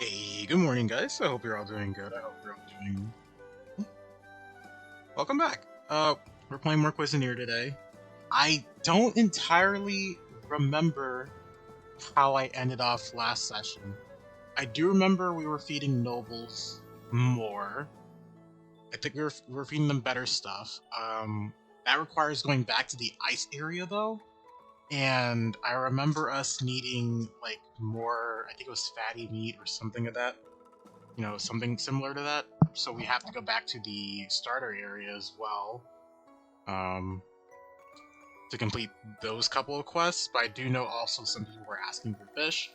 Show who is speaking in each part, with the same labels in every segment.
Speaker 1: Hey, good morning, guys. I hope you're all doing good. I hope you're all doing. Welcome back. We're playing more Cuisineer today. I don't entirely remember how I ended off last session. I do remember we were feeding nobles more. I think we were feeding them better stuff. That requires going back to the ice area though, and I remember us needing like more. I think it was fatty meat or something of that. Something similar to that. So we have to go back to the starter area as well um, to complete those couple of quests. But I do know also some people were asking for fish.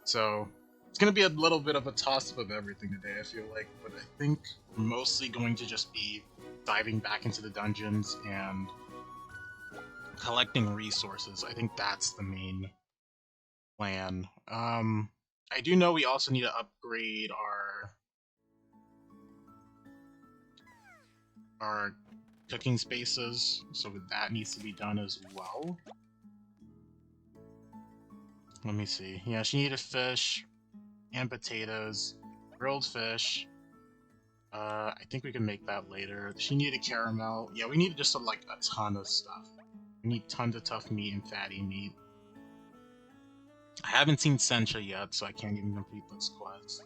Speaker 1: So it's going to be a little bit of a toss-up of everything today, I feel like. But I think mostly going to just be diving back into the dungeons and collecting resources. I think that's the main plan. I do know we also need to upgrade our cooking spaces, so that needs to be done as well. Let me see. Yeah, she needed fish and potatoes, grilled fish. I think we can make that later. She needed caramel. Yeah, we need just like a ton of stuff. We need tons of tough meat and fatty meat. I haven't seen Sencha yet, so I can't even complete this quest.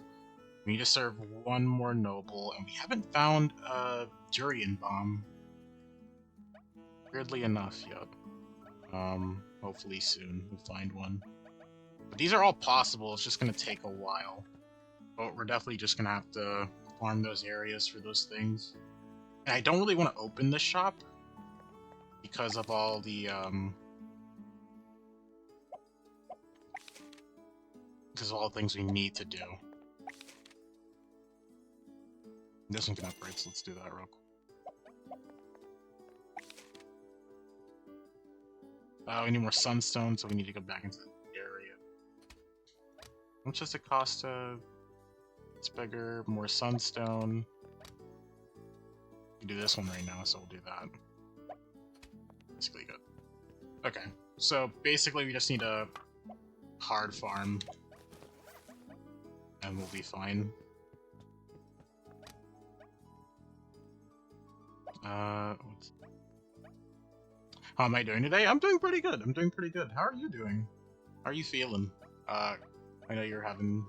Speaker 1: We need to serve one more noble, and we haven't found a durian bomb. Weirdly enough, yet. Hopefully soon we'll find one. But these are all possible, it's just gonna take a while. But we're definitely just gonna have to farm those areas for those things. And I don't really want to open the shop because of all the things we need to do. This one can upgrade, so let's do that real quick. We need more sunstone, so we need to go back into the area. How much does it cost to... It's bigger, more sunstone. We can do this one right now, so we'll do that. Basically good. Okay, so basically we just need a hard farm. And we'll be fine. How am I doing today? I'm doing pretty good. I'm doing pretty good. How are you doing? How are you feeling? I know you're having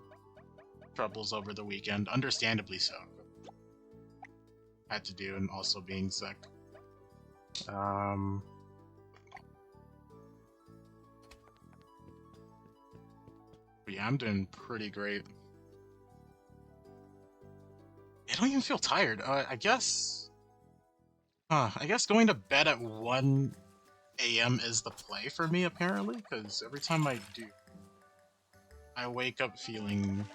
Speaker 1: troubles over the weekend. Understandably so. Had to do, and also being sick. But yeah, I'm doing pretty great. I don't even feel tired. I guess going to bed at 1 a.m. is the play for me, apparently, because every time I do, I wake up feeling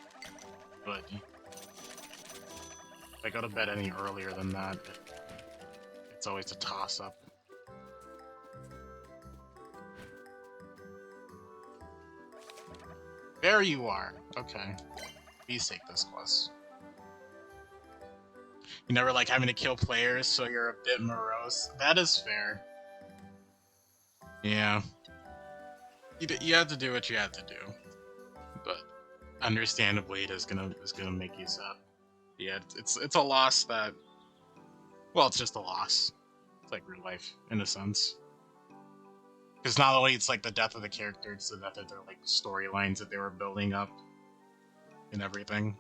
Speaker 1: good. If I go to bed any earlier than that, it's always a toss-up. There you are! Okay. Please take this quest. You never like having to kill players, so you're a bit morose. That is fair. Yeah. You have to do what you have to do. But understandably, it is gonna make you sad. Yeah, it's a loss that... Well, it's just a loss. It's like real life, in a sense. Because not only it's like the death of the character, it's the death of their like storylines that they were building up and everything.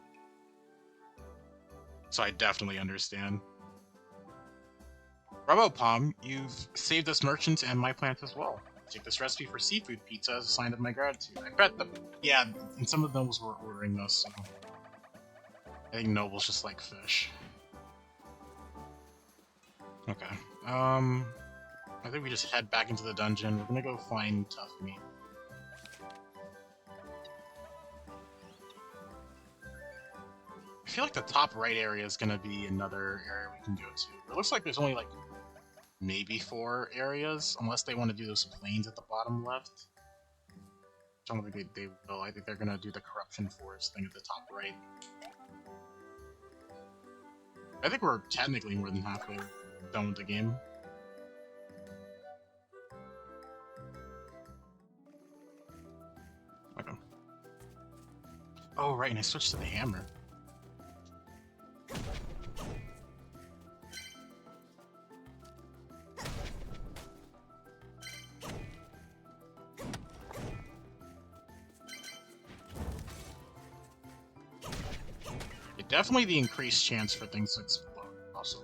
Speaker 1: So I definitely understand. Bravo, Palm, you've saved us merchants and my plant as well. Take this recipe for seafood pizza as a sign of my gratitude. I bet yeah, and some of the nobles were ordering those, so... I think nobles just like fish. Okay, I think we just head back into the dungeon. We're gonna go find tough meat. I feel like the top right area is gonna be another area we can go to. It looks like there's only like maybe 4 areas, unless they want to do those plains at the bottom left. I don't think they will. I think they're gonna do the corruption forest thing at the top right. I think we're technically more than halfway done with the game. Okay. Oh, right, and I switched to the hammer. Yeah, definitely the increased chance for things to explode also.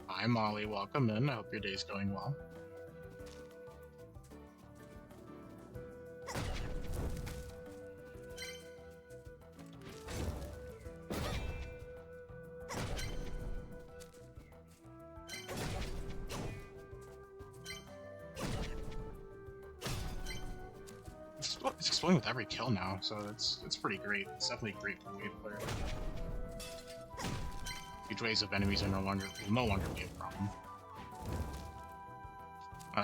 Speaker 1: Hi Molly, welcome in. I hope your day's going well. It's exploding with every kill now, so it's pretty great. It's definitely great for a wave player. Huge waves of enemies are will no longer be a problem.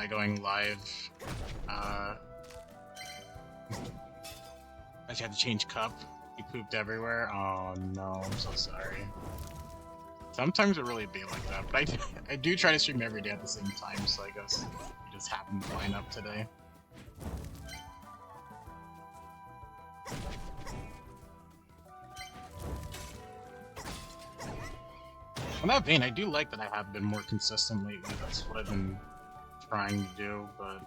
Speaker 1: Going live, I just had to change cup. He pooped everywhere. Oh no, I'm so sorry. Sometimes it really be like that, but I do try to stream every day at the same time, so I guess it just happened to line up today. On that vein, I do like that I have been more consistent lately. That's what I've been trying to do, but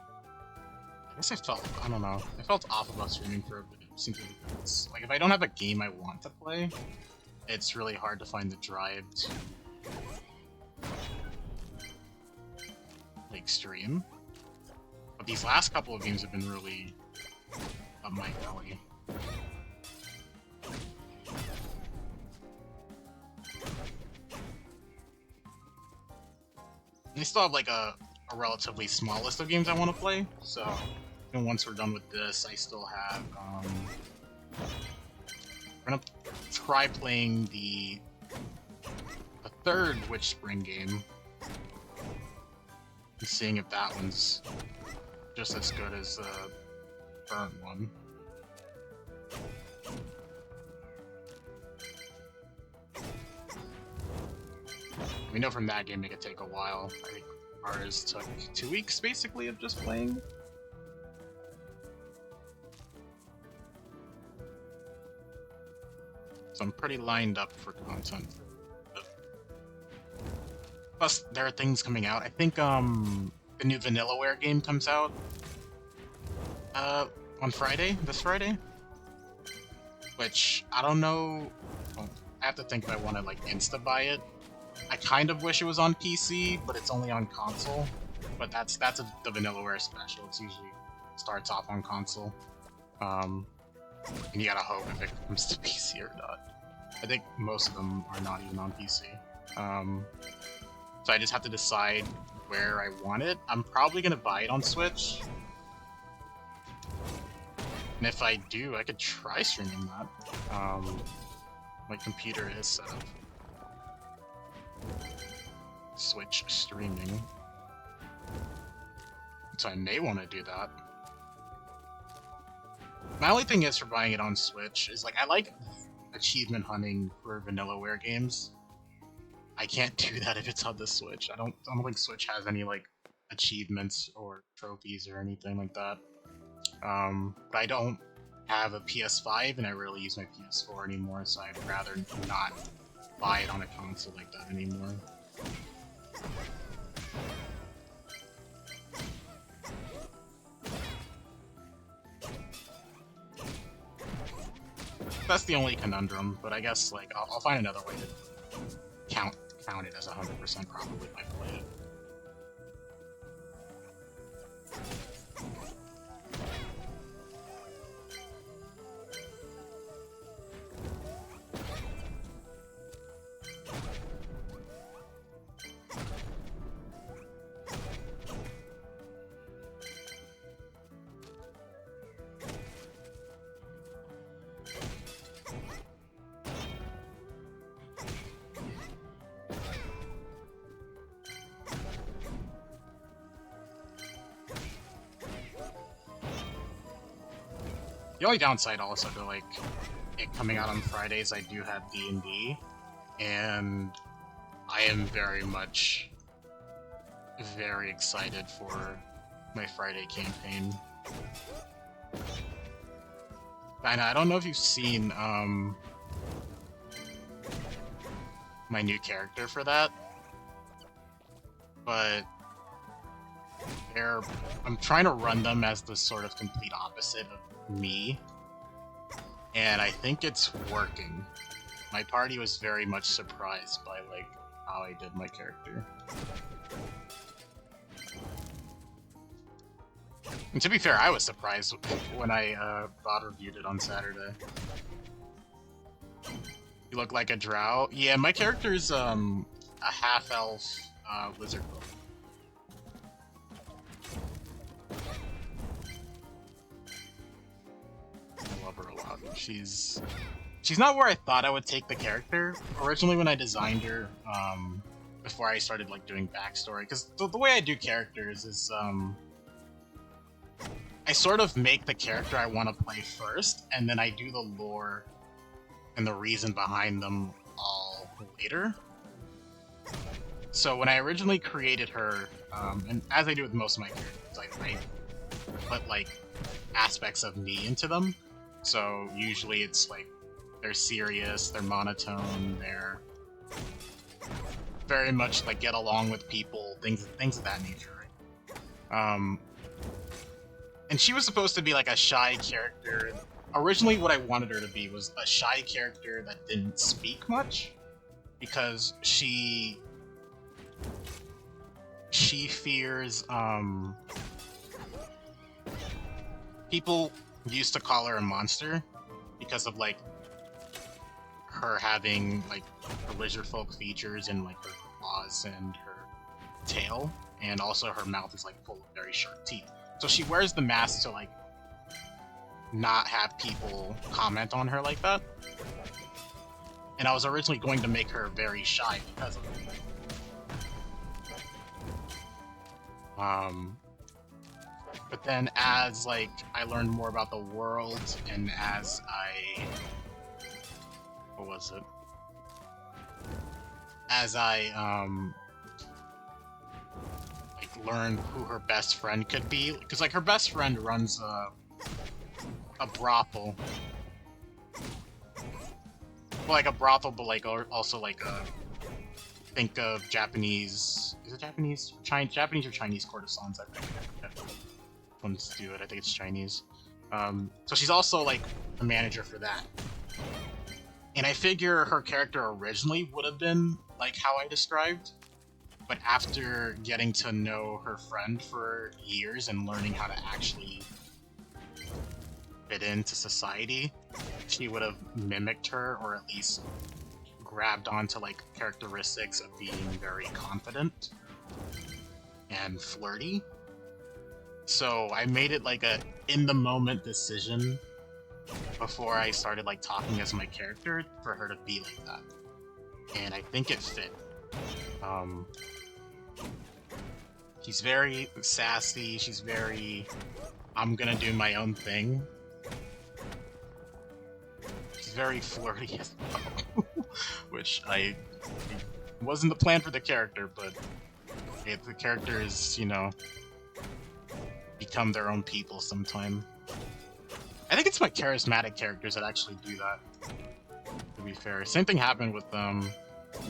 Speaker 1: I guess I don't know, I felt off about streaming for a bit, simply because, like, if I don't have a game I want to play, it's really hard to find the drive to, like, stream. But these last couple of games have been really up my alley. I still have, like, a relatively small list of games I want to play, so even once we're done with this, I still have, we're gonna try playing the third Witch Spring game, and seeing if that one's just as good as the current one. We know from that game it could take a while. I think ours took 2 weeks, basically, of just playing. So I'm pretty lined up for content. Plus, there are things coming out. I think, the new Vanillaware game comes out, on Friday, this Friday? Which, I don't know... Well, I have to think if I want to, like, insta-buy it. I kind of wish it was on PC, but it's only on console. But that's the Vanillaware special. It's usually starts off on console. And you gotta hope if it comes to PC or not. I think most of them are not even on PC. So I just have to decide where I want it. I'm probably gonna buy it on Switch. And if I do, I could try streaming that. My computer is set up. Switch streaming. So I may want to do that. My only thing is for buying it on Switch is, like, I like achievement hunting for Vanillaware games. I can't do that if it's on the Switch. I don't think Switch has any, like, achievements or trophies or anything like that. But I don't have a PS5 and I rarely use my PS4 anymore, so I'd rather not buy it on a console like that anymore. That's the only conundrum, but I guess, like, I'll find another way to count it as 100% probably if I play it. The only downside also to, like, it coming out on Fridays, I do have D&D, and I am very much very excited for my Friday campaign. I don't know if you've seen my new character for that, but I'm trying to run them as the sort of complete opposite of me, and I think it's working. My party was very much surprised by like how I did my character. And to be fair, I was surprised when I bot reviewed it on Saturday. You look like a drow? Yeah, my character's a half-elf lizard folk. I love her a lot. She's not where I thought I would take the character. Originally when I designed her, before I started like doing backstory, because the way I do characters is I sort of make the character I want to play first, and then I do the lore and the reason behind them all later. So when I originally created her, and as I do with most of my characters, I put like aspects of me into them. So usually it's like they're serious, they're monotone, they're very much like get along with people, things of that nature, right? And she was supposed to be like a shy character. Originally what I wanted her to be was a shy character that didn't speak much, because she fears, people used to call her a monster because of like her having like her lizard folk features and like her claws and her tail, and also her mouth is like full of very sharp teeth. So she wears the mask to like not have people comment on her like that. And I was originally going to make her very shy because of it. But then as like I learned more about the world, and as as I like learned who her best friend could be, because like her best friend runs a brothel. Well, like a brothel, but like also like think of Japanese. Is it Japanese? Japanese or Chinese courtesans, I think. Which ones do it? I think it's Chinese. So she's also like a manager for that. And I figure her character originally would have been like how I described, but after getting to know her friend for years and learning how to actually fit into society, she would have mimicked her, or at least grabbed onto like characteristics of being very confident and flirty. So I made it like a in-the-moment decision before I started like talking as my character for her to be like that. And I think it fit. She's very sassy, she's very I'm gonna do my own thing. She's very flirty as well. Which it wasn't the plan for the character, but the characters, you know, become their own people sometime. I think it's my charismatic characters that actually do that, to be fair. Same thing happened with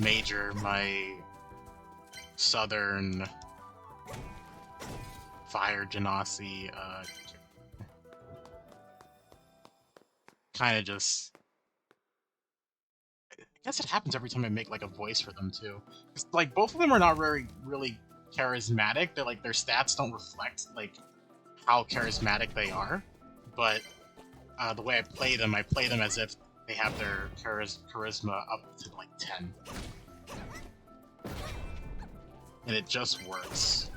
Speaker 1: Major, my southern fire genasi kind of just... I guess it happens every time I make like a voice for them too. Cause, like both of them are not really charismatic. They're like their stats don't reflect like how charismatic they are, but the way I play them as if they have their charisma up to like 10, and it just works,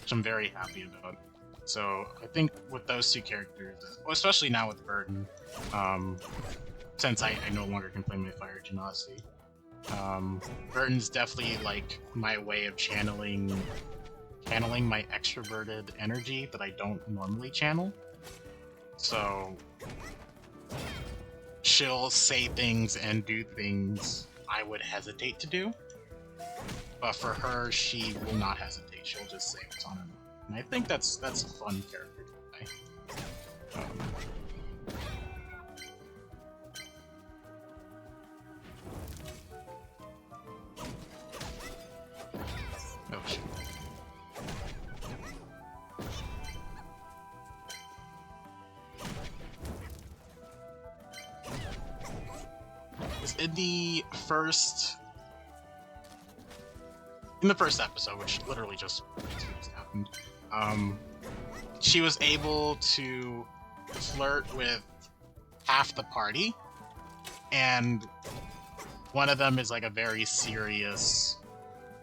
Speaker 1: which I'm very happy about. So I think with those two characters, well, especially now with Burden, since I no longer can play my Fire Genasi, Burden's definitely like my way of channeling my extroverted energy that I don't normally channel. So she'll say things and do things I would hesitate to do, But for her, she will not hesitate. She'll just say what's on her mind. And I think that's a fun character to play. Oh shoot. In the first episode, which literally just happened, she was able to flirt with half the party, and one of them is like a very serious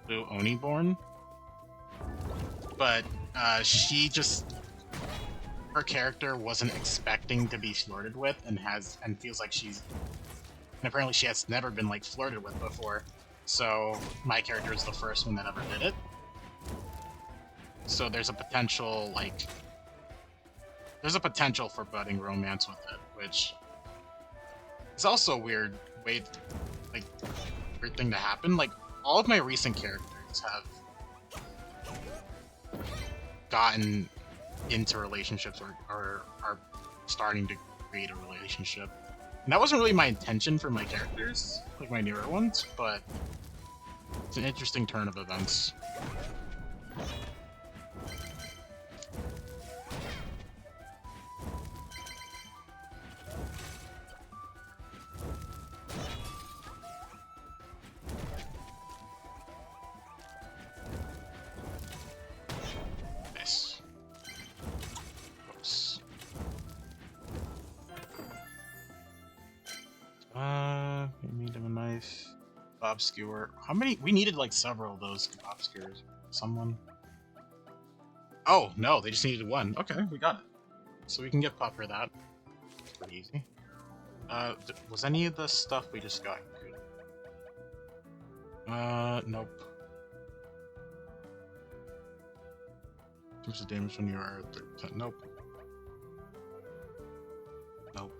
Speaker 1: Blue Oni-born, but her character wasn't expecting to be flirted with, and feels like and apparently she has never been like flirted with before. So my character is the first one that ever did it. So there's a potential for budding romance with it, which is also a weird thing to happen. Like, all of my recent characters have gotten into relationships or are starting to create a relationship. And that wasn't really my intention for my characters, like my newer ones, but it's an interesting turn of events. Nice. Oops. We need a knife. Bob skewer. How many? We needed like several of those bob skewers. Someone. Oh no, they just needed one. Okay, we got it. So we can get Pupper that. It's pretty easy. Was any of the stuff we just got good? Nope. Too much damage when you are 30%. Nope. Nope.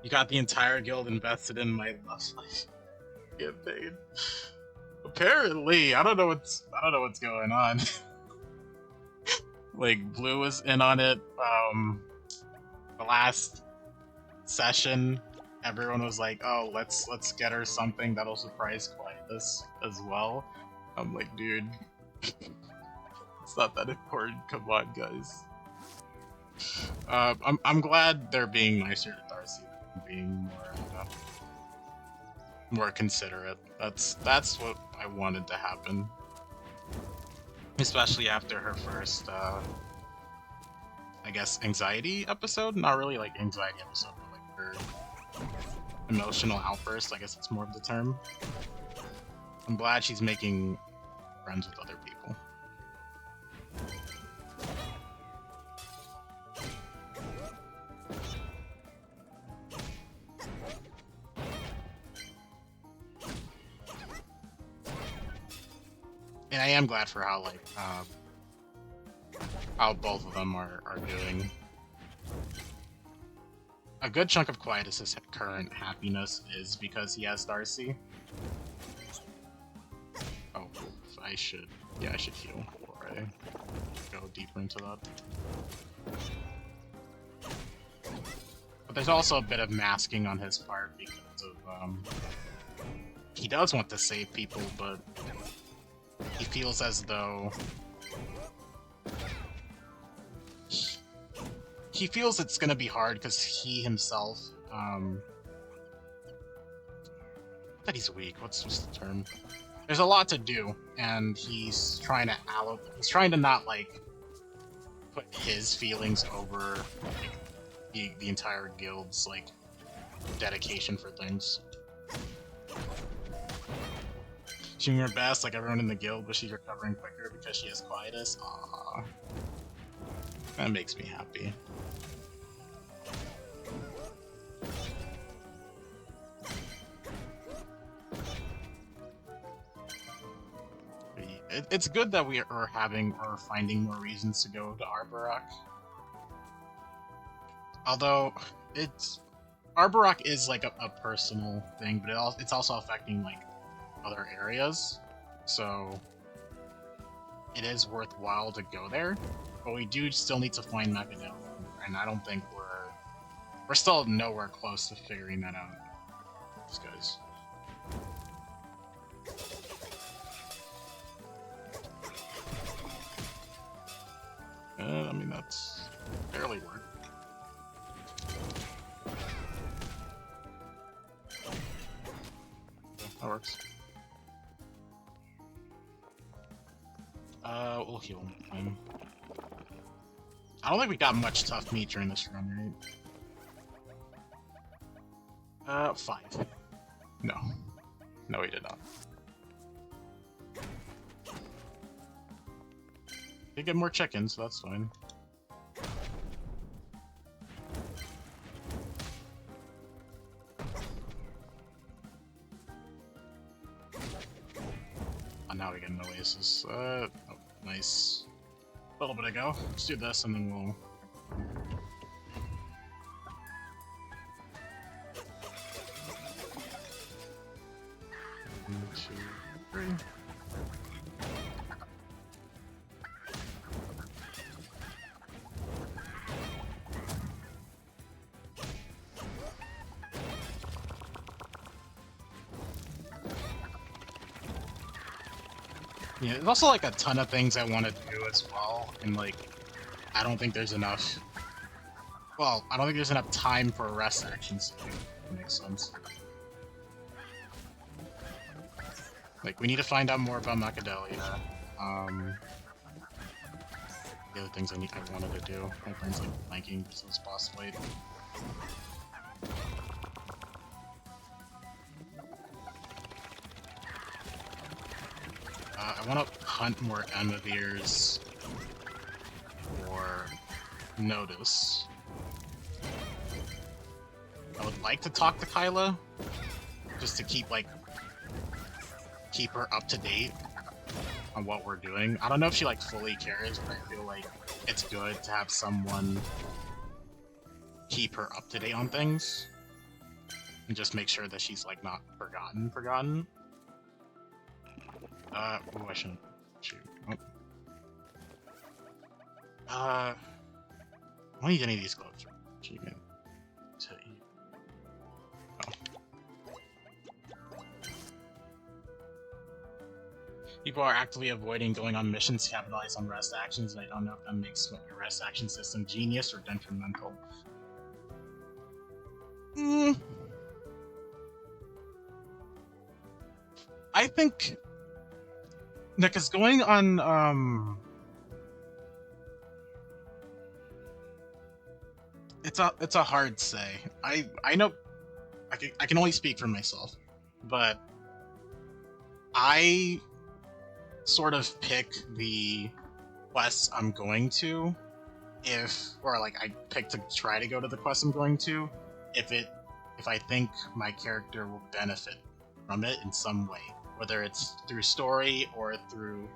Speaker 1: You got the entire guild invested in my love life. Get paid. Apparently, I don't know what's going on. Like, Blue was in on it. The last session, everyone was like, "Oh, let's get her something that'll surprise Quietus as well." I'm like, dude, it's not that important. Come on, guys. I'm glad they're being nicer to Darcy, being more considerate. That's what I wanted to happen, especially after her first, I guess, anxiety episode. Not really like anxiety episode, but like her emotional outburst. I guess it's more of the term. I'm glad she's making friends with other people. And I am glad for how both of them are doing. A good chunk of Quietus' current happiness is because he has Darcy. Oh, I should heal before I go deeper into that. But there's also a bit of masking on his part because of he does want to save people, but he feels as though he feels it's gonna be hard because he himself, that he's weak. What's the term? There's a lot to do, and he's trying to not like put his feelings over like, the entire guild's like dedication for things. She's doing her best, like everyone in the guild, but she's recovering quicker because she has Quietus. Aww. That makes me happy. It's good that we are finding more reasons to go to Arborak. Although it's Arborok is like a personal thing, but it's also affecting like other areas, so it is worthwhile to go there. But we do still need to find Macadam, and I don't think we're still nowhere close to figuring that out. These guys. I mean, that's barely work. That works. We'll heal him. I don't think we got much tough meat during this run, right? 5. No. No, we did not. Did get more chickens, so that's fine. Oh, now we get an oasis. Oh, nice. A little bit ago. Let's do this and then we'll... One, 2, 3. Yeah, there's also like a ton of things I want to do as well, and like, I don't think there's enough. Well, I don't think there's enough time for rest actions to do. That makes sense. Like, we need to find out more about Macadelia. The other things I wanted to do. My friend's like flanking this boss fight. I want to hunt more Emivirs for Notice. I would like to talk to Kyla, just to keep her up to date on what we're doing. I don't know if she like fully cares, but I feel like it's good to have someone keep her up to date on things and just make sure that she's like not forgotten. Ooh, I shouldn't shoot. Oh. I don't need any of these gloves. Achievement to eat. Oh. People are actively avoiding going on missions to capitalize on rest actions, and I don't know if that makes your rest action system genius or detrimental. I think... Because going on, it's a hard say. I know, I can only speak for myself, but I sort of pick the quests I'm going to, I pick to try to go to the quest I'm going to, if I think my character will benefit from it in some way. Whether it's through story or through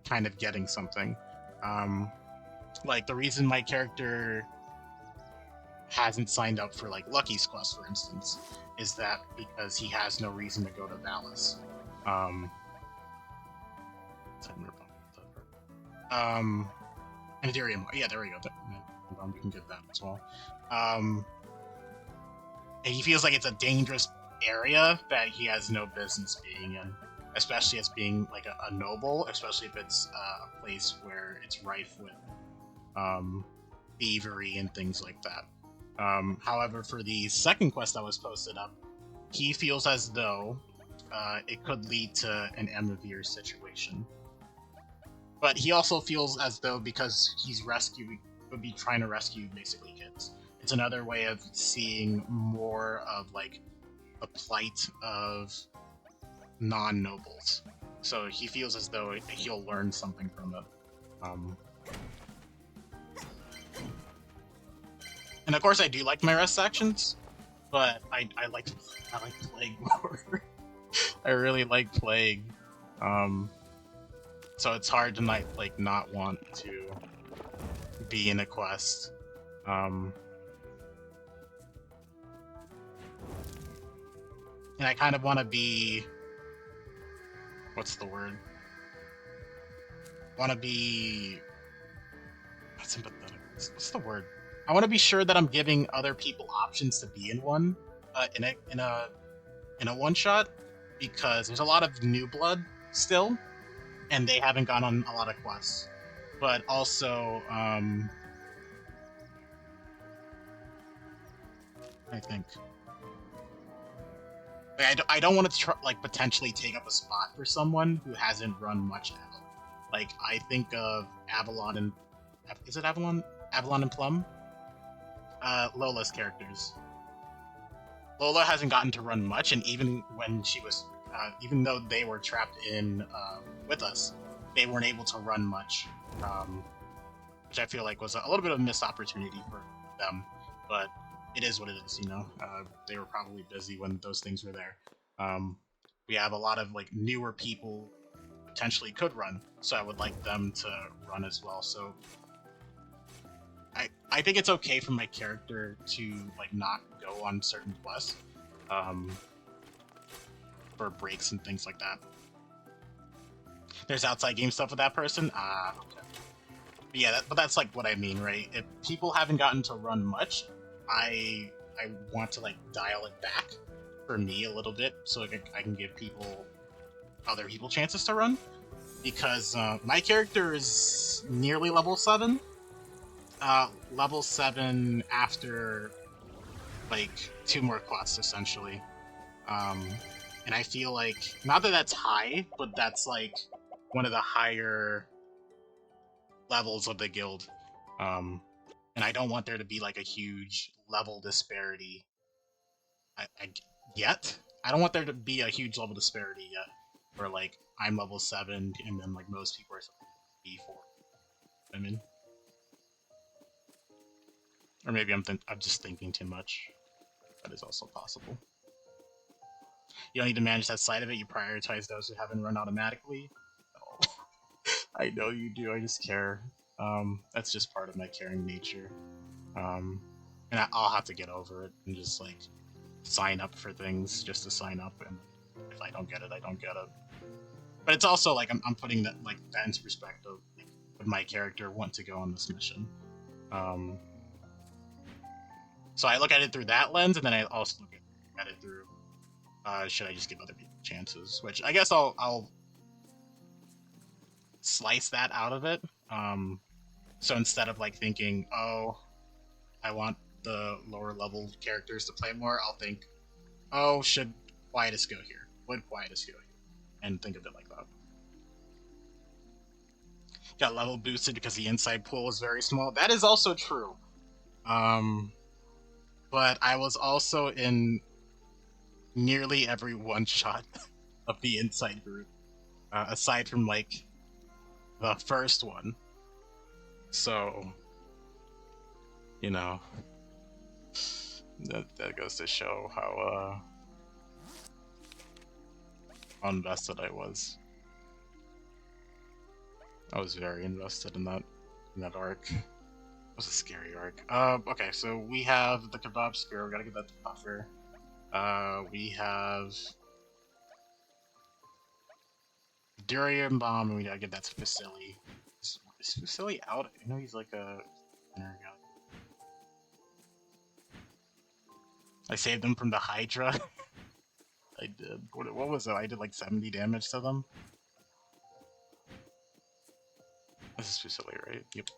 Speaker 1: kind of getting something. Like, the reason my character hasn't signed up for, like, Lucky's quest, for instance, is that because he has no reason to go to Valis. Enderium. Yeah, there we go. We can get that as well. And he feels like it's a dangerous area that he has no business being in, especially as being like a noble, especially if it's a place where it's rife with thievery and things like that. However, for the second quest that was posted up, he feels as though it could lead to an Emivir situation. But he also feels as though, because would be trying to rescue basically kids, it's another way of seeing more of like the plight of non-nobles. So he feels as though he'll learn something from it. And of course I do like my rest actions, but I like Plague more. I really like Plague. So it's hard to not want to be in a quest. And I kind of want to be, what's the word? Want to be, not sympathetic. What's the word? I want to be sure that I'm giving other people options to be in one, in a one shot, because there's a lot of new blood still, and they haven't gone on a lot of quests. But also, I think I don't want to like potentially take up a spot for someone who hasn't run much at all. Like I think of Avalon and is it Avalon? Avalon and Plum? Lola's characters. Lola hasn't gotten to run much, and even when she was, even though they were trapped in with us, they weren't able to run much, which I feel like was a little bit of a missed opportunity for them. But it is what it is, you know. They were probably busy when those things were there. Um, we have a lot of like newer people potentially could run, so I would like them to run as well. So I think it's okay for my character to like not go on certain quests um, for breaks and things like that. There's outside game stuff with that person. Okay. But yeah, but that's like what I mean, right? If people haven't gotten to run much, I want to like dial it back for me a little bit so I can give other people chances to run because my character is nearly level 7. Level 7 after like 2 more quests essentially. Um, and I feel like not that that's high, but that's like one of the higher levels of the guild. Um, and I don't want there to be like a huge level disparity. Yet I don't want there to be a huge level disparity yet, where like I'm level 7 and then like most people are B4. I mean, or maybe I'm just thinking too much. That is also possible. You don't need to manage that side of it. You prioritize those who haven't run automatically. Oh, I know you do. I just care. That's just part of my caring nature. Um, and I'll have to get over it and just like sign up for things just to sign up. And if I don't get it, I don't get it. But it's also like I'm putting that into perspective. Like, would my character want to go on this mission? Um, so I look at it through that lens, and then I also look at it through should I just give other people chances? Which I guess I'll slice that out of it. So instead of like thinking, oh, I want the lower level characters to play more, I'll think, oh, should Quietus go here? Would Quietus go here? And think of it like that. Got level boosted because the inside pool was very small. That is also true. Um, but I was also in nearly every one shot of the inside group, aside from like the first one. So, you know, that goes to show how invested I was. I was very invested in that arc. It was a scary arc. Okay, so we have the kebab spear. We gotta get that to Puffer. We have Durian bomb, and we gotta get that to Facility. Is Facility out? I know he's like a. There we go. I saved them from the Hydra. I did. What was it? I did like 70 damage to them. This is Facility, right? Yep.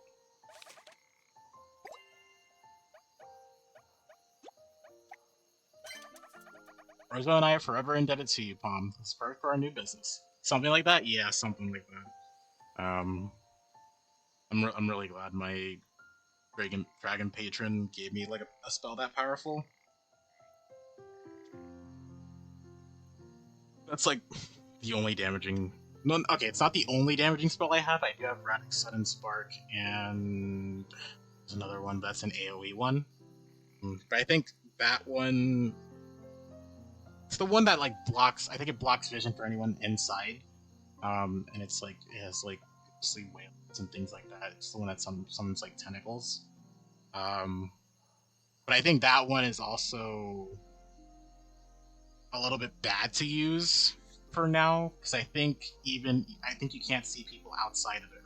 Speaker 1: Rosa and I are forever indebted to you, Palm. It's perfect for our new business. Something like that? Yeah, something like that. I'm really glad my dragon patron gave me like a spell that powerful. That's like the only damaging. No, okay, it's not the only damaging spell I have. I do have Radic Sudden Spark, and there's another one that's an AoE one. But I think that one. It's the one that like blocks. I think it blocks vision for anyone inside. And it's like it has like sleep whales and things like that. It's the one that summons like tentacles. But I think that one is also a little bit bad to use for now because I think you can't see people outside of it.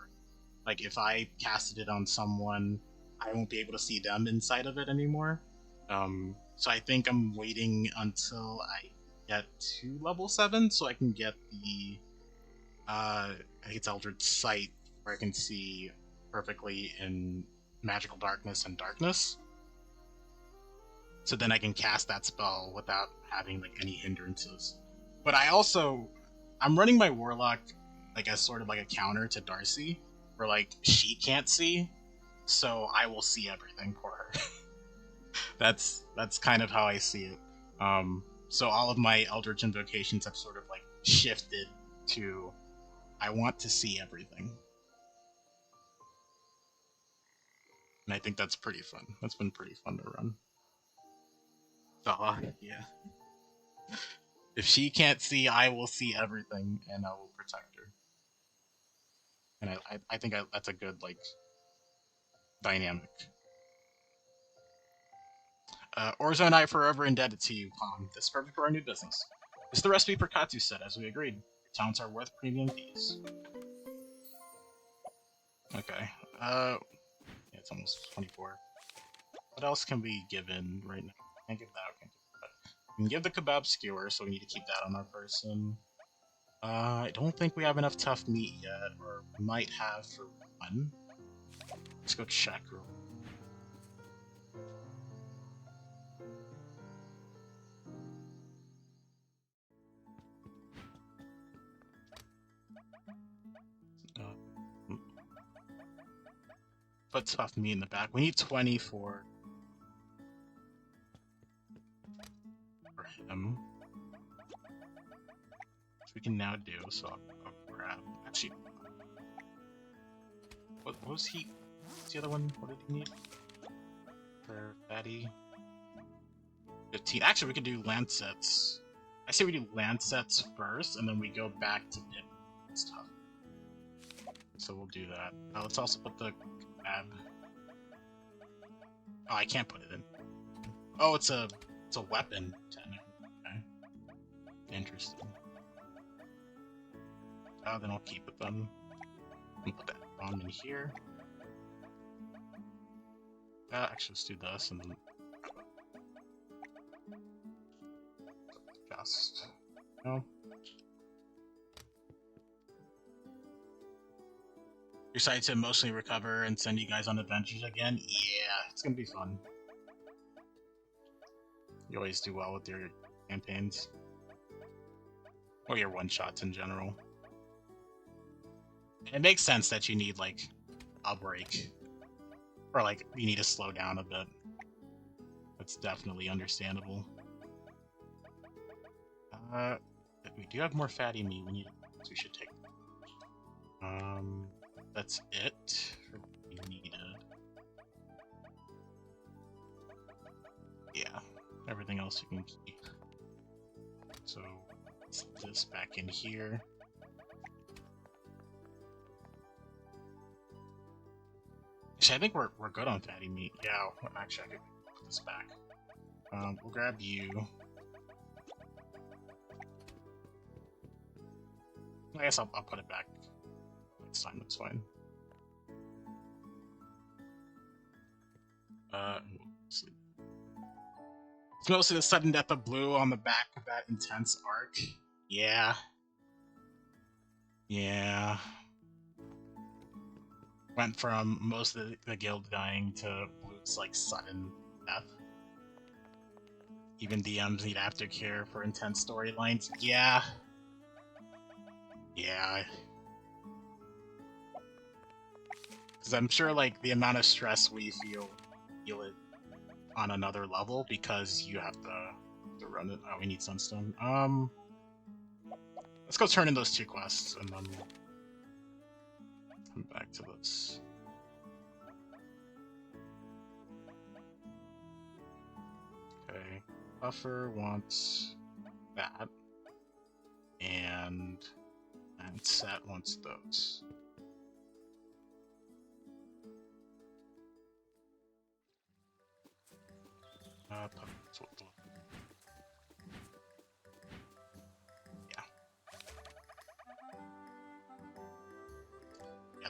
Speaker 1: Like if I casted it on someone, I won't be able to see them inside of it anymore. So I think I'm waiting until I get to level 7 so I can get the I think it's Eldritch Sight where I can see perfectly in magical darkness and darkness. So then I can cast that spell without having like any hindrances. But I'm running my warlock like as sort of like a counter to Darcy, where like she can't see, so I will see everything for her. That's kind of how I see it. So all of my Eldritch invocations have sort of like shifted to I want to see everything. And I think that's pretty fun. That's been pretty fun to run. Yeah. If she can't see, I will see everything, and I will protect her. And I think that's a good like dynamic. Orzo and I are forever indebted to you, Palm. This is perfect for our new business. This is the recipe for Katsu set, as we agreed. Your talents are worth premium fees. Okay. Yeah, it's almost 24. What else can we give in right now? Can't give that. Can't give that. We can give the kebab skewer, so we need to keep that on our person. I don't think we have enough tough meat yet, or might have for one. Let's go check. Uh, put tough meat in the back. We need 20 for him. Which we can now do, so I'll grab. Actually, what was he? What's the other one? What did he need? For fatty? 15. Actually, we could do Lancets. I say we do Lancets first, and then we go back to pit stuff. So we'll do that. Let's also put the kebab. Oh, I can't put it in. Oh, it's a weapon, technically. Okay. Interesting. Oh, then I'll keep it then. And put that bomb in here. Actually, let's do this and then just no. You're excited to emotionally recover and send you guys on adventures again? Yeah, it's gonna be fun. You always do well with your campaigns. Or your one-shots in general. And it makes sense that you need, like, a break. Or, like, you need to slow down a bit. That's definitely understandable. We do have more fatty meat we need, so we should take. That's it for what we needed. Yeah, everything else you can keep. So, let's put this back in here. Actually, I think we're good on fatty meat. Yeah, actually, I could put this back. We'll grab you. I guess I'll put it back next time, that's fine. Sleep. It's mostly the sudden death of Blue on the back of that intense arc. Yeah. Yeah. Went from most of the guild dying to Blue's, like, sudden death. Even DMs need aftercare for intense storylines. Yeah. Yeah. Because I'm sure, like, the amount of stress we feel it on another level because you have to run it. Oh, we need Sunstone. Let's go turn in those 2 quests and then we'll come back to this. Okay. Buffer wants that. And Sat wants those.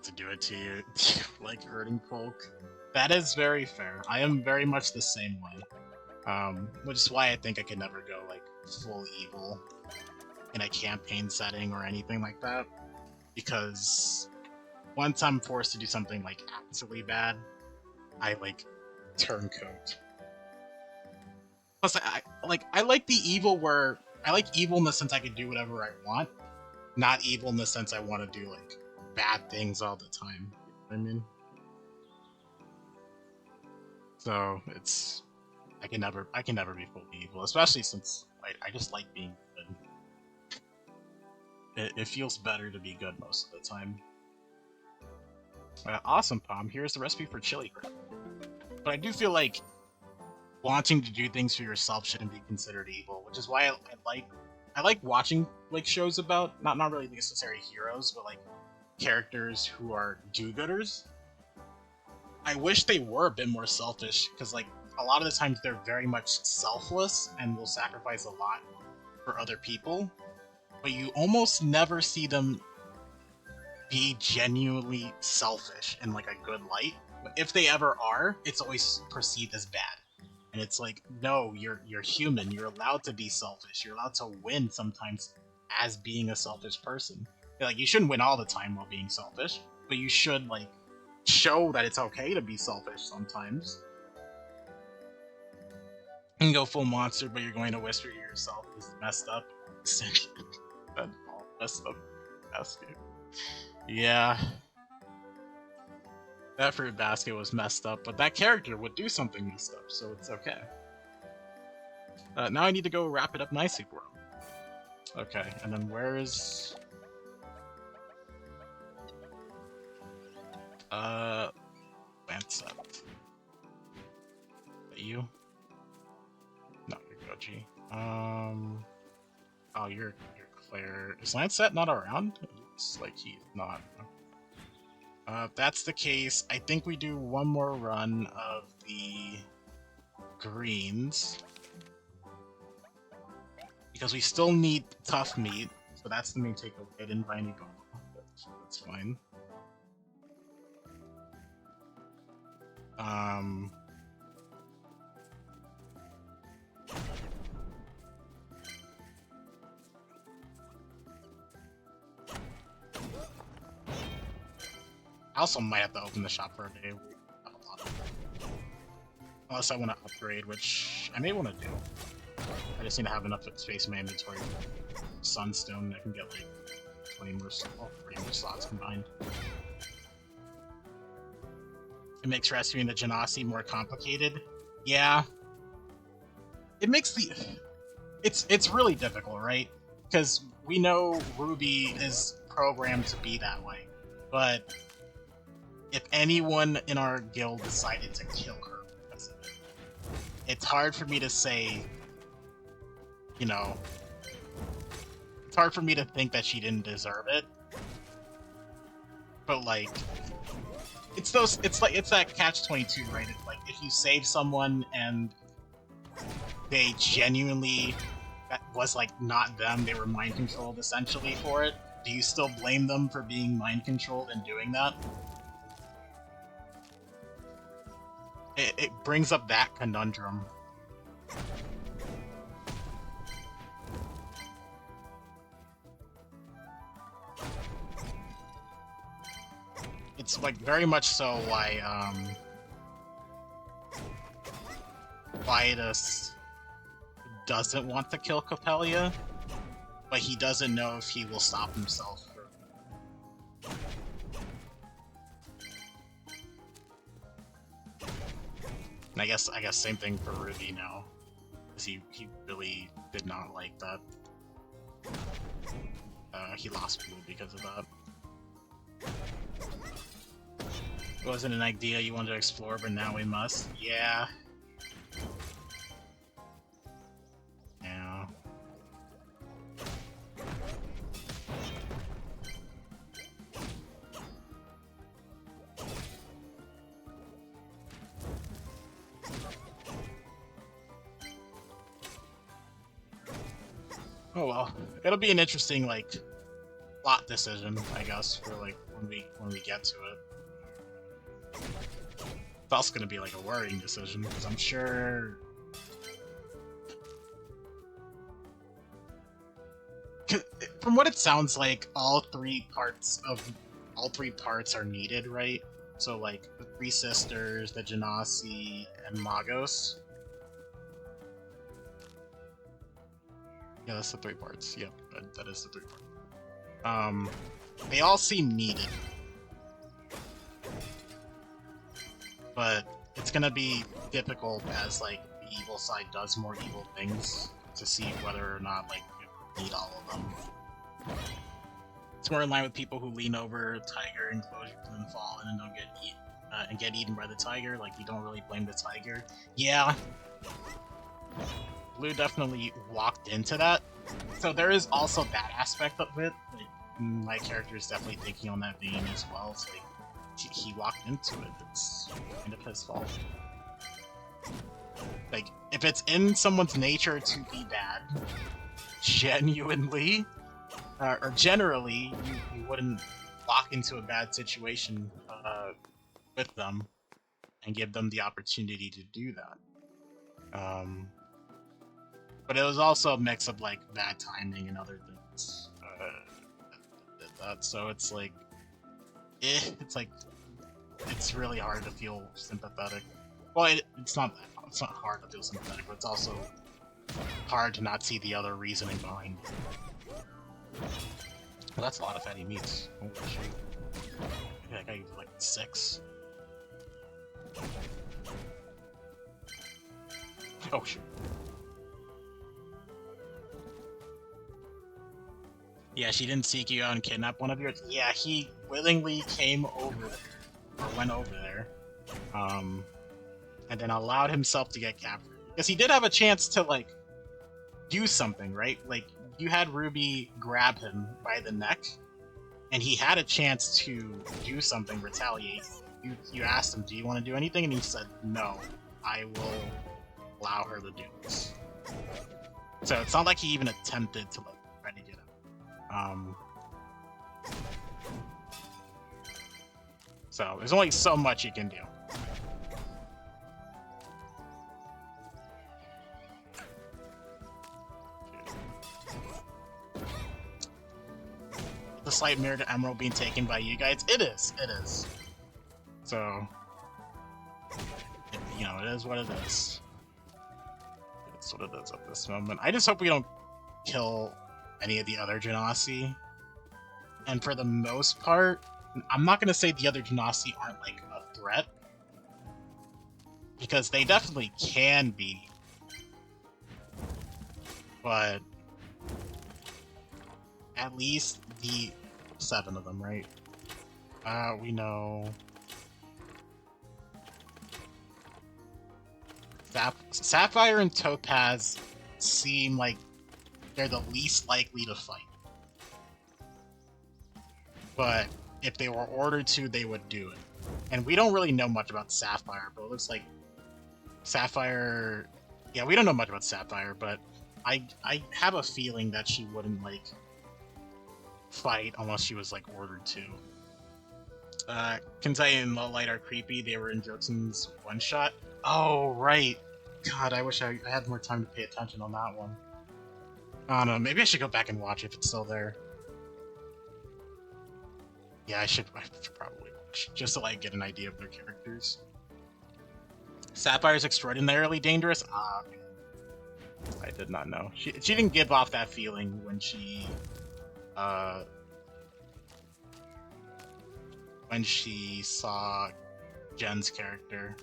Speaker 1: have to do it to you, like hurting folk. That is very fair. I am very much the same way. Which is why I think I could never go like full evil in a campaign setting or anything like that. Because once I'm forced to do something like absolutely bad, I like turncoat. Plus, I like the evil where I like evil in the sense I can do whatever I want, not evil in the sense I want to do like bad things all the time. You know what I mean, so it's I can never be fully evil, especially since I just like being good. It feels better to be good most of the time. Awesome, Palm. Here's the recipe for chili crab. But I do feel like wanting to do things for yourself shouldn't be considered evil, which is why I like watching like shows about not really necessarily heroes, but like characters who are do-gooders. I wish they were a bit more selfish, because like a lot of the times they're very much selfless and will sacrifice a lot for other people, but you almost never see them be genuinely selfish in like a good light. But if they ever are, it's always perceived as bad. And it's like, no, you're human. You're allowed to be selfish. You're allowed to win sometimes as being a selfish person. Like, you shouldn't win all the time while being selfish, but you should like show that it's okay to be selfish sometimes. You can go full monster, but you're going to whisper to yourself. This is messed up. That's all messed up. Basket. Yeah. That fruit basket was messed up, but that character would do something messed up, so it's okay. Now I need to go wrap it up nicely for him. Okay, and then where is... Lancet. Is that you? No, you're Goji. Oh, you're Claire. Is Lancet not around? It looks like he's not. If that's the case, I think we do one more run of the greens. Because we still need tough meat, so that's the main takeaway. I didn't buy any bone. That's fine. I also might have to open the shop for a day. We have a lot of it. Unless I want to upgrade, which I may want to do. I just need to have enough space in my inventory for Sunstone. I can get like 20 more, 30 more slots combined. It makes rescuing the Genasi more complicated. Yeah. It makes the... It's really difficult, right? Because we know Ruby is programmed to be that way. But if anyone in our guild decided to kill her because of it, it's hard for me to say, you know... It's hard for me to think that she didn't deserve it. But like... It's that catch-22, right? It's like, if you save someone and they genuinely, that was like not them, they were mind controlled essentially for it, do you still blame them for being mind controlled and doing that? It brings up that conundrum. It's like very much so why Vitus doesn't want to kill Copelia, but he doesn't know if he will stop himself. And I guess same thing for Ruby now, because he really did not like that. He lost Blue because of that. It wasn't an idea you wanted to explore, but now we must. Yeah. Yeah. Oh well. It'll be an interesting, like, plot decision, I guess, for like when we get to it. It's also gonna be like a worrying decision because I'm sure. From what it sounds like, all three parts are needed, right? So like the three sisters, the Genasi, and Magos. Yeah, that's the three parts. Yep, that is the three parts. They all seem needed, but it's gonna be difficult as like the evil side does more evil things to see whether or not like you need all of them. It's more in line with people who lean over a tiger enclosure and then fall in and don't get eaten by the tiger. Like you don't really blame the tiger. Yeah, Blue definitely walked into that. So there is also that aspect of it. Like my character is definitely thinking on that vein as well. It's like he walked into it. It's kind of his fault. Like if it's in someone's nature to be bad, genuinely. Or generally, you wouldn't walk into a bad situation with them and give them the opportunity to do that. But it was also a mix of like bad timing and other things that did that. So it's like, it's really hard to feel sympathetic. Well, it's not hard to feel sympathetic, but it's also hard to not see the other reasoning behind it. Well, that's a lot of fatty meats. Holy shit. I think I use like 6. Oh shoot. Yeah, she didn't seek you out and kidnap one of yours. Yeah, he willingly came over there, or went over there, and then allowed himself to get captured. Because he did have a chance to like do something, right? Like you had Ruby grab him by the neck, and he had a chance to do something, retaliate. You asked him, do you want to do anything? And he said, no, I will allow her to do this. So it's not like he even attempted to like try to get him. So there's only so much you can do. The slight mirror to Emerald being taken by you guys. It is. So, you know, it is what it is. It's what it is at this moment. I just hope we don't kill any of the other Genasi. And for the most part, I'm not going to say the other Genasi aren't like a threat, because they definitely can be. But at least the 7 of them, right? We know Sapphire and Topaz seem like they're the least likely to fight. But if they were ordered to, they would do it. And we don't really know much about Sapphire, but it looks like Sapphire... Yeah, we don't know much about Sapphire, but I have a feeling that she wouldn't, like, fight unless she was, like, ordered to. Kenzai and Low Light are creepy. They were in Jotun's one-shot. Oh, right. God, I wish I had more time to pay attention on that one. I don't know, maybe I should go back and watch if it's still there. Yeah, I should probably watch, just to, like, get an idea of their characters. Sapphire's extraordinarily dangerous? Ah, man. I did not know. She didn't give off that feeling when she saw Jen's character.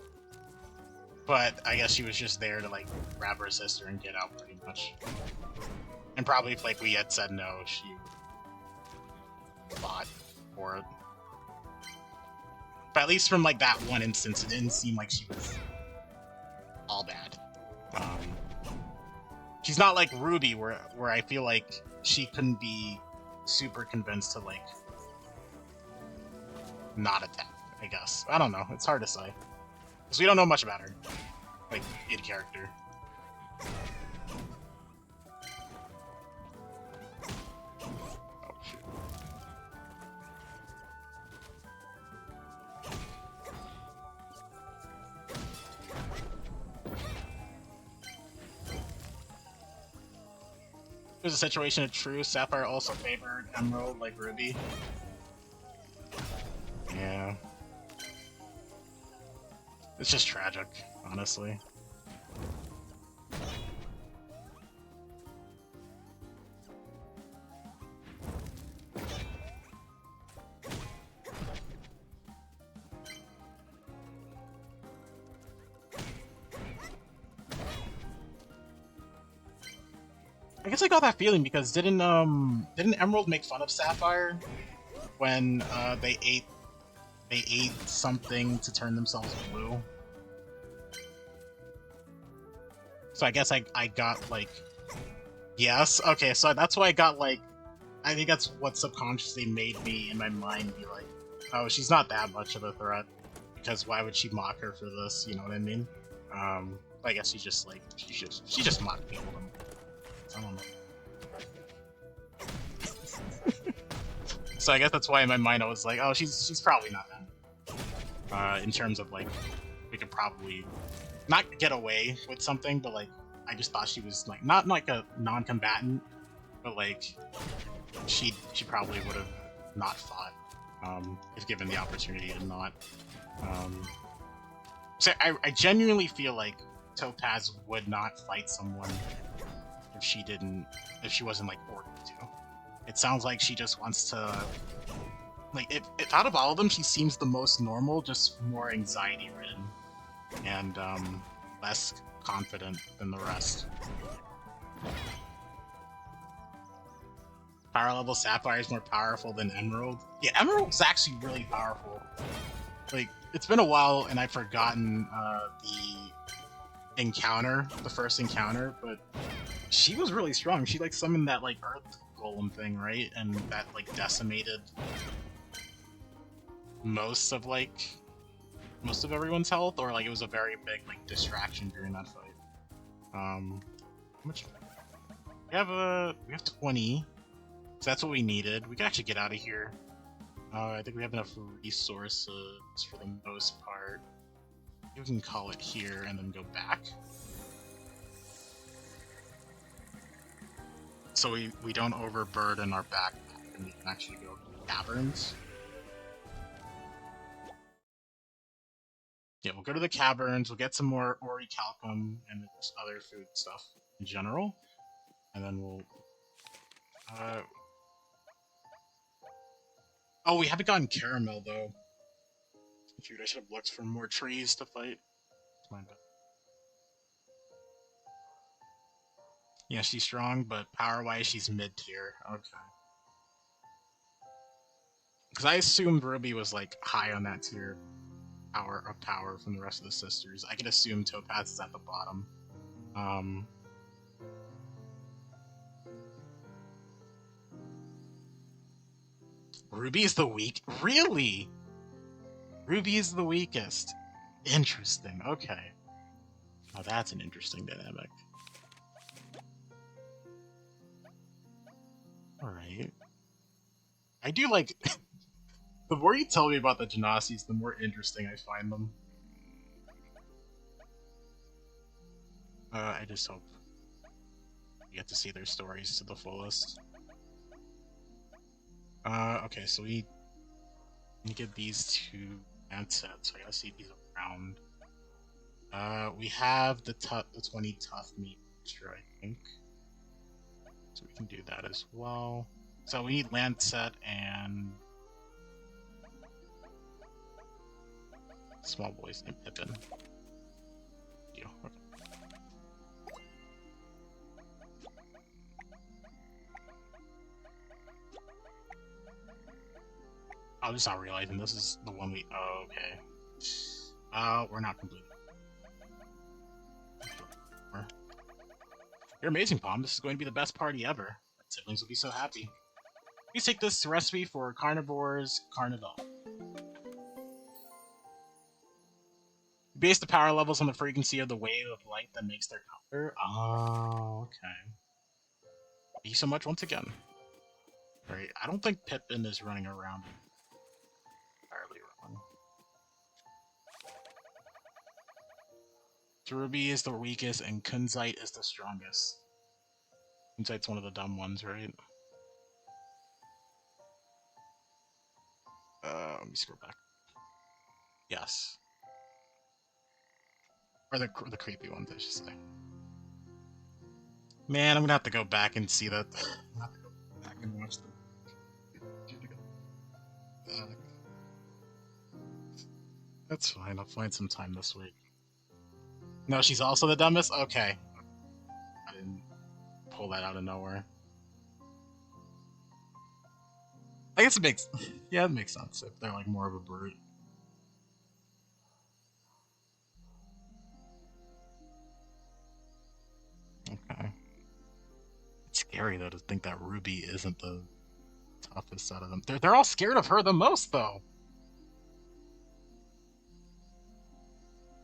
Speaker 1: But I guess she was just there to, like, grab her sister and get out, pretty much. And probably if, like, we had said no, she fought for it. But at least from, like, that one instance, it didn't seem like she was all bad. She's not like Ruby, where I feel like she couldn't be super convinced to, like, not attack, I guess. I don't know. It's hard to say. Because we don't know much about her. Like, in character. Oh, shoot. There's a situation of true. Sapphire also favored Emerald like Ruby. Yeah. It's just tragic, honestly. I guess I got that feeling because didn't Emerald make fun of Sapphire when they ate something to turn themselves blue? So I guess I got like yes, okay, so that's why I got like I think that's what subconsciously made me in my mind be like, oh, she's not that much of a threat because why would she mock her for this? You know what I mean? I guess she just like she just mocked me a little. I don't know. So I guess that's why in my mind I was like, oh, she's probably not that. In terms of like, we could probably not get away with something, but like, I just thought she was like not like a non-combatant, but like, she probably would have not fought if given the opportunity to not. So I genuinely feel like Topaz would not fight someone if she wasn't like ordered to. It sounds like she just wants to, like, if out of all of them, she seems the most normal, just more anxiety-ridden, and, less confident than the rest. Power level Sapphire is more powerful than Emerald. Yeah, Emerald's actually really powerful. Like, it's been a while, and I've forgotten, the encounter, the first encounter, but she was really strong. She, like, summoned that, like, Earth Golem thing, right? And that, like, decimated most of everyone's health, or like it was a very big like distraction during that fight. How much? We have 20, so that's what we needed. We can actually get out of here. I think we have enough resources for the most part. We can call it here and then go back. So we don't overburden our backpack and we can actually go to the caverns. Yeah, we'll go to the caverns, we'll get some more orichalcum and just other food stuff in general, and then we'll... Oh, we haven't gotten caramel, though. Shoot, I should have looked for more trees to fight. It's my bad. Yeah, she's strong, but power-wise, she's mid-tier. Okay. Because I assumed Ruby was, like, high on that tier of power from the rest of the sisters. I could assume Topaz is at the bottom. Ruby is the weak... Really? Ruby is the weakest. Interesting, okay. Now that's an interesting dynamic. Alright. I do like... the more you tell me about the Genasi's, the more interesting I find them. I just hope we get to see their stories to the fullest. Okay, so we need to get these two handsets, so I gotta see if these are around. We have the 20 tough meat extra, I think. So we can do that as well. So we need Lancet and small boys named Pippin. Deal. Okay. I'm just not realizing this is the one we... Oh, okay. We're not complete. You're amazing, Palm. This is going to be the best party ever. My siblings will be so happy. Please take this recipe for carnivores carnival. Base the power levels on the frequency of the wave of light that makes their color. Oh, okay. Thank you so much once again. Right, I don't think Pippin is running around entirely wrong. Ruby is the weakest and Kunzite is the strongest. Insight's one of the dumb ones, right? Let me scroll back. Yes. Or the creepy ones, I should say. Man, I'm gonna have to go back and see that. I'm gonna have to go back and watch the. That's fine. I'll find some time this week. No, she's also the dumbest? Okay. I didn't pull that out of nowhere. I guess it makes... Yeah, it makes sense if they're like more of a brute. Okay. It's scary though to think that Ruby isn't the toughest out of them. They're all scared of her the most though.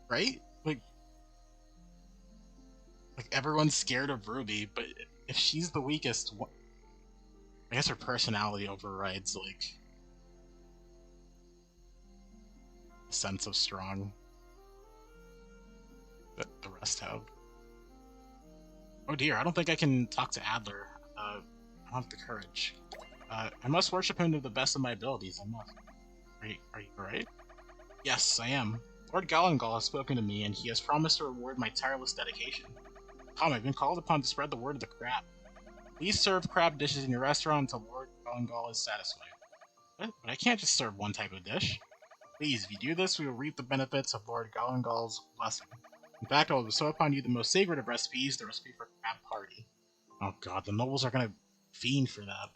Speaker 1: Right? Like everyone's scared of Ruby, but if she's the weakest, I guess her personality overrides like the sense of strong that the rest have. Oh dear, I don't think I can talk to Adler. I don't have the courage. I must worship him to the best of my abilities. I must. Are you alright? Yes, I am. Lord Galangal has spoken to me, and he has promised to reward my tireless dedication. Come, I've been called upon to spread the word of the crab. Please serve crab dishes in your restaurant until Lord Galangal is satisfied. What? But I can't just serve one type of dish. Please, if you do this, we will reap the benefits of Lord Galangal's blessing. In fact, I will bestow upon you the most sacred of recipes, the recipe for crab party. Oh god, the nobles are gonna fiend for that.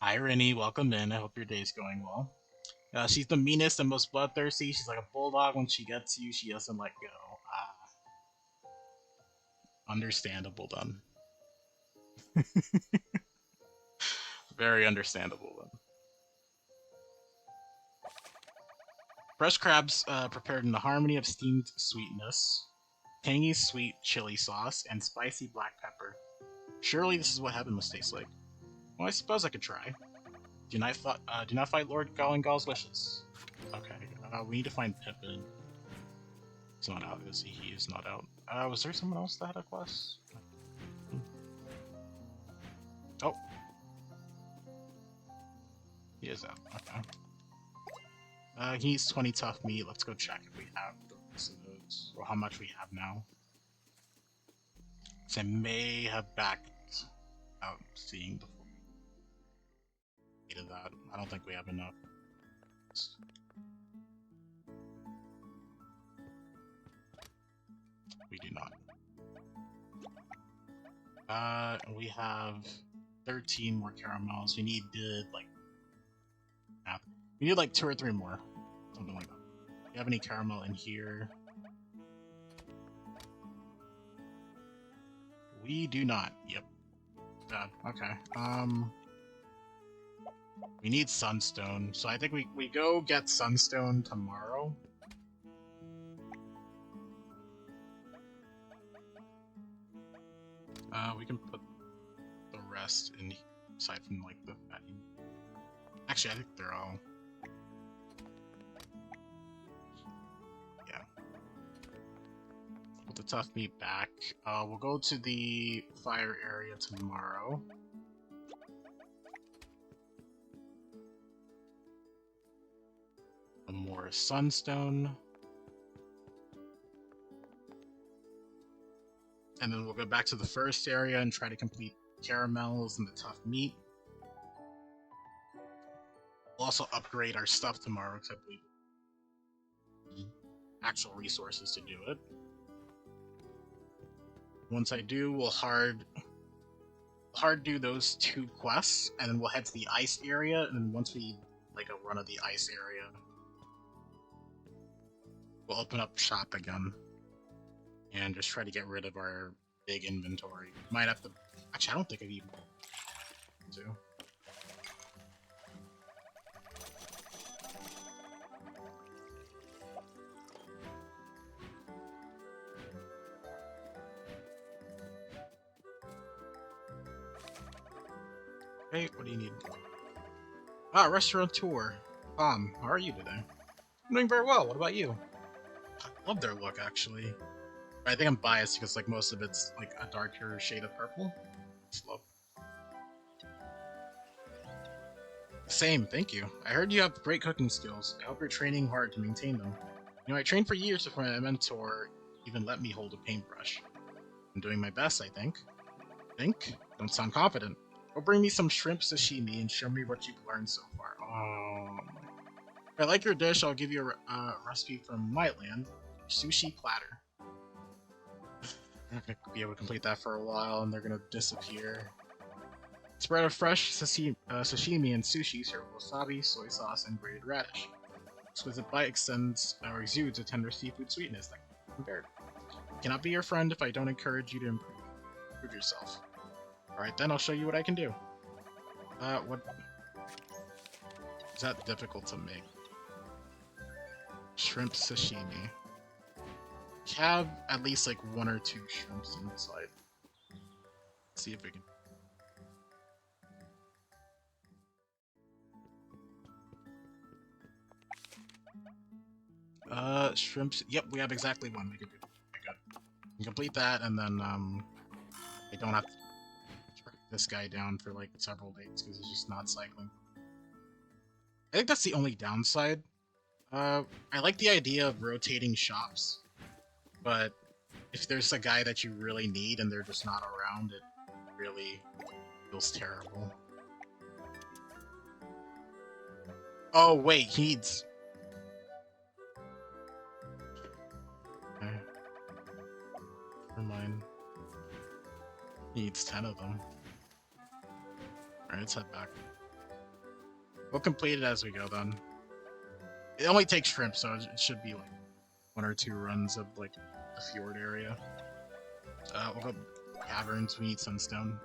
Speaker 1: Hi, Rennie, welcome in. I hope your day's going well. She's the meanest and most bloodthirsty. She's like a bulldog. When she gets you, she doesn't let go. Understandable then. Very understandable then. Fresh crabs prepared in the harmony of steamed sweetness, tangy sweet chili sauce, and spicy black pepper. Surely this is what heaven must taste like. Well, I suppose I could try. Do not fight Lord Galangal's wishes. Okay, we need to find Pippin. He's not out, is he? He is not out. Was there someone else that had a quest? Oh. He is out, okay. He needs 20 tough meat. Let's go check if we have the rest of those, or how much we have now. So I may have backed out seeing the of that. I don't think we have enough. We do not. We have 13 more caramels. We need like we need like 2 or 3 more. Something like that. Do you have any caramel in here? We do not. Yep. Bad. Okay. We need sunstone, so I think we go get sunstone tomorrow. We can put the rest in, aside from like the fatty. Actually, I think they're all. Yeah. Put the tough meat back. We'll go to the fire area tomorrow. More sunstone. And then we'll go back to the first area and try to complete caramels and the tough meat. We'll also upgrade our stuff tomorrow, because I believe actual resources to do it. Once I do, we'll hard do those 2 quests, and then we'll head to the ice area, and then once we like a run of the ice area, we'll open up shop again and just try to get rid of our big inventory. Might have to. Actually, I don't think I've even. Hey, what do you need? Restaurateur. How are you today? I'm doing very well. What about you? I love their look, actually. I think I'm biased because like most of it's like a darker shade of purple. Slow. Same, thank you. I heard you have great cooking skills. I hope you're training hard to maintain them. You know, I trained for years before my mentor even let me hold a paintbrush. I'm doing my best, I think. Think? Don't sound confident. Go bring me some shrimp sashimi and show me what you've learned so far. Oh. If I like your dish, I'll give you a recipe from my land. Sushi platter. I'm not gonna be able to complete that for a while, and they're gonna disappear. Spread of fresh sashimi and sushi served with wasabi, soy sauce, and grated radish. Exquisite bite extends or exudes a tender seafood sweetness that can be compared. I cannot be your friend if I don't encourage you to improve yourself. Alright then, I'll show you what I can do. What... Is that difficult to make? Shrimp sashimi. Have at least like 1 or 2 shrimps inside. Let's see if we can... Shrimps. Yep, we have exactly 1. We could do. Okay, good. We can complete that, and then I don't have to track this guy down for like several days because he's just not cycling. I think that's the only downside. I like the idea of rotating shops, but if there's a guy that you really need and they're just not around, it really feels terrible. Oh wait, he needs... Okay. Never mind. He needs 10 of them. Alright, let's head back. We'll complete it as we go then. It only takes shrimp, so it should be like 1 or 2 runs of like the fjord area. We'll go caverns, we need sunstone.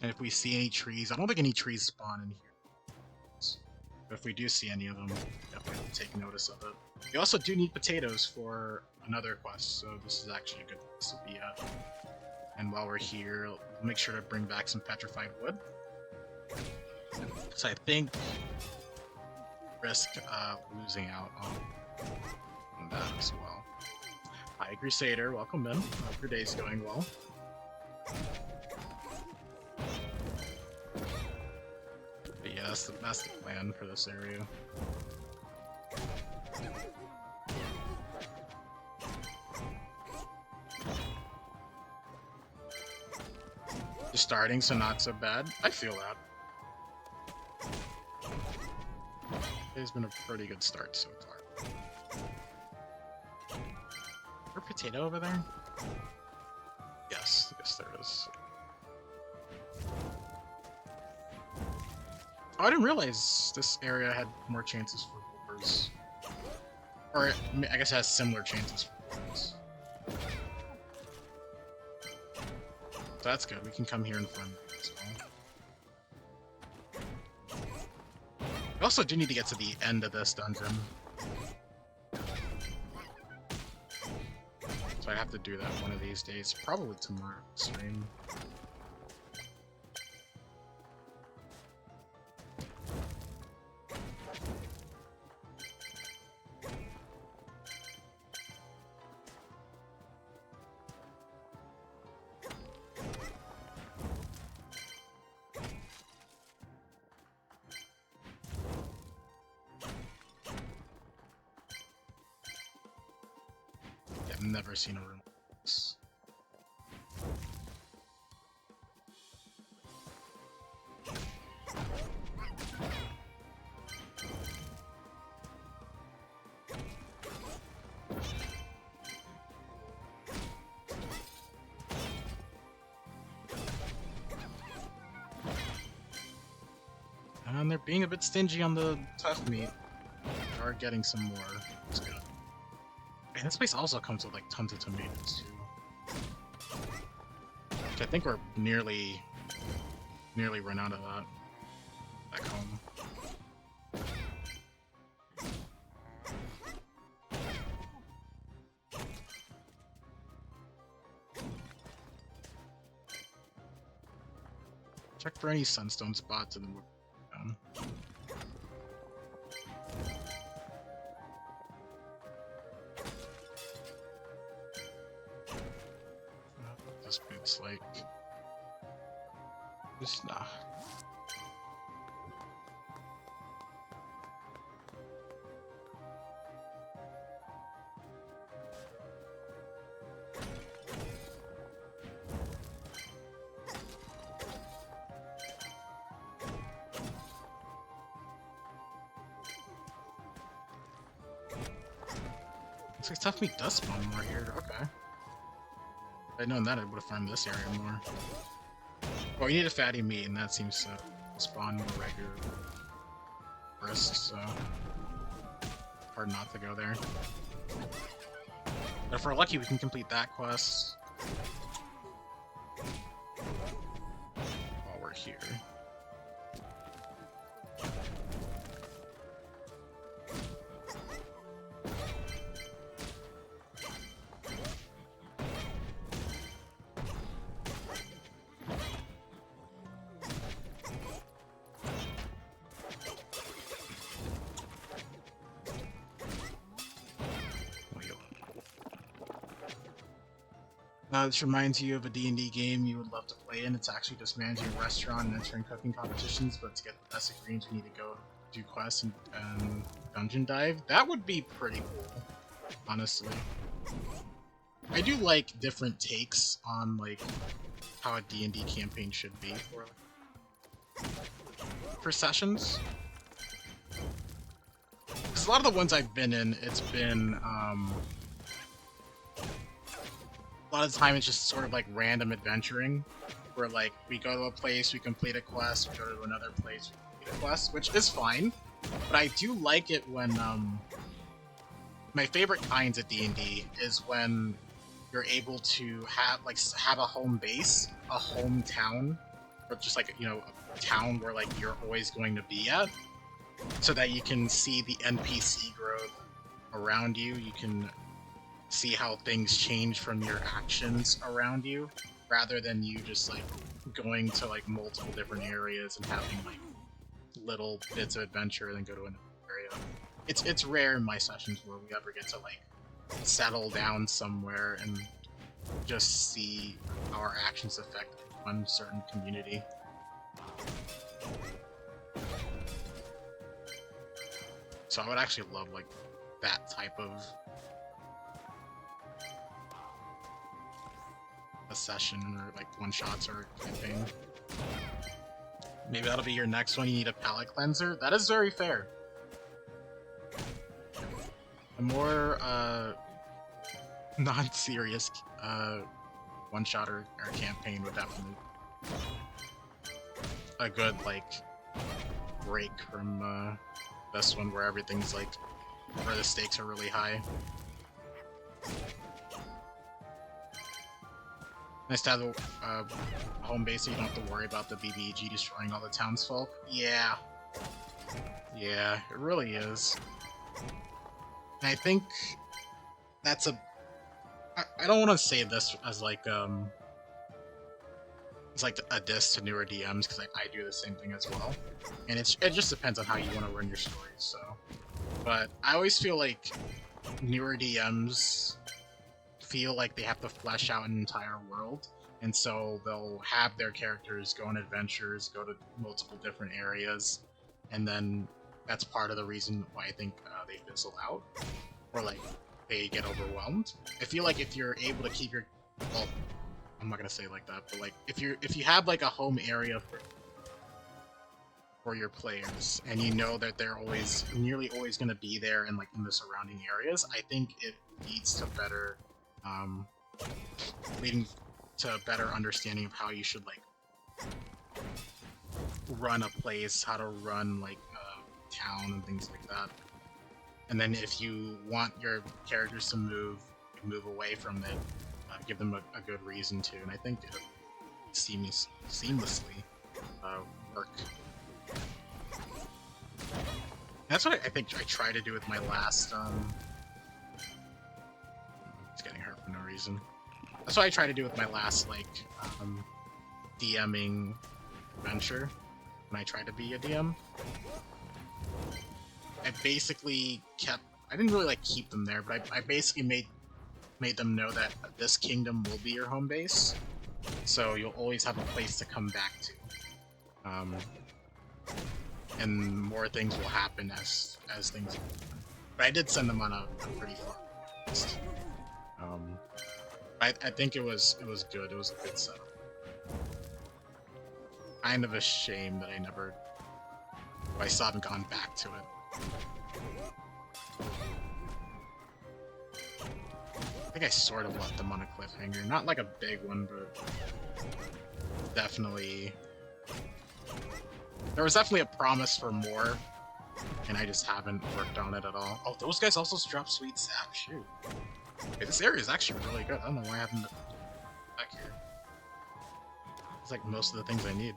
Speaker 1: And if we see any trees, I don't think any trees spawn in here. But if we do see any of them, definitely take notice of it. We also do need potatoes for another quest, so this is actually a good place to be at. And while we're here, we'll make sure to bring back some petrified wood. So I think risk losing out on that as well. Hi Crusader, welcome in. Hope your day's going well. But yeah, that's the plan for this area. Just starting, so not so bad. I feel that. It's been a pretty good start so far. Is there a potato over there? Yes, there is. Oh, I didn't realize this area had more chances for boars. Or, I guess it has similar chances for boars. So that's good, we can come here in front as well. We also do need to get to the end of this dungeon. So I have to do that one of these days, probably tomorrow stream. I've never seen a room like this. And they're being a bit stingy on the tough meat. They are getting some more. It's good. And this place also comes with like tons of tomatoes too. Which I think we're nearly run out of that back home. Check for any sunstone spots and then we're down. It's like just nah. Looks like stuff me does spawn more here. Okay. If I'd known that, I would have farmed this area more. Well, you need a fatty meat, and that seems to spawn more regular first, so hard not to go there. But if we're lucky, we can complete that quest while we're here. This reminds you of a D&D game you would love to play in. It's actually just managing a restaurant and entering cooking competitions, but to get the best experience you need to go do quests and dungeon dive. That would be pretty cool, honestly. I do like different takes on like how a D&D campaign should be for sessions. Because a lot of the ones I've been in, it's been a lot of the time it's just sort of like random adventuring, where like we go to a place, we complete a quest, we go to another place, we complete a quest, which is fine. But I do like it when my favorite kinds of D&D is when you're able to have a home base, a hometown, or just like, you know, a town where like you're always going to be at, so that you can see the NPC growth around you. You can see how things change from your actions around you, rather than you just like going to like multiple different areas and having like little bits of adventure and then go to another area. It's rare in my sessions where we ever get to like settle down somewhere and just see how our actions affect one certain community. So I would actually love like that type of a session, or like one-shots or a campaign. Maybe that'll be your next one. You need a palate cleanser. That is very fair. A more non-serious one-shot or campaign would definitely a good like break from this one, where everything's like where the stakes are really high. Nice to have a home base so you don't have to worry about the BBG destroying all the townsfolk. Yeah. Yeah, it really is. And I think that's a... I don't want to say this as like, it's like a diss to newer DMs, because I do the same thing as well. And it just depends on how you want to run your stories, so... But I always feel like newer DMs feel like they have to flesh out an entire world, and so they'll have their characters go on adventures, go to multiple different areas, and then that's part of the reason why I think they fizzle out, or like they get overwhelmed. I feel like if you're able to keep your, well, I'm not gonna say it like that, but like if you have like a home area for your players, and you know that they're nearly always going to be there and like in the surrounding areas, I think it leads to better leading to a better understanding of how you should like run a place, how to run like a town and things like that. And then if you want your characters to move away from it, give them a good reason to, and I think it'll seamlessly work. That's what I think I try to do with my last it's getting hurt for no reason. That's what I try to do with my last like DMing adventure when I tried to be a DM. I basically I didn't really like keep them there, but I basically made them know that this kingdom will be your home base, so you'll always have a place to come back to. Um, and more things will happen as things. But I did send them on a pretty far list. I think it was good. It was a good setup. Kind of a shame that I still haven't gone back to it. I think I sort of left them on a cliffhanger. Not like a big one, but definitely... There was definitely a promise for more, and I just haven't worked on it at all. Oh, those guys also drop Sweet Sap. Shoot. Okay, this area is actually really good. I don't know why I haven't been back here. It's like most of the things I need.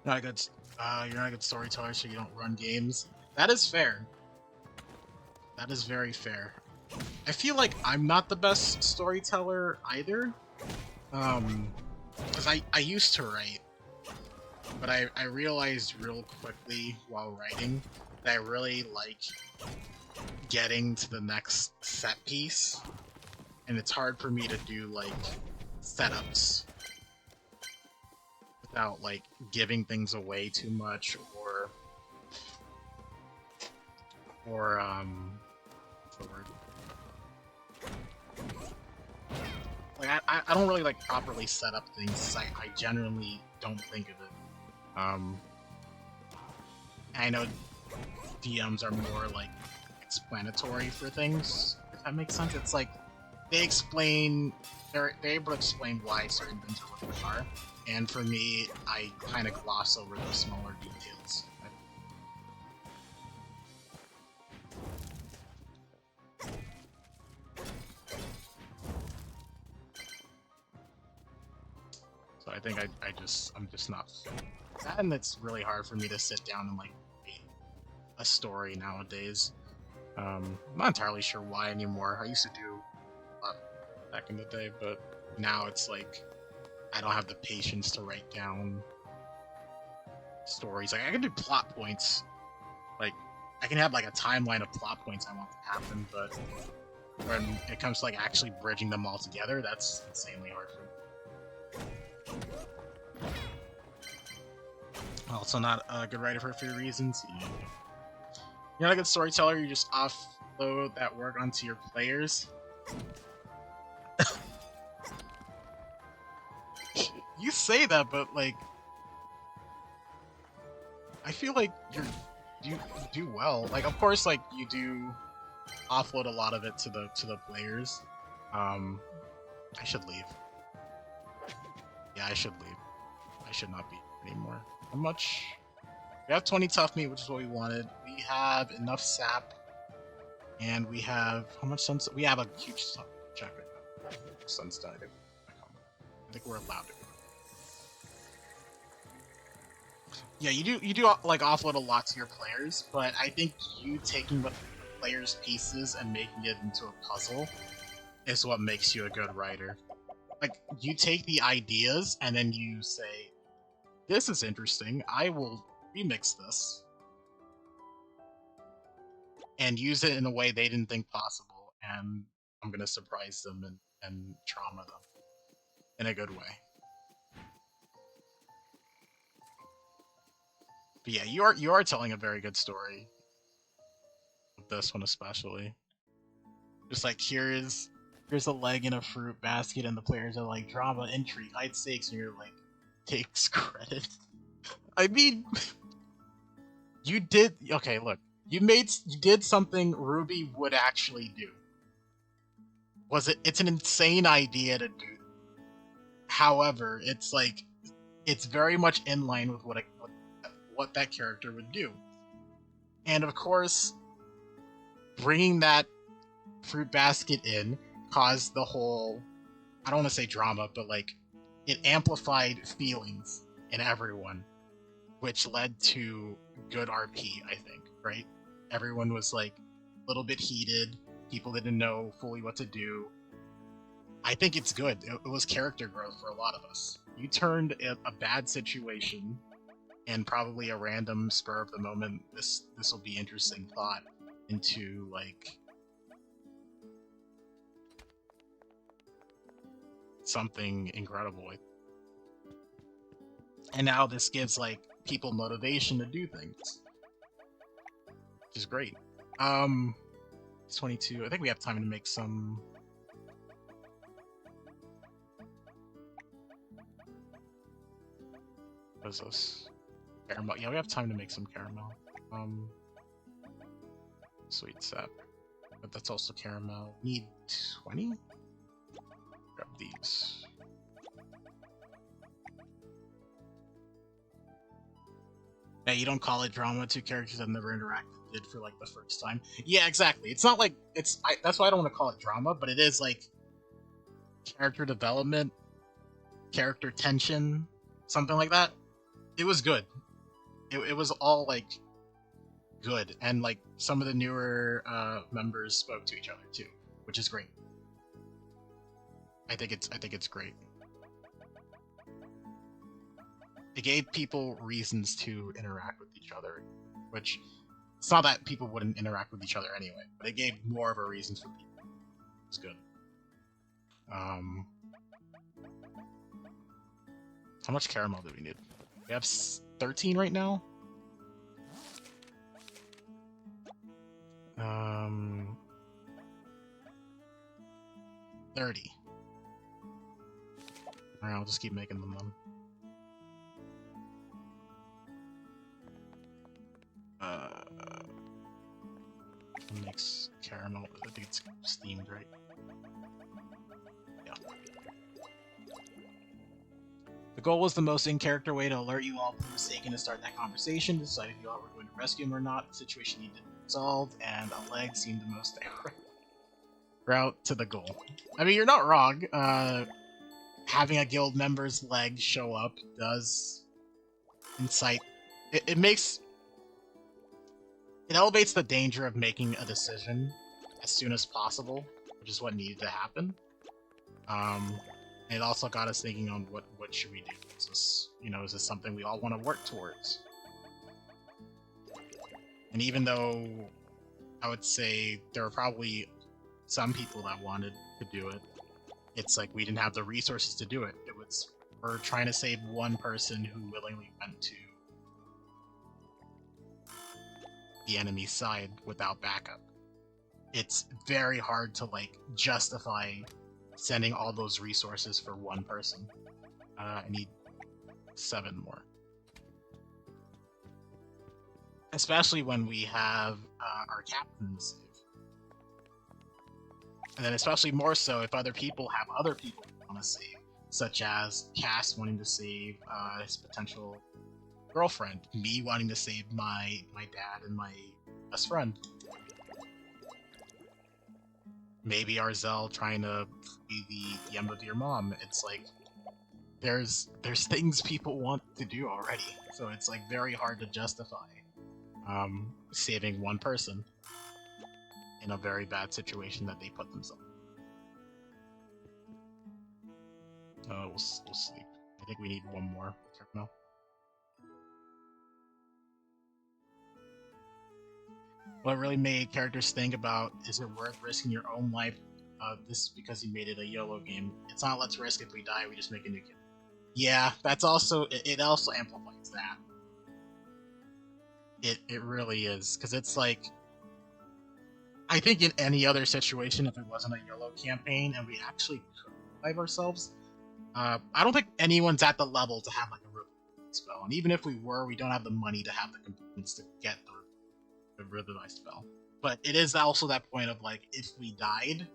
Speaker 1: Not a good, you're not a good storyteller, so you don't run games. That is fair. That is very fair. I feel like I'm not the best storyteller either. Because I used to write, but I realized real quickly while writing that I really like getting to the next set piece, and it's hard for me to do like setups without like giving things away too much or what's the word? Like I don't really like properly set up things. I genuinely don't think of it. I know DMs are more like explanatory for things, if that makes sense. It's like they're able to explain why certain things are what they are. And for me, I kind of gloss over those smaller details. So I think I'm just not fit. And it's really hard for me to sit down and like read a story nowadays. I'm not entirely sure why anymore. I used to do a lot back in the day, but now it's like I don't have the patience to write down stories. Like I can do plot points. Like I can have like a timeline of plot points I want to happen, but when it comes to like actually bridging them all together, that's insanely hard for me. Also not a good writer for a few reasons. You're not a good storyteller, you just offload that work onto your players. You say that, but like I feel like you do well. Like of course like you do offload a lot of it to the players. I should leave. Yeah, I should leave. I should not be anymore. How much? We have 20 tough meat, which is what we wanted. We have enough sap, and we have how much sunset? We have a huge sun. Check it. Sun's died. I think we're allowed to. Yeah, you do like offload a lot to your players, but I think you taking what the players' pieces and making it into a puzzle is what makes you a good writer. Like you take the ideas and then you say, "This is interesting. I will remix this and use it in a way they didn't think possible, and I'm gonna surprise them and trauma them in a good way." But yeah, you are telling a very good story. This one especially. Just like here's a leg in a fruit basket, and the players are like drama, intrigue, hide stakes, and you're like takes credit. I mean, you did okay. Look, you did something Ruby would actually do. It's an insane idea to do. However, it's very much in line with what that character would do. And of course, bringing that fruit basket in caused the whole, I don't want to say drama, but like it amplified feelings in everyone, which led to good RP, I think, right? Everyone was like a little bit heated, people didn't know fully what to do. I think it's good. It was character growth for a lot of us. You turned a bad situation and probably a random spur of the moment, this will be interesting thought, into like something incredible. And now this gives like people motivation to do things, which is great. It's 22. I think we have time to make some. What is this? Caramel. Yeah, we have time to make some caramel. Sweet sap. But that's also caramel. Need 20? Grab these. Yeah, you don't call it drama to characters that never interacted for like the first time. Yeah, exactly. It's not like that's why I don't want to call it drama, but it is like character development, character tension, something like that. It was good. It was all like good, and like some of the newer members spoke to each other too, which is great. I think it's great. It gave people reasons to interact with each other, which it's not that people wouldn't interact with each other anyway, but it gave more of a reason for people. It's good. How much caramel do we need? We have 13 right now. 30. Alright, I'll just keep making them then. Mix caramel. I think it's steamed, right? Yeah. The goal was the most in-character way to alert you all who was taken to start that conversation, decide if you all were going to rescue him or not. The situation needed to be resolved, and a leg seemed the most direct route to the goal. I mean, you're not wrong. Having a guild member's leg show up does incite. It makes. It elevates the danger of making a decision as soon as possible, which is what needed to happen. And it also got us thinking on what should we do? Is this, is this something we all want to work towards? And even though I would say there were probably some people that wanted to do it, it's like we didn't have the resources to do it. We're trying to save one person who willingly went to the enemy's side without backup. It's very hard to like justify sending all those resources for one person. I need 7 more. Especially when we have our captain to save. And then especially more so if other people have other people who want to save, such as Cass wanting to save his potential girlfriend, me wanting to save my dad and my best friend. Maybe Arzel trying to be the end of your mom. It's like there's things people want to do already, so it's like very hard to justify saving one person in a very bad situation that they put themselves. We'll sleep. I think we need one more. No. What really made characters think about, is it worth risking your own life? This because you made it a YOLO game. It's not let's risk if we die, we just make a new kid. Yeah, that's also, it also amplifies that. It really is, because it's like, I think in any other situation, if it wasn't a YOLO campaign and we actually could revive ourselves, I don't think anyone's at the level to have like a revive spell. And even if we were, we don't have the money to have the components to get the revive spell. But it is also that point of like, if we died,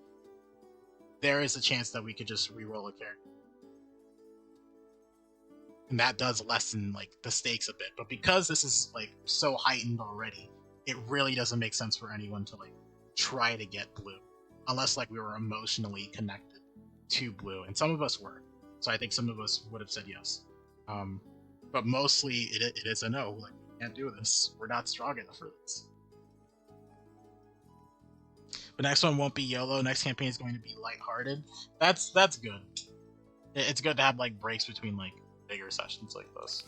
Speaker 1: there is a chance that we could just reroll a character. And that does lessen like the stakes a bit. But because this is like so heightened already, it really doesn't make sense for anyone to like try to get blue unless like we were emotionally connected to blue, and some of us were. So I think some of us would have said yes. But mostly it is a no. Like, we can't do this. We're not strong enough for this. The next one won't be YOLO. Next campaign is going to be lighthearted. That's good. It's good to have like breaks between like bigger sessions like this.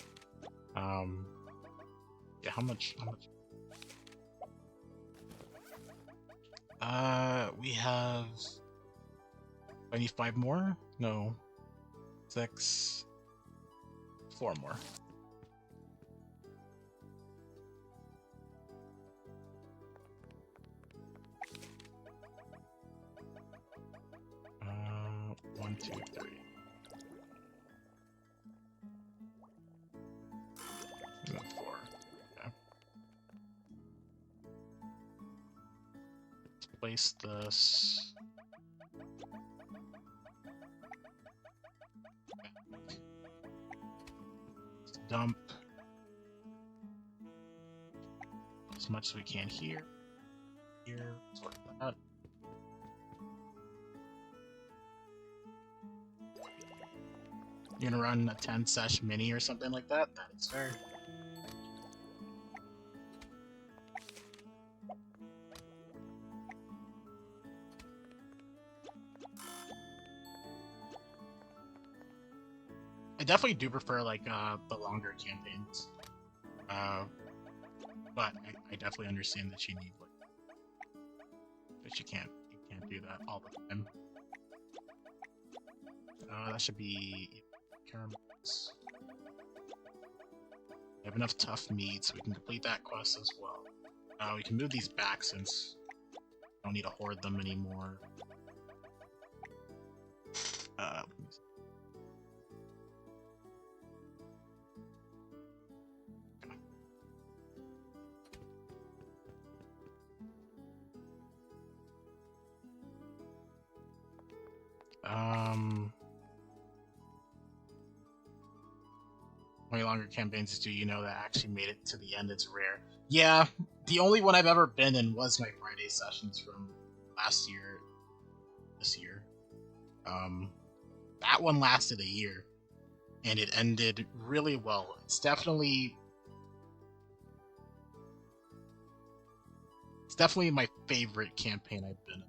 Speaker 1: Yeah, how much? We have. I need 5 more? No. 6. 4 more. Uh, 1, 2, 3. And then 4. Okay. Let's place this. Let's dump as much as we can here. Here, sort that. You're gonna run a 10 sesh mini or something like that? That is fair. I definitely do prefer like the longer campaigns. But I definitely understand that you need like that you can't do that all the time. That should be caramels. We have enough tough meat, so we can complete that quest as well. We can move these back since we don't need to hoard them anymore. How many longer campaigns do you know that actually made it to the end? It's rare. Yeah, the only one I've ever been in was my Friday sessions from last year, this year. That one lasted a year, and it ended really well. It's definitely my favorite campaign I've been in,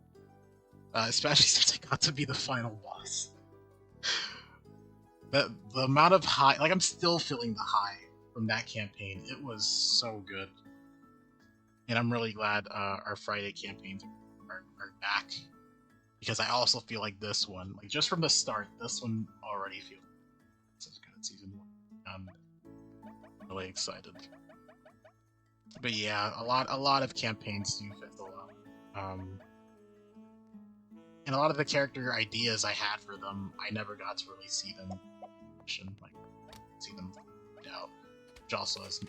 Speaker 1: especially since I got to be the final boss. The amount of high, like I'm still feeling the high from that campaign. It was so good, and I'm really glad our Friday campaigns are back, because I also feel like this one, like just from the start, this one already feels such a good season 1. I'm really excited. But yeah, a lot of campaigns do fizzle out. And a lot of the character ideas I had for them, I never got to really see them, like see them out, which also is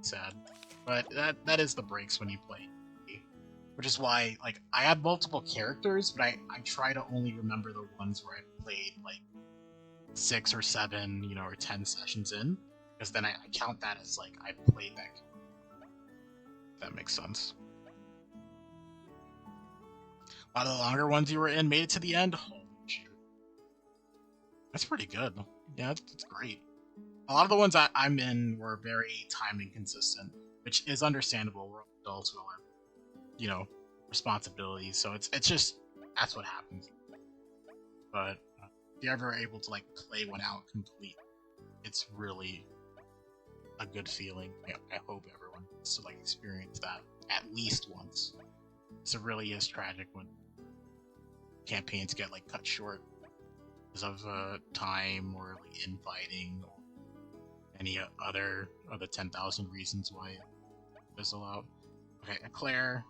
Speaker 1: sad. But that is the breaks when you play, which is why like I have multiple characters, but I try to only remember the ones where I played like 6 or 7, you know, or 10 sessions in, because then I count that as like I played that. If that makes sense. A lot of the longer ones you were in made it to the end. Holy shit. That's pretty good. Yeah, that's great. A lot of the ones I'm in were very time inconsistent, which is understandable. We're adults who have, you know, responsibilities, so it's just that's what happens. But if you're ever able to like play one out complete, it's really a good feeling. I hope everyone gets to like experience that at least once. So it really is tragic when campaigns get like cut short because of time or like infighting or any other 10,000 reasons why it fizzle out. Okay, Claire,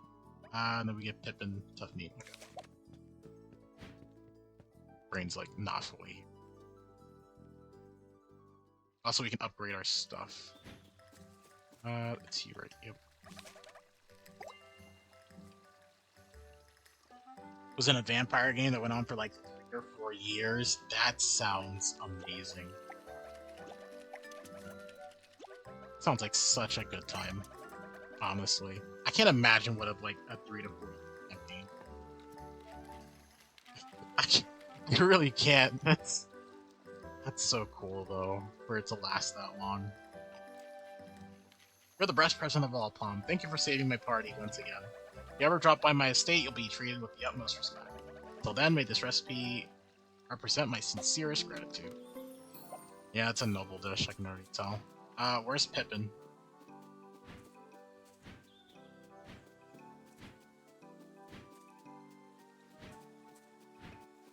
Speaker 1: and then we get Pippin, tough meat. Okay. Brain's like not fully. Also, we can upgrade our stuff. Let's see right. Yep. Was in a vampire game that went on for like 3 or 4 years. That sounds amazing. Sounds like such a good time, honestly. I can't imagine what like a 3 to 4 campaign. I really can't. That's so cool though, for it to last that long. You're the best present of all, Palm. Thank you for saving my party once again. If you ever drop by my estate, you'll be treated with the utmost respect. Until then, may this recipe represent my sincerest gratitude. Yeah, it's a noble dish, I can already tell. Where's Pippin?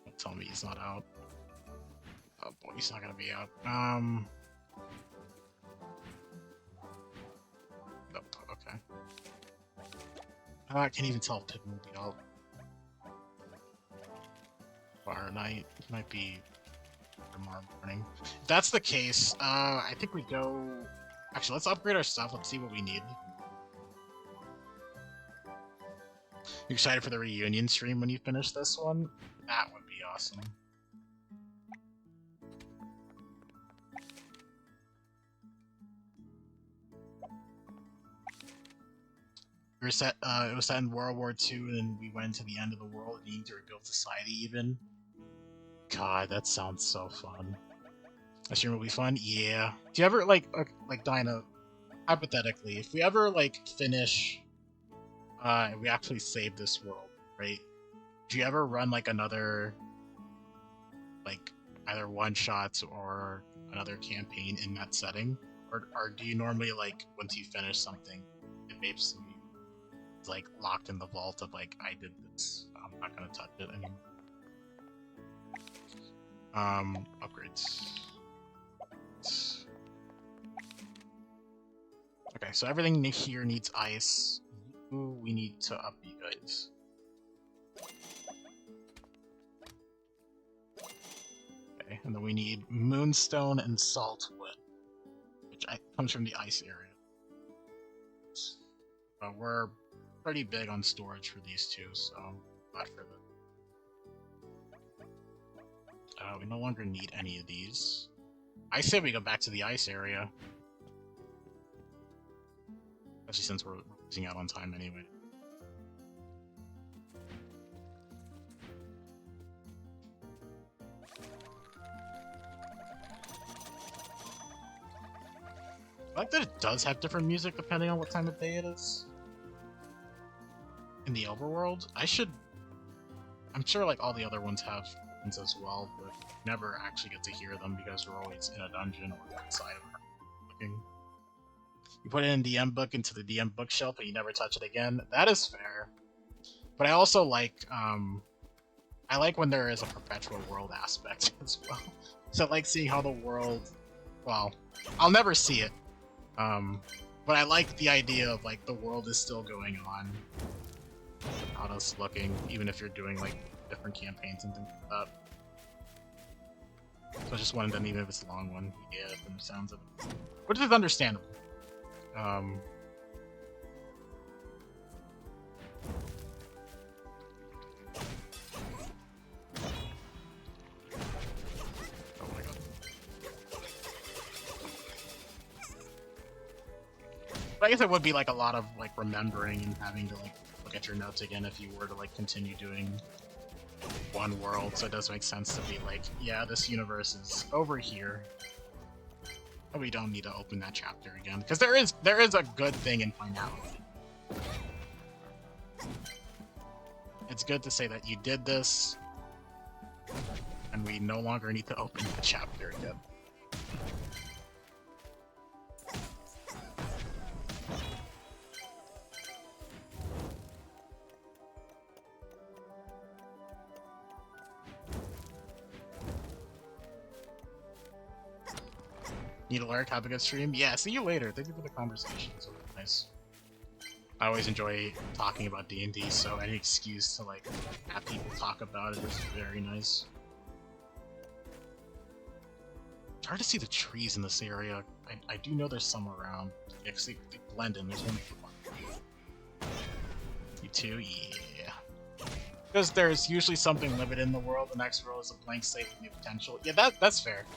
Speaker 1: Don't tell me he's not out. Oh boy, he's not gonna be out. Nope, okay. I can't even tell if Pippin will be out. Fire Knight might be tomorrow morning. If that's the case, I think we go... Actually, let's upgrade our stuff. Let's see what we need. You excited for the reunion stream when you finish this one? That would be awesome. We were set, it was set in World War II, and then we went to the end of the world, needing to rebuild society even. God, that sounds so fun. That stream will be fun? Yeah. Do you ever, like Dinah, hypothetically, if we ever, like, finish, we actually save this world, right? Do you ever run, like, another, like, either one-shots or another campaign in that setting? Or do you normally, like, once you finish something, it makes you, like, locked in the vault of, like, I did this, I'm not gonna touch it anymore. Upgrades. Okay, so everything here needs ice. Ooh, we need to up you guys. Okay, and then we need moonstone and saltwood, which comes from the ice area. But we're pretty big on storage for these two, so not for the. We no longer need any of these. I say we go back to the ice area. Especially since we're losing out on time anyway. I like that it does have different music depending on what time of day it is. In the overworld, I'm sure like all the other ones have as well, but never actually get to hear them because we're always in a dungeon or outside of her looking. You put it in DM book into the DM bookshelf and you never touch it again. That is fair. But I also like I like when there is a perpetual world aspect as well. So I like seeing how the world, well, I'll never see it. But I like the idea of like the world is still going on. Without us looking, even if you're doing like different campaigns and things like that. So I just wanted them, even if it's a long one, yeah, from the sounds of it. Which is understandable. Oh my god. But I guess it would be like a lot of like remembering and having to like look at your notes again if you were to like continue doing one world, so it does make sense to be like, yeah, this universe is over here. But we don't need to open that chapter again, because there is a good thing in finality. It's good to say that you did this, and we no longer need to open that chapter again. Need a lurk, have a good stream? Yeah, see you later. Thank you for the conversation. It's really nice. I always enjoy talking about D&D, so any excuse to like have people talk about it is very nice. It's hard to see the trees in this area. I do know there's some around. Yeah, 'cause they blend in. There's only one. You too? Yeah. Because there's usually something limited in the world. The next world is a blank slate with new potential. Yeah, that's fair.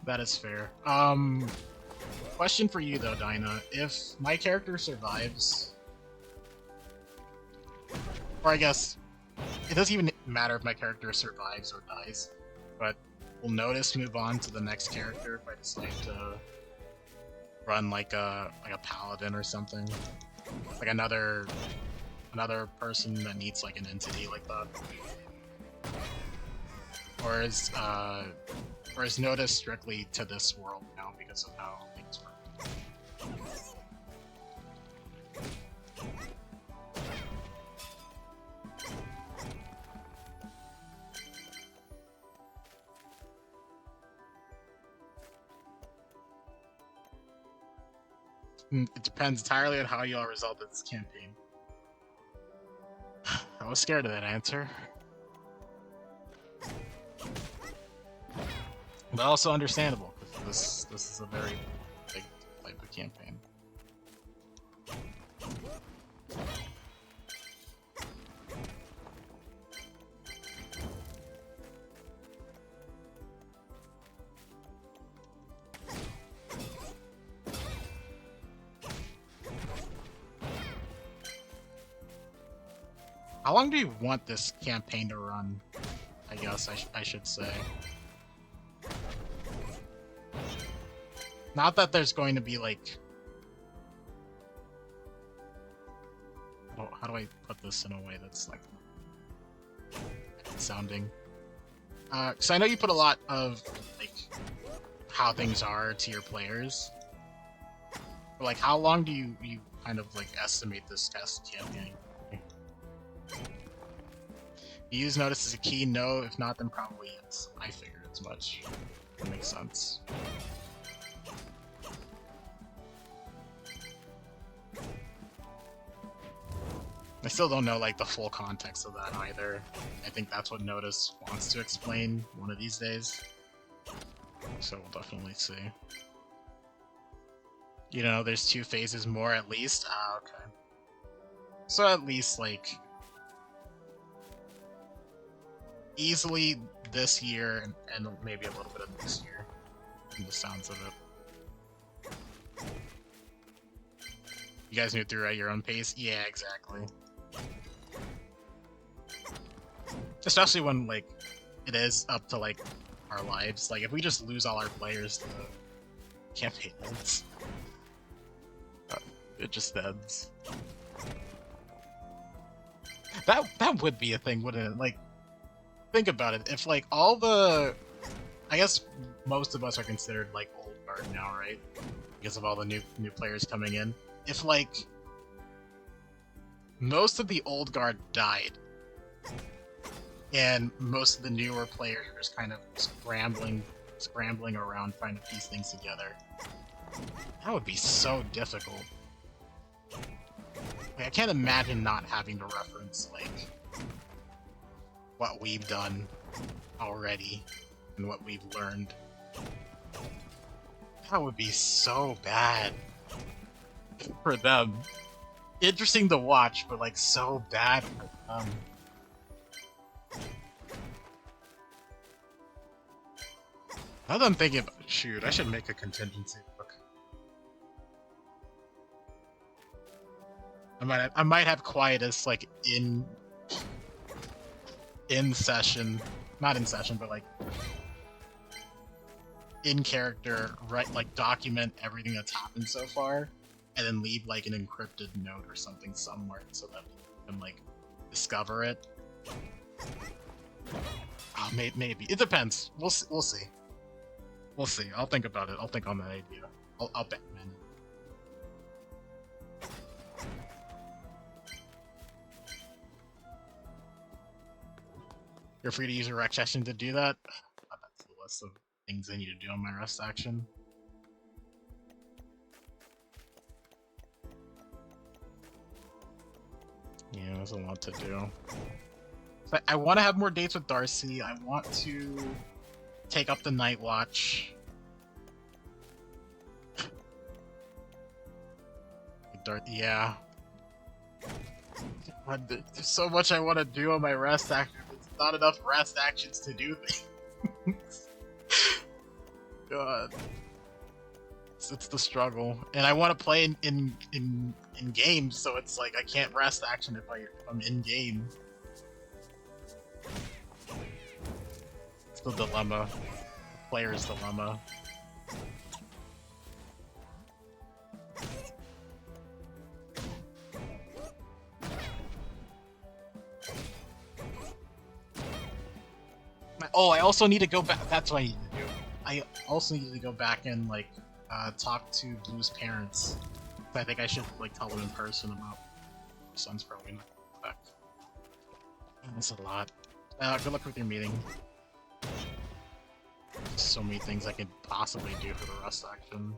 Speaker 1: That is fair. Question for you though, Dinah. If my character survives, Or I guess it doesn't even matter if my character survives or dies, but we'll notice move on to the next character if I decide to run like a paladin or something, like another person that needs like an entity like that, or is noticed strictly to this world now because of how things work. It depends entirely on how y'all resolve this campaign. I was scared of that answer. But also understandable, because this is a very big type of campaign. How long do you want this campaign to run? I guess I should say. Not that there's going to be like... How do I put this in a way that's like... sounding? So I know you put a lot of like how things are to your players. But like how long do you kind of like estimate this test campaign? You use notice as a key? No, if not then probably yes. I figured as much. That makes sense. I still don't know like the full context of that either. I think that's what Notice wants to explain one of these days. So we'll definitely see. You know, there's 2 phases more at least? Ah, okay. So at least like... easily this year and maybe a little bit of next year, from the sounds of it. You guys move through at your own pace? Yeah, exactly. Especially when, like, it is up to, like, our lives. Like, if we just lose all our players, the campaign ends. It just ends. That would be a thing, wouldn't it? Like, think about it. If, like, all the... I guess most of us are considered, like, old guard now, right? Because of all the new players coming in. If, like... most of the old guard died, and most of the newer players are just kind of scrambling around trying to piece things together. That would be so difficult. Like, I can't imagine not having to reference, like, what we've done already and what we've learned. That would be so bad for them. Interesting to watch, but like so bad for them. Now that I'm thinking about it, shoot, I should make a contingency book. I might have Quietus like in session, not in session, but like in character, right? Like document everything that's happened so far, and then leave like an encrypted note or something somewhere so that we can like discover it. Oh, maybe it depends. We'll see. We'll see. I'll think about it. I'll think on that idea. I'll bet, man. You're free to use a rec session to do that. That's the list of things I need to do on my rest action. Yeah, there's a lot to do. But I want to have more dates with Darcy. I want to take up the Night Watch. Yeah. There's so much I want to do on my rest action. There's not enough rest actions to do things. God. It's the struggle, and I want to play in games, so it's like I can't rest action if I'm in game. It's the dilemma, the player's dilemma. Oh, I also need to go back. That's what I need to do. I also need to go back and like talk to Blue's parents. I think I should like tell them in person about my son's probably not back. That's a lot. Good luck with your meeting. So many things I could possibly do for the rust action.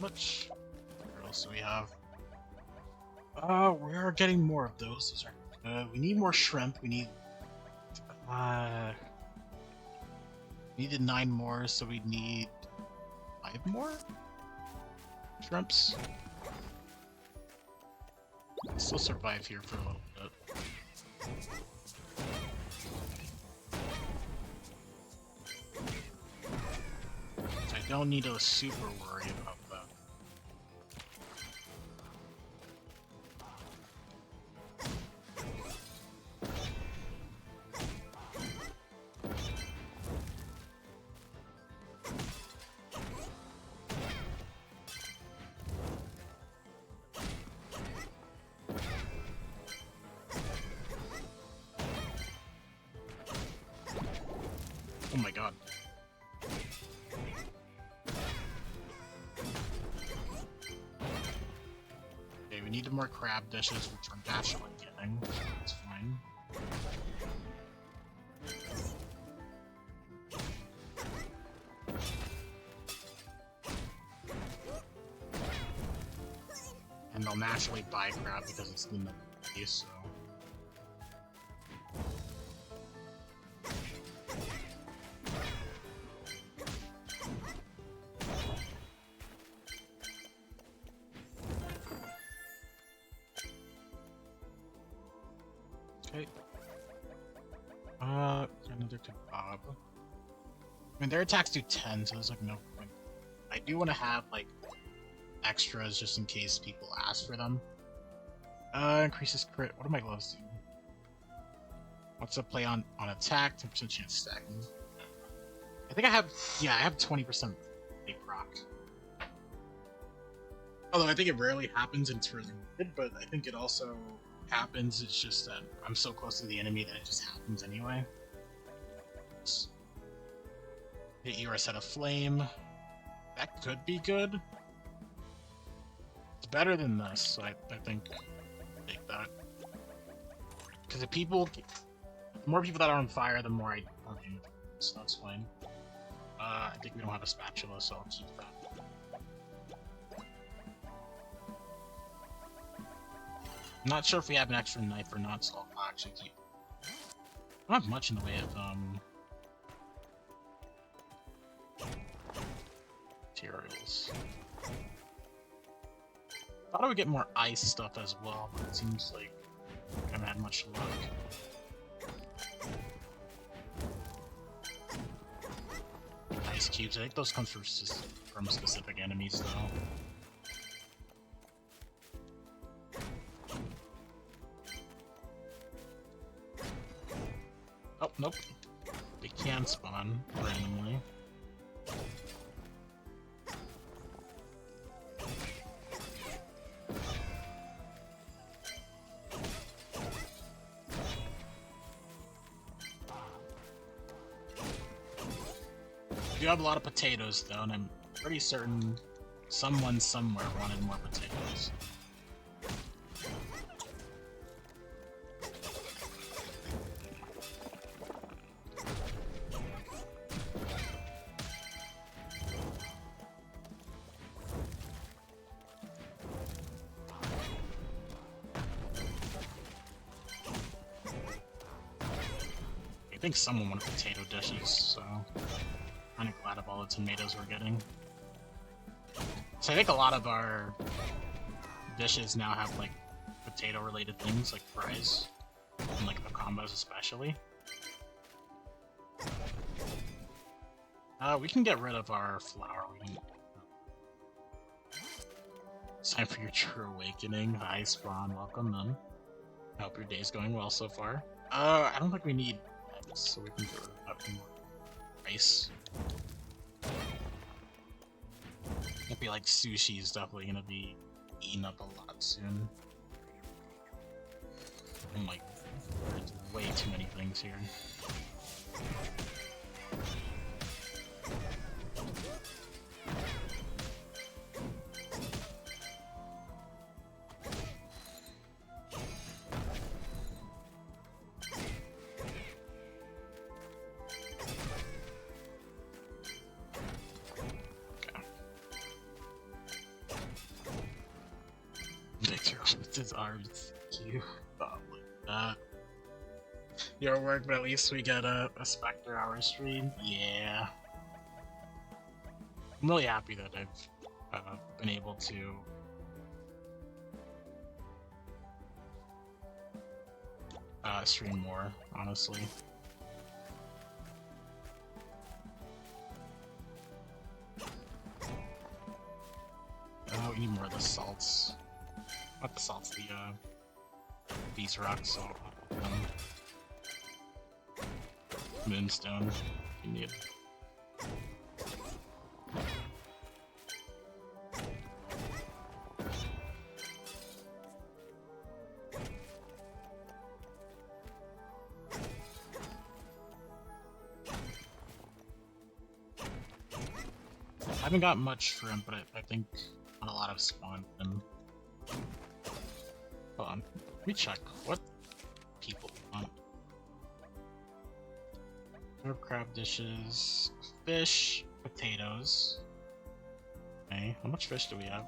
Speaker 1: Much? What else do we have? We are getting more of those. Those are good. We need more shrimp. We need needed 9 more, so we need 5 more shrimps. I'll still survive here for a little bit. I don't need to super worry about that. Oh my god. Okay, we need more crab dishes, which we're naturally getting. That's fine. And they'll naturally buy crab because it's in the base, so... Okay. Another to Bob. I mean, their attacks do 10, so there's like no point. I do want to have, like, extras just in case people ask for them. Increases crit. What do my gloves do? What's up play on attack? 10% chance stacking. I think I have, yeah, I have 20% big proc. Although I think it rarely happens and it's really good, but I think it also happens. It's just that I'm so close to the enemy that it just happens anyway. Hit you or set a flame. That could be good. It's better than this, so I think I'll take that. Because the more people that are on fire, the more I do with it, so that's fine. I think we don't have a spatula, so I'll keep that. I'm not sure if we have an extra knife or not, so I'll actually keep. I don't have much in the way of materials. Thought I would get more ice stuff as well, but it seems like I haven't had much luck. Ice cubes, I think those come from specific enemies though. Oh, nope. They can spawn randomly. do have a lot of potatoes, though, and I'm pretty certain someone somewhere wanted more potatoes. I think someone wanted potato dishes, so kind of glad of all the tomatoes we're getting. So I think a lot of our dishes now have like potato-related things, like fries, and like the combos especially. We can get rid of our flour. It's time for your true awakening. Hi, Spawn. Welcome, then. I hope your day's going well so far. I don't think we need eggs, so we can get rid of that more rice. It'd be like sushi is definitely gonna be eaten up a lot soon. And like, there's way too many things here. His arms. Cute. Oh, look at that. Your work, but at least we get a Spectre Hour stream. Yeah. I'm really happy that I've been able to stream more, honestly. Oh, we need more of the salts. Not the salts, the beast rocks, so moonstone. You need. I haven't got much shrimp, but I think not a lot of spawned them. Hold on, let me check what people want. Herb crab dishes, fish, potatoes. Okay, how much fish do we have?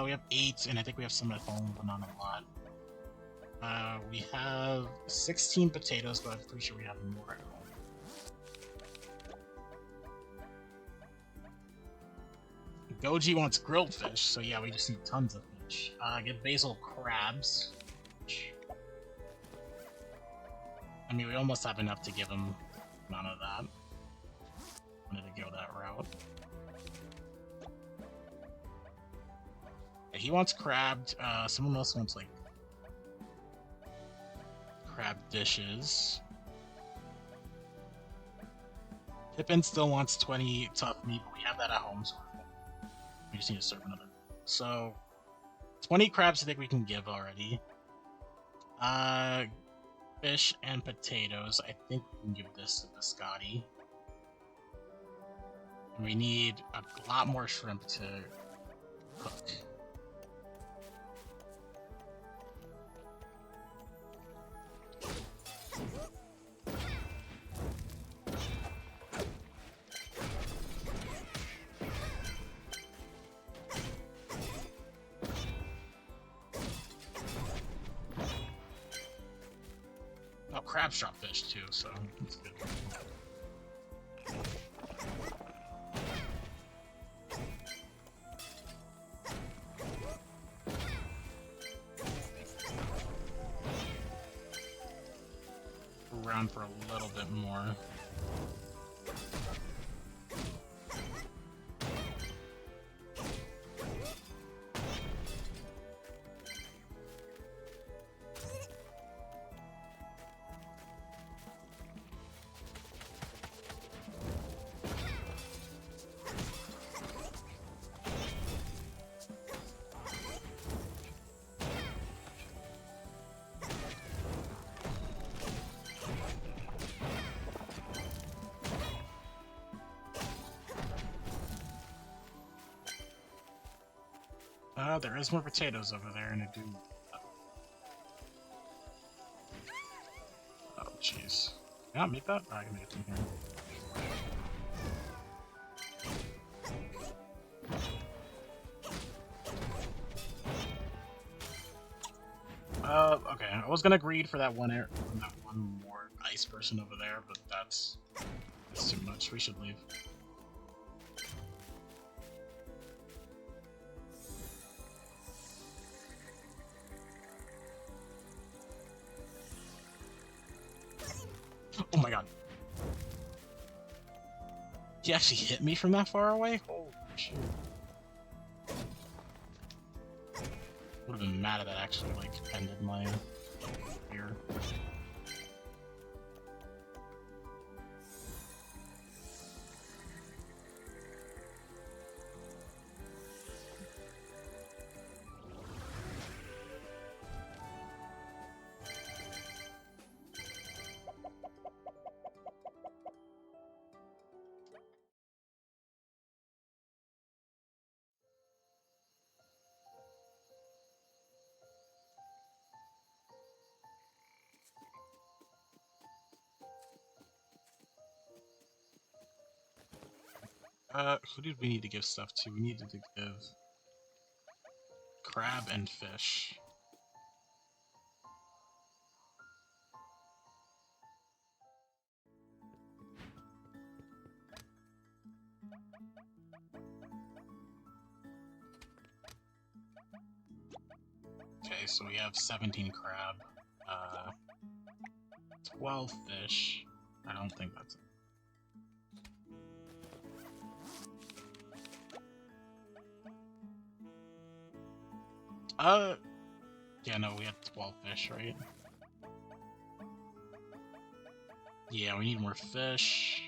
Speaker 1: We have 8, and I think we have some at home, but not a lot. We have 16 potatoes, but I'm pretty sure we have more at home. Goji wants grilled fish, so yeah, we just need tons of fish. Get basil crabs. I mean, we almost have enough to give him none of that. Wanted to go that route. Yeah, he wants crabbed. Someone else wants, like, crab dishes. Pippin still wants 20 tough meat, but we have that at home, so we just need to serve another. So, 20 crabs I think we can give already. Fish and potatoes. I think we can give this to Biscotti. And we need a lot more shrimp to cook. Oh, crabs drop fish too, so that's good. Around for a little bit more. There is more potatoes over there, and I do... Oh, jeez. Can I not make that? Oh, I can make it from here. Okay. I was gonna greed for that one more ice person over there, but that's too much. We should leave. Oh my god. He actually hit me from that far away? Holy shit. Would've been mad if that actually, like, ended my fear. Who did we need to give stuff to? We needed to give crab and fish. Okay, so we have 17 crab, 12 fish. I don't think that's it. Yeah, no, we had 12 fish, right? Yeah, we need more fish.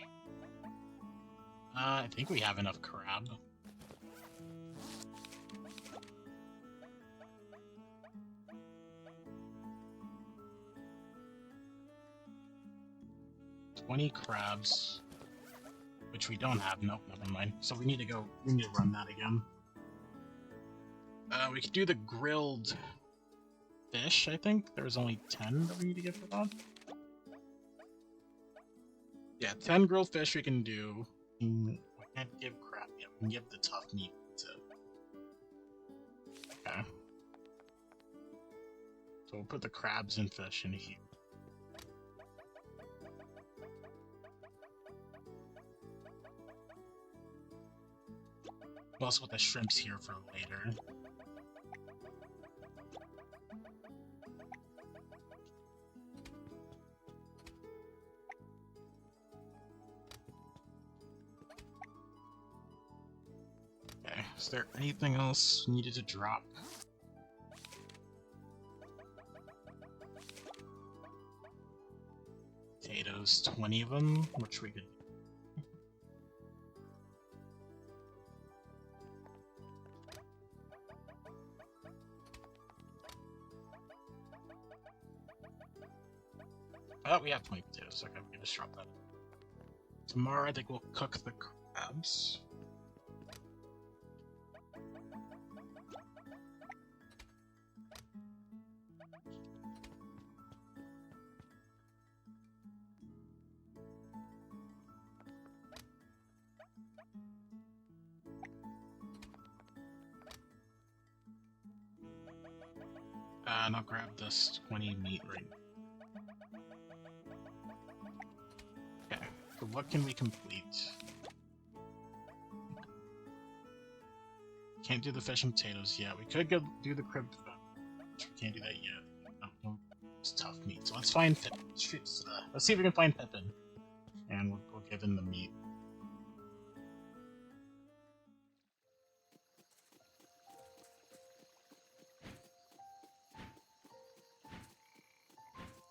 Speaker 1: I think we have enough crab. $20 crabs, which we don't have. Nope, never mind. So we need to run that again. We could do the grilled fish, I think. There's only 10 that we need to get for that. Yeah, 10 grilled fish we can do. We can't give crab yet. We can give the tough meat to... Okay. So we'll put the crabs and fish in here. We'll also put the shrimps here for later. Okay, is there anything else needed to drop? Potatoes, 20 of them, which we could... Oh, we have 20 potatoes. Okay, we can just drop that. Tomorrow, I think we'll cook the crabs. And I'll grab this 20 meat right now. Okay, so what can we complete? Can't do the fish and potatoes yet. We could go do the crib. We can't do that yet. No, it's tough meat. So let's find Pippin. Let's see if we can find Pippin. And we'll give him the meat.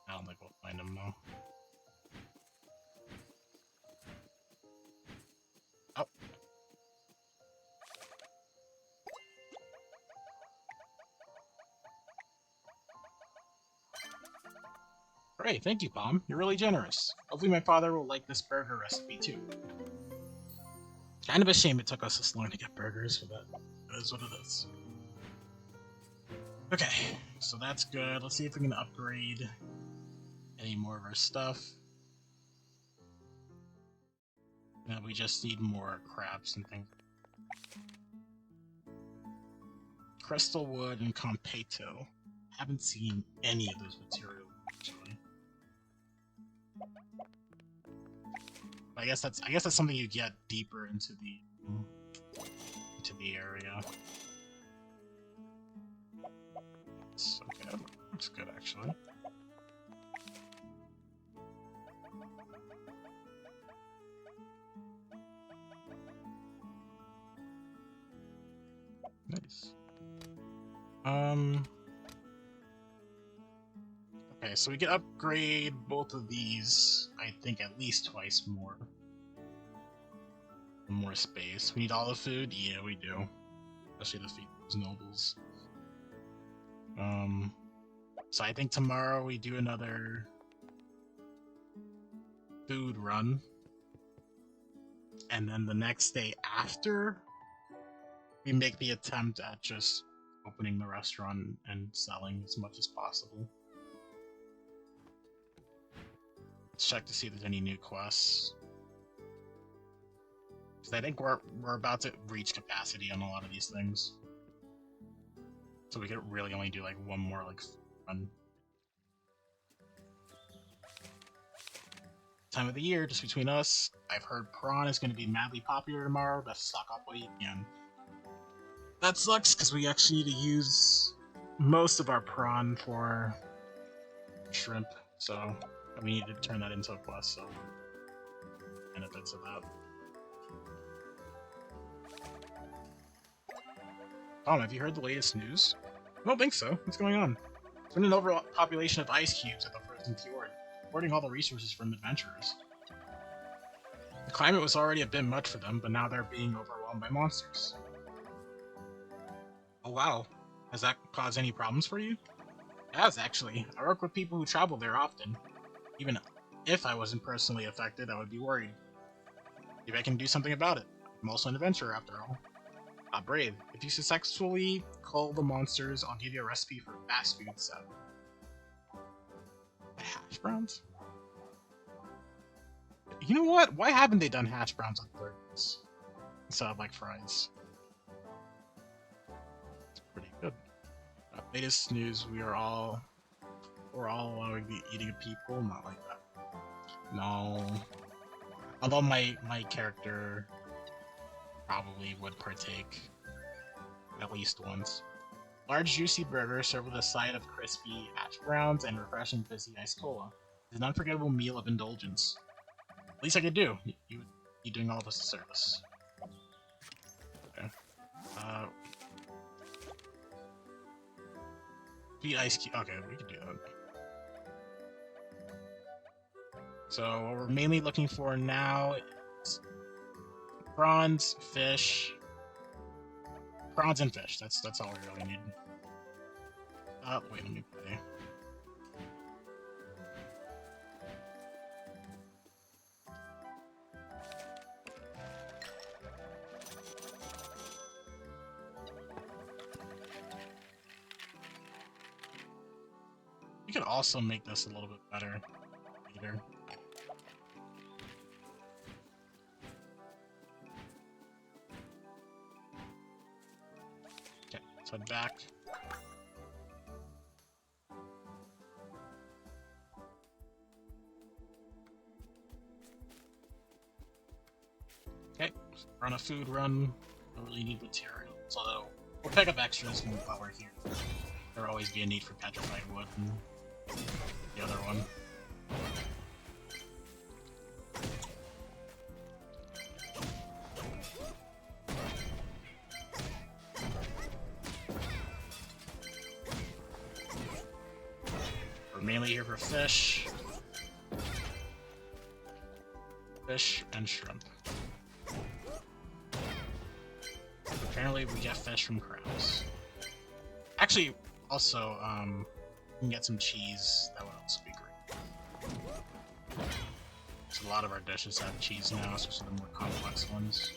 Speaker 1: I don't think we'll find him though. Oh. Great, thank you, Palm. You're really generous. Hopefully my father will like this burger recipe too. Kind of a shame it took us this long to get burgers, but that is what it is. Okay, so that's good. Let's see if we can upgrade any more of our stuff. No, we just need more crabs and things. Crystal wood and competo. Haven't seen any of those materials actually. I guess that's something you get deeper into the area. Okay, that looks good actually. Nice. Okay, so we can upgrade both of these, I think, at least twice more. More space. We need all the food? Yeah, we do. Especially to feed those nobles. So I think tomorrow we do another food run. And then the next day after, we make the attempt at just opening the restaurant and selling as much as possible. Let's check to see if there's any new quests. Because I think we're about to reach capacity on a lot of these things. So we could really only do like one more like run. Time of the year, just between us, I've heard prawn is going to be madly popular tomorrow. Best stock up while you can. That sucks because we actually need to use most of our prawn for shrimp, so we need to turn that into a quest. So benefits of that. Tom, have you heard the latest news? I don't think so. What's going on? There's been an overpopulation of ice cubes at the frozen fjord, hoarding all the resources from adventurers. The climate was already a bit much for them, but now they're being overwhelmed by monsters. Oh wow. Has that caused any problems for you? It has, actually. I work with people who travel there often. Even if I wasn't personally affected, I would be worried. Maybe I can do something about it. I'm also an adventurer, after all. Ah, brave. If you successfully cull the monsters, I'll give you a recipe for a fast food set. Hash browns? You know what? Why haven't they done hash browns on burgers instead of like fries? It's pretty good. Latest news: we're all eating people. Not like that. No. Although my character probably would partake at least once. Large juicy burger served with a side of crispy hash browns and refreshing fizzy iced cola. It's an unforgettable meal of indulgence. At least I could do. You would be doing all of us a service. Okay. Be ice cube. Okay, we can do that. So what we're mainly looking for now is prawns, fish. Prawns and fish. That's all we really need. Wait, let me play. We could also make this a little bit better later. Okay, let's head back. Okay, so we're on a food run. Don't really need materials, although we'll pick up extras while we're here. There'll always be a need for petrified wood and the other one. We're mainly here for fish. Fish and shrimp. Apparently we get fish from crabs. Actually, also, we can get some cheese. That would also be great. So a lot of our dishes have cheese now, especially the more complex ones.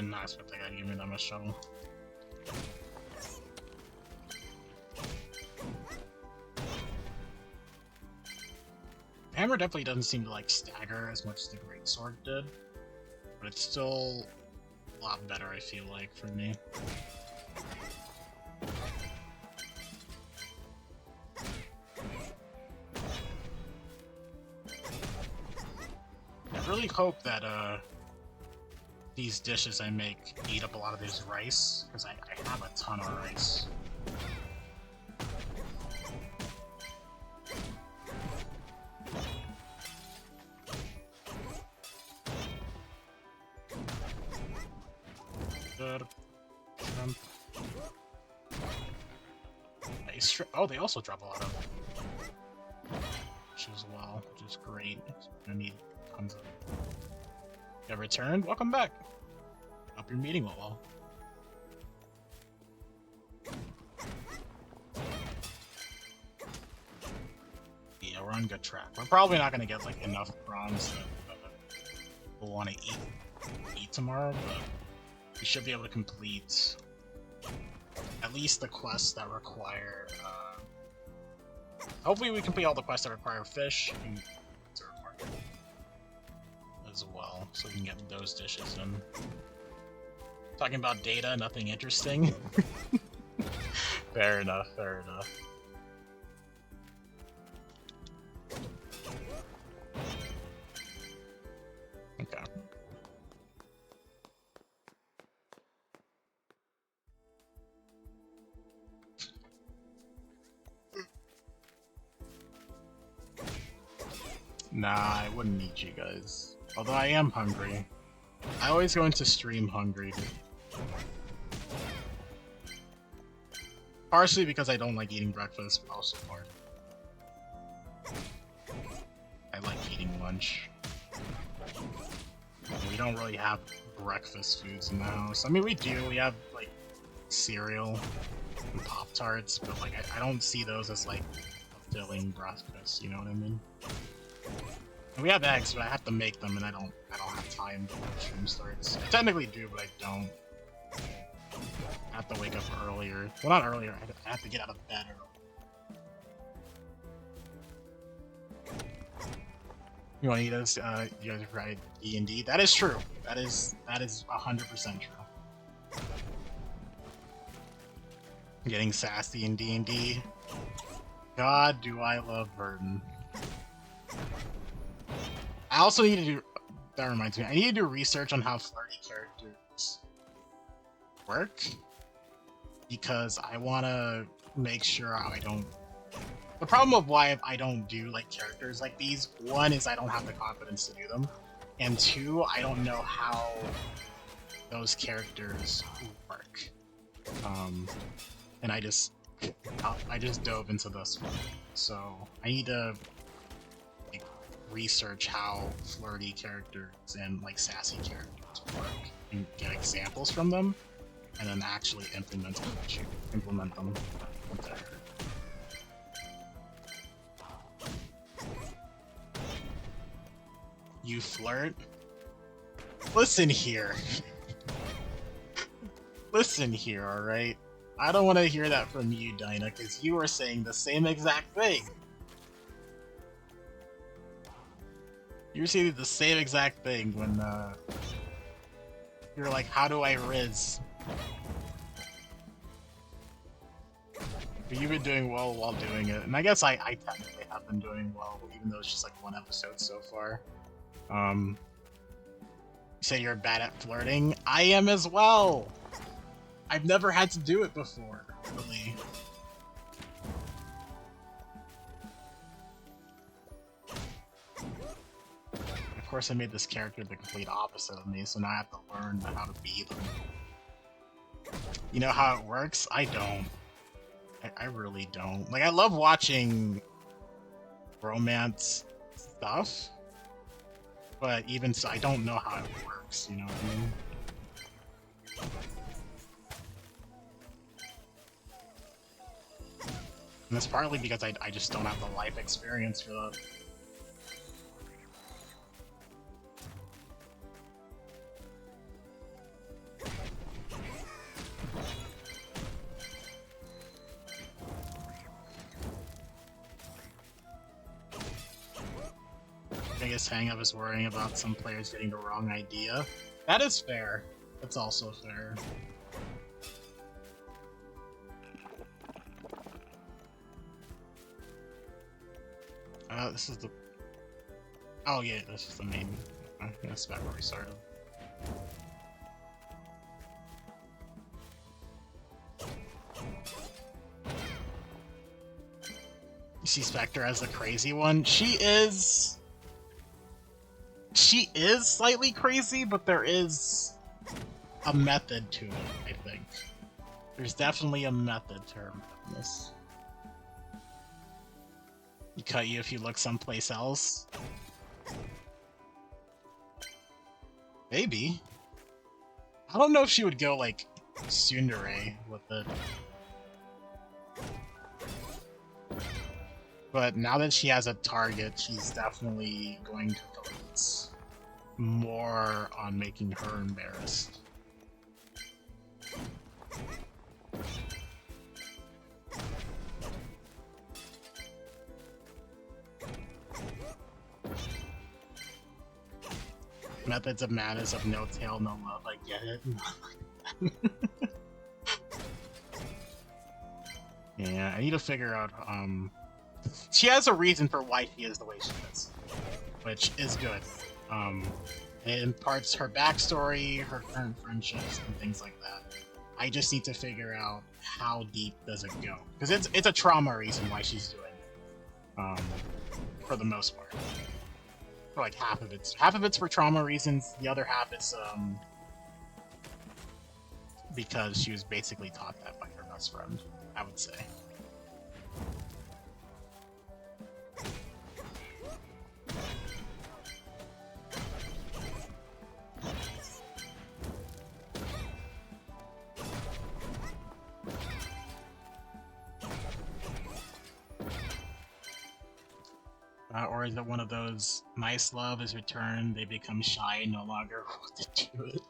Speaker 1: not expecting that to give me that much trouble. Hammer definitely doesn't seem to like stagger as much as the greatsword did, but it's still a lot better, I feel like, for me. I really hope that these dishes I make eat up a lot of this rice, because I have a ton of rice. Good. Shrimp. Nice. Oh, they also drop a lot of fish as well, which is great. I need tons of. You have returned? Welcome back. Hope your meeting went well. Yeah, we're on good track. We're probably not gonna get like enough bronze that we'll want to eat tomorrow, but we should be able to complete at least the quests that require. Hopefully, we complete all the quests that require fish and as well, so we can get those dishes in. Talking about data, nothing interesting. Fair enough, fair enough. Okay. Nah, I wouldn't need you guys. Although I am hungry. I always go into stream hungry. Partially because I don't like eating breakfast, but also part. I like eating lunch. We don't really have breakfast foods in the house. I mean, we do. We have, like, cereal and Pop-Tarts, but, like, I don't see those as, like, a filling breakfast, you know what I mean? And we have eggs, but I have to make them, and I don't have time before the stream starts. I technically do, but I don't. I have to wake up earlier. Well, not earlier. I have to get out of bed early. You want to eat us? You guys tried D&D? That is true. That is 100% true. Getting sassy in D&D. God, do I love Burden. I also need to do. That reminds me. I need to do research on how flirty characters work, because I want to make sure I don't. The problem of why I don't do like characters like these, one is I don't have the confidence to do them, and two, I don't know how those characters work. And I just dove into this one, so I need to like research how flirty characters and like sassy characters work and get examples from them, and then actually implement them. There. You flirt? Listen here. Listen here, alright? I don't want to hear that from you, Dinah, because you were saying the same exact thing. You were saying the same exact thing when, you're like, how do I Riz? But you've been doing well while doing it, and I guess I technically have been doing well, even though it's just like one episode so far. You say you're bad at flirting? I am as well! I've never had to do it before, really. Of course I made this character the complete opposite of me, so now I have to learn how to be them. You know how it works? I don't. I really don't. Like, I love watching romance stuff, but even so, I don't know how it works, you know what I mean? And that's partly because I just don't have the life experience for that. biggest hang-up is worrying about some players getting the wrong idea. That is fair. That's also fair. This is the... Oh yeah, this is the main... That's back where we started. You see Spectre as the crazy one. She is slightly crazy, but there is a method to it, I think. There's definitely a method to her madness. You cut you if you look someplace else. Maybe. I don't know if she would go like tsundere with it. But now that she has a target, she's definitely going to focus more on making her embarrassed. Methods of madness of no tail, no love. I get it. Yeah, I need to figure out, she has a reason for why she is the way she is, which is good. It imparts her backstory, her current friendships, and things like that. I just need to figure out how deep does it go, because it's a trauma reason why she's doing it, for the most part. For like half of it's for trauma reasons, the other half is because she was basically taught that by her best friend, I would say. Or is it one of those, nice love is returned, they become shy and no longer want to do it?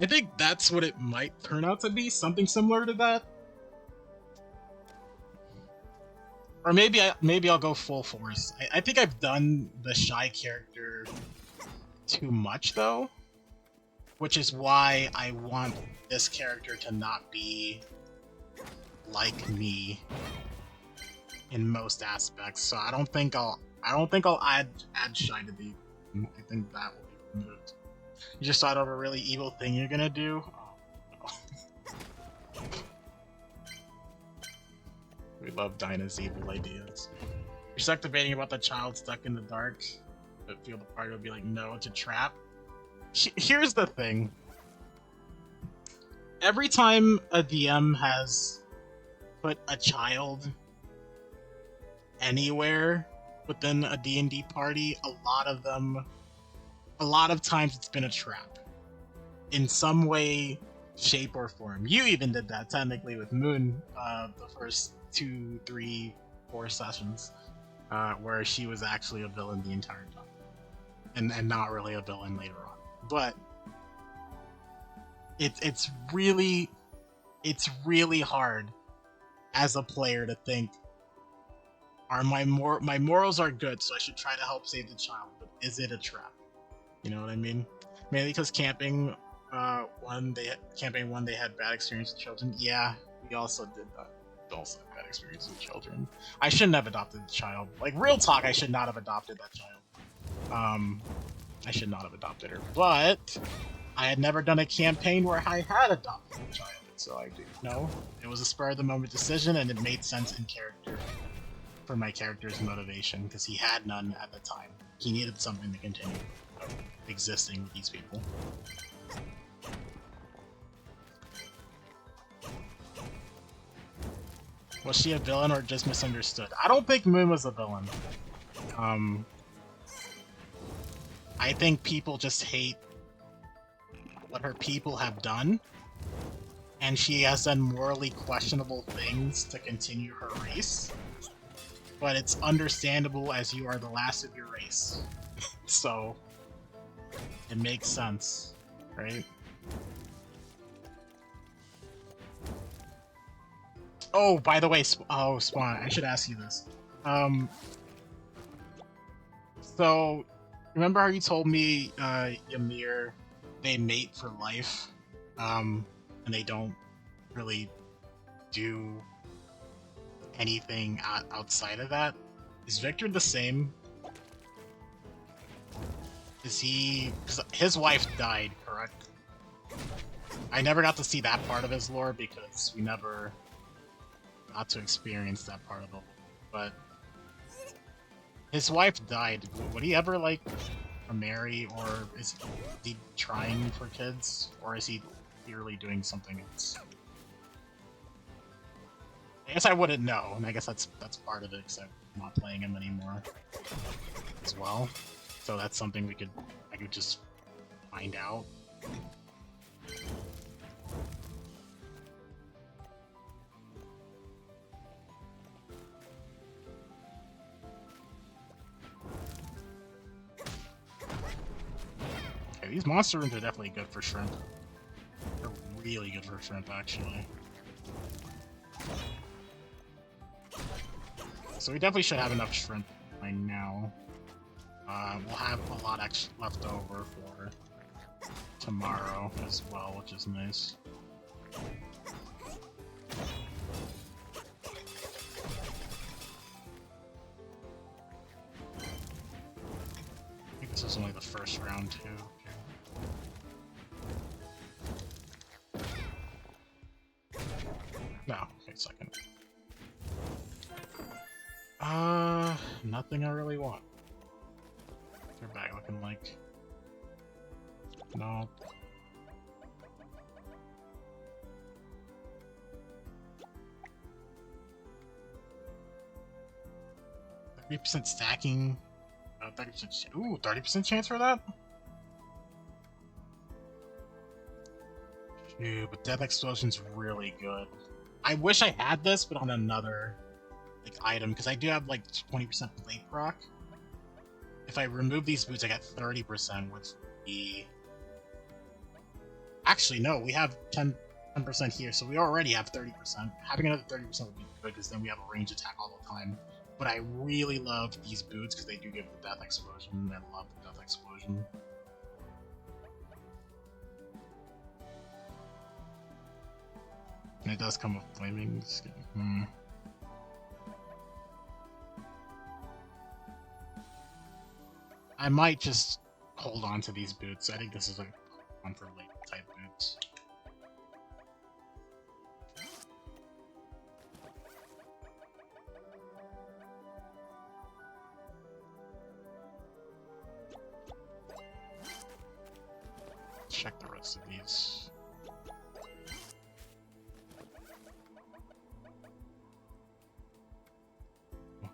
Speaker 1: I think that's what it might turn out to be, something similar to that. Or maybe I'll go full force. I think I've done the shy character too much though, which is why I want this character to not be like me in most aspects. So I don't think I'll add shy to the. I think that will be removed. You just thought of a really evil thing you're gonna do? Oh, no. We love Dinah's evil ideas. You're stuck debating about the child stuck in the dark, but feel the party will be like, no, it's a trap. Here's the thing. Every time a DM has put a child anywhere within a D&D party, a lot of times it's been a trap. In some way, shape, or form. You even did that, technically, with Moon, the first 2, 3, 4 sessions, where she was actually a villain the entire time. And not really a villain later on. But it's really hard as a player to think, my morals are good, so I should try to help save the child, but is it a trap? You know what I mean? Mainly because camping one they had bad experience with children. Yeah, we also did that. We also had bad experience with children. I shouldn't have adopted the child. Like, real talk, I should not have adopted that child. I should not have adopted her. But I had never done a campaign where I had adopted a child, so I do know it was a spur-of-the-moment decision, and it made sense in character for my character's motivation, because he had none at the time. He needed something to continue existing with these people. Was she a villain or just misunderstood? I don't think Moon was a villain. I think people just hate what her people have done, and she has done morally questionable things to continue her race. But it's understandable, as you are the last of your race. So it makes sense, right? Oh, by the way, Spawn, I should ask you this. Um, so remember how you told me, Ymir, they mate for life, and they don't really do anything outside of that? Is Victor the same? Is he? Because his wife died, correct? I never got to see that part of his lore because we never got to experience that part of the lore. But his wife died. Would he ever like marry, or is he trying for kids, or is he clearly doing something else? I guess I wouldn't know, and I guess that's part of it, except I'm not playing him anymore as well. So that's something I could just find out. Okay, these monster rooms are definitely good for shrimp. They're really good for shrimp, actually. So we definitely should have enough shrimp by now. We'll have a lot left over for tomorrow as well, which is nice. I think this is only the first round, too. No, wait a second. Nothing I really want. What's your bag looking like? No. %30 stacking. 30%. Ooh, 30% chance for that? Dude, but Death Explosion's really good. I wish I had this, but on another like item, because I do have like 20% plate proc. If I remove these boots, I get 30% with the... Actually, no, we have 10% here, so we already have 30%. Having another 30% would be good, because then we have a range attack all the time. But I really love these boots, because they do give the Death Explosion. I love the Death Explosion. And it does come with flaming skin. I might just hold on to these boots. I think this is a one for late type boots. Check the rest of these.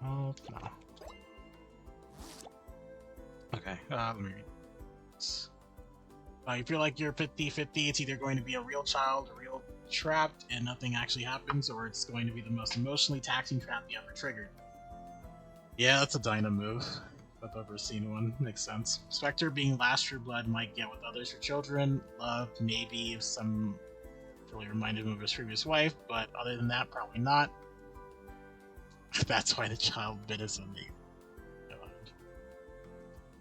Speaker 1: No. Okay, let me read this. You feel like you're 50-50, it's either going to be a real child, a real trapped, and nothing actually happens, or it's going to be the most emotionally taxing trap you ever triggered. Yeah, that's a Dyna move. If I've ever seen one. Makes sense. Spectre being last true blood might get with others for children. Love, maybe, if some really reminded him of his previous wife, but other than that, probably not. That's why the child bit is on me.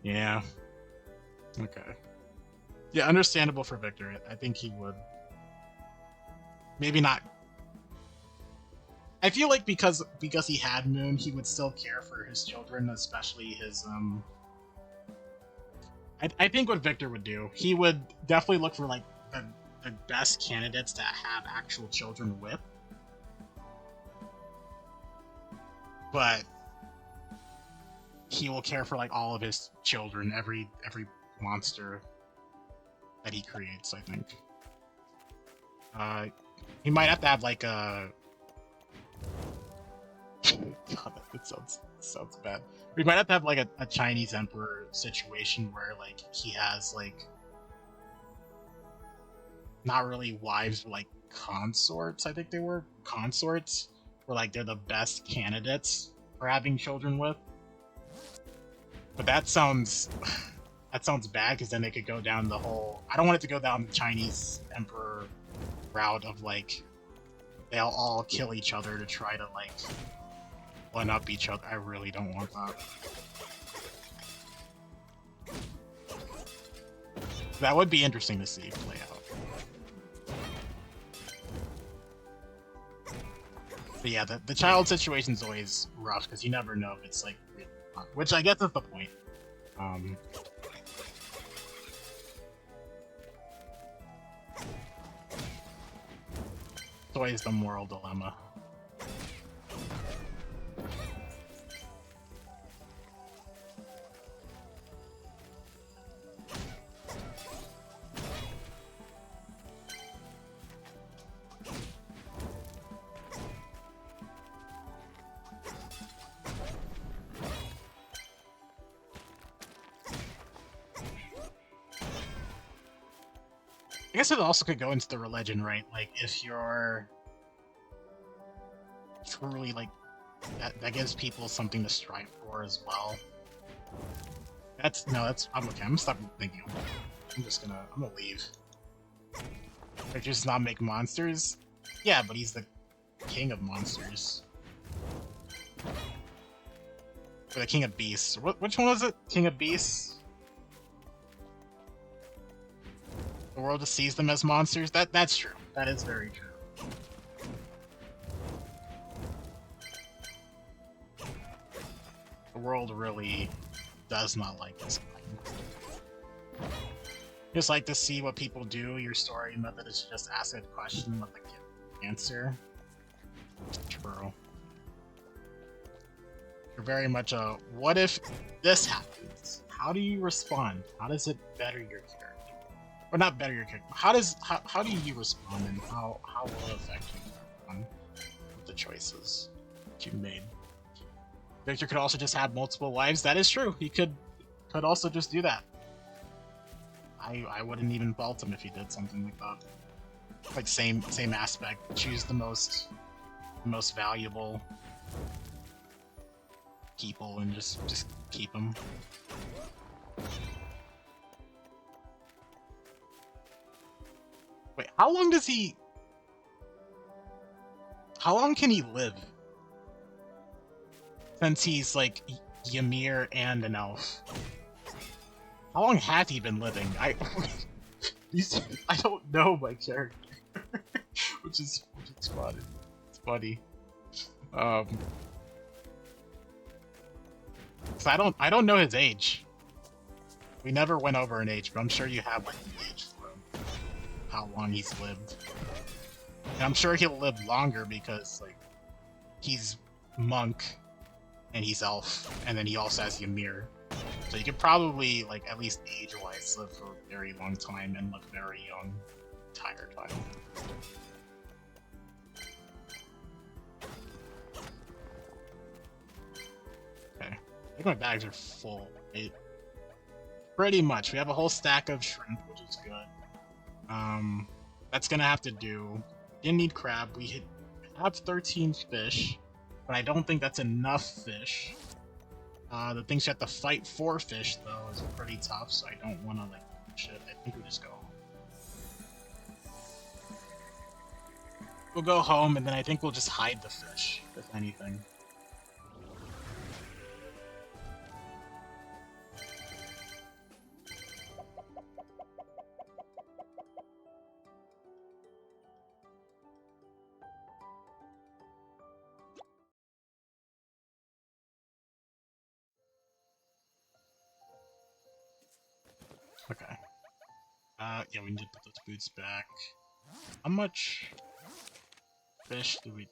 Speaker 1: Yeah. Okay. Yeah, understandable for Victor. I think he would. Maybe not. I feel like because he had Moon, he would still care for his children, especially his I think what Victor would do, he would definitely look for like the best candidates to have actual children with. But he will care for like all of his children, every monster that he creates, I think. He might have to have like a God, it sounds bad. We might have to have like a Chinese emperor situation where like he has like not really wives but like consorts. I think they were consorts, where like they're the best candidates for having children with. But that sounds bad, because then they could go down the whole... I don't want it to go down the Chinese emperor route of like they'll all kill each other to try to like one up each other. I really don't want that. That would be interesting to see play out. But yeah, the child situation's always rough because you never know if it's like really fun, which I guess is the point. It's always the moral dilemma. I guess it also could go into the religion, right? Like, if you're truly, like, that gives people something to strive for as well. I'm okay. I'm stopping thinking. I'm gonna leave. Like, just not make monsters? Yeah, but he's the king of monsters. Or the king of beasts. Which one was it? King of beasts? The world just sees them as monsters? That's true. That is very true. The world really does not like this kind. Just like to see what people do. Your story method is just ask a question, let the kid answer. True. You're very much a, what if this happens? How do you respond? How does it better your character? Or not better your character. How do you respond, and how will it affect you with the choices that you've made? Victor could also just have multiple wives. That is true. He could also just do that. I wouldn't even fault him if he did something like that. Like same aspect. Choose the most valuable people and just keep them. Wait, how long can he live? Since he's like Ymir and an elf. How long has he been living? I don't know my character. which is funny. It's funny. So I don't know his age. We never went over an age, but I'm sure you have like the age for him. How long he's lived. And I'm sure he'll live longer because like he's monk and he's elf, and then he also has Ymir. So you could probably, like, at least age-wise, live for a very long time and look very young the entire time. Okay. I think my bags are full. Pretty much. We have a whole stack of shrimp, which is good. That's gonna have to do. Didn't need crab. We have 13 fish, but I don't think that's enough fish. The things you have to fight for fish, though, is pretty tough, so I don't want to, like, push it. I think we just go home. We'll go home, and then I think we'll just hide the fish, if anything. Okay. Yeah, we need to put those boots back. How much fish do we...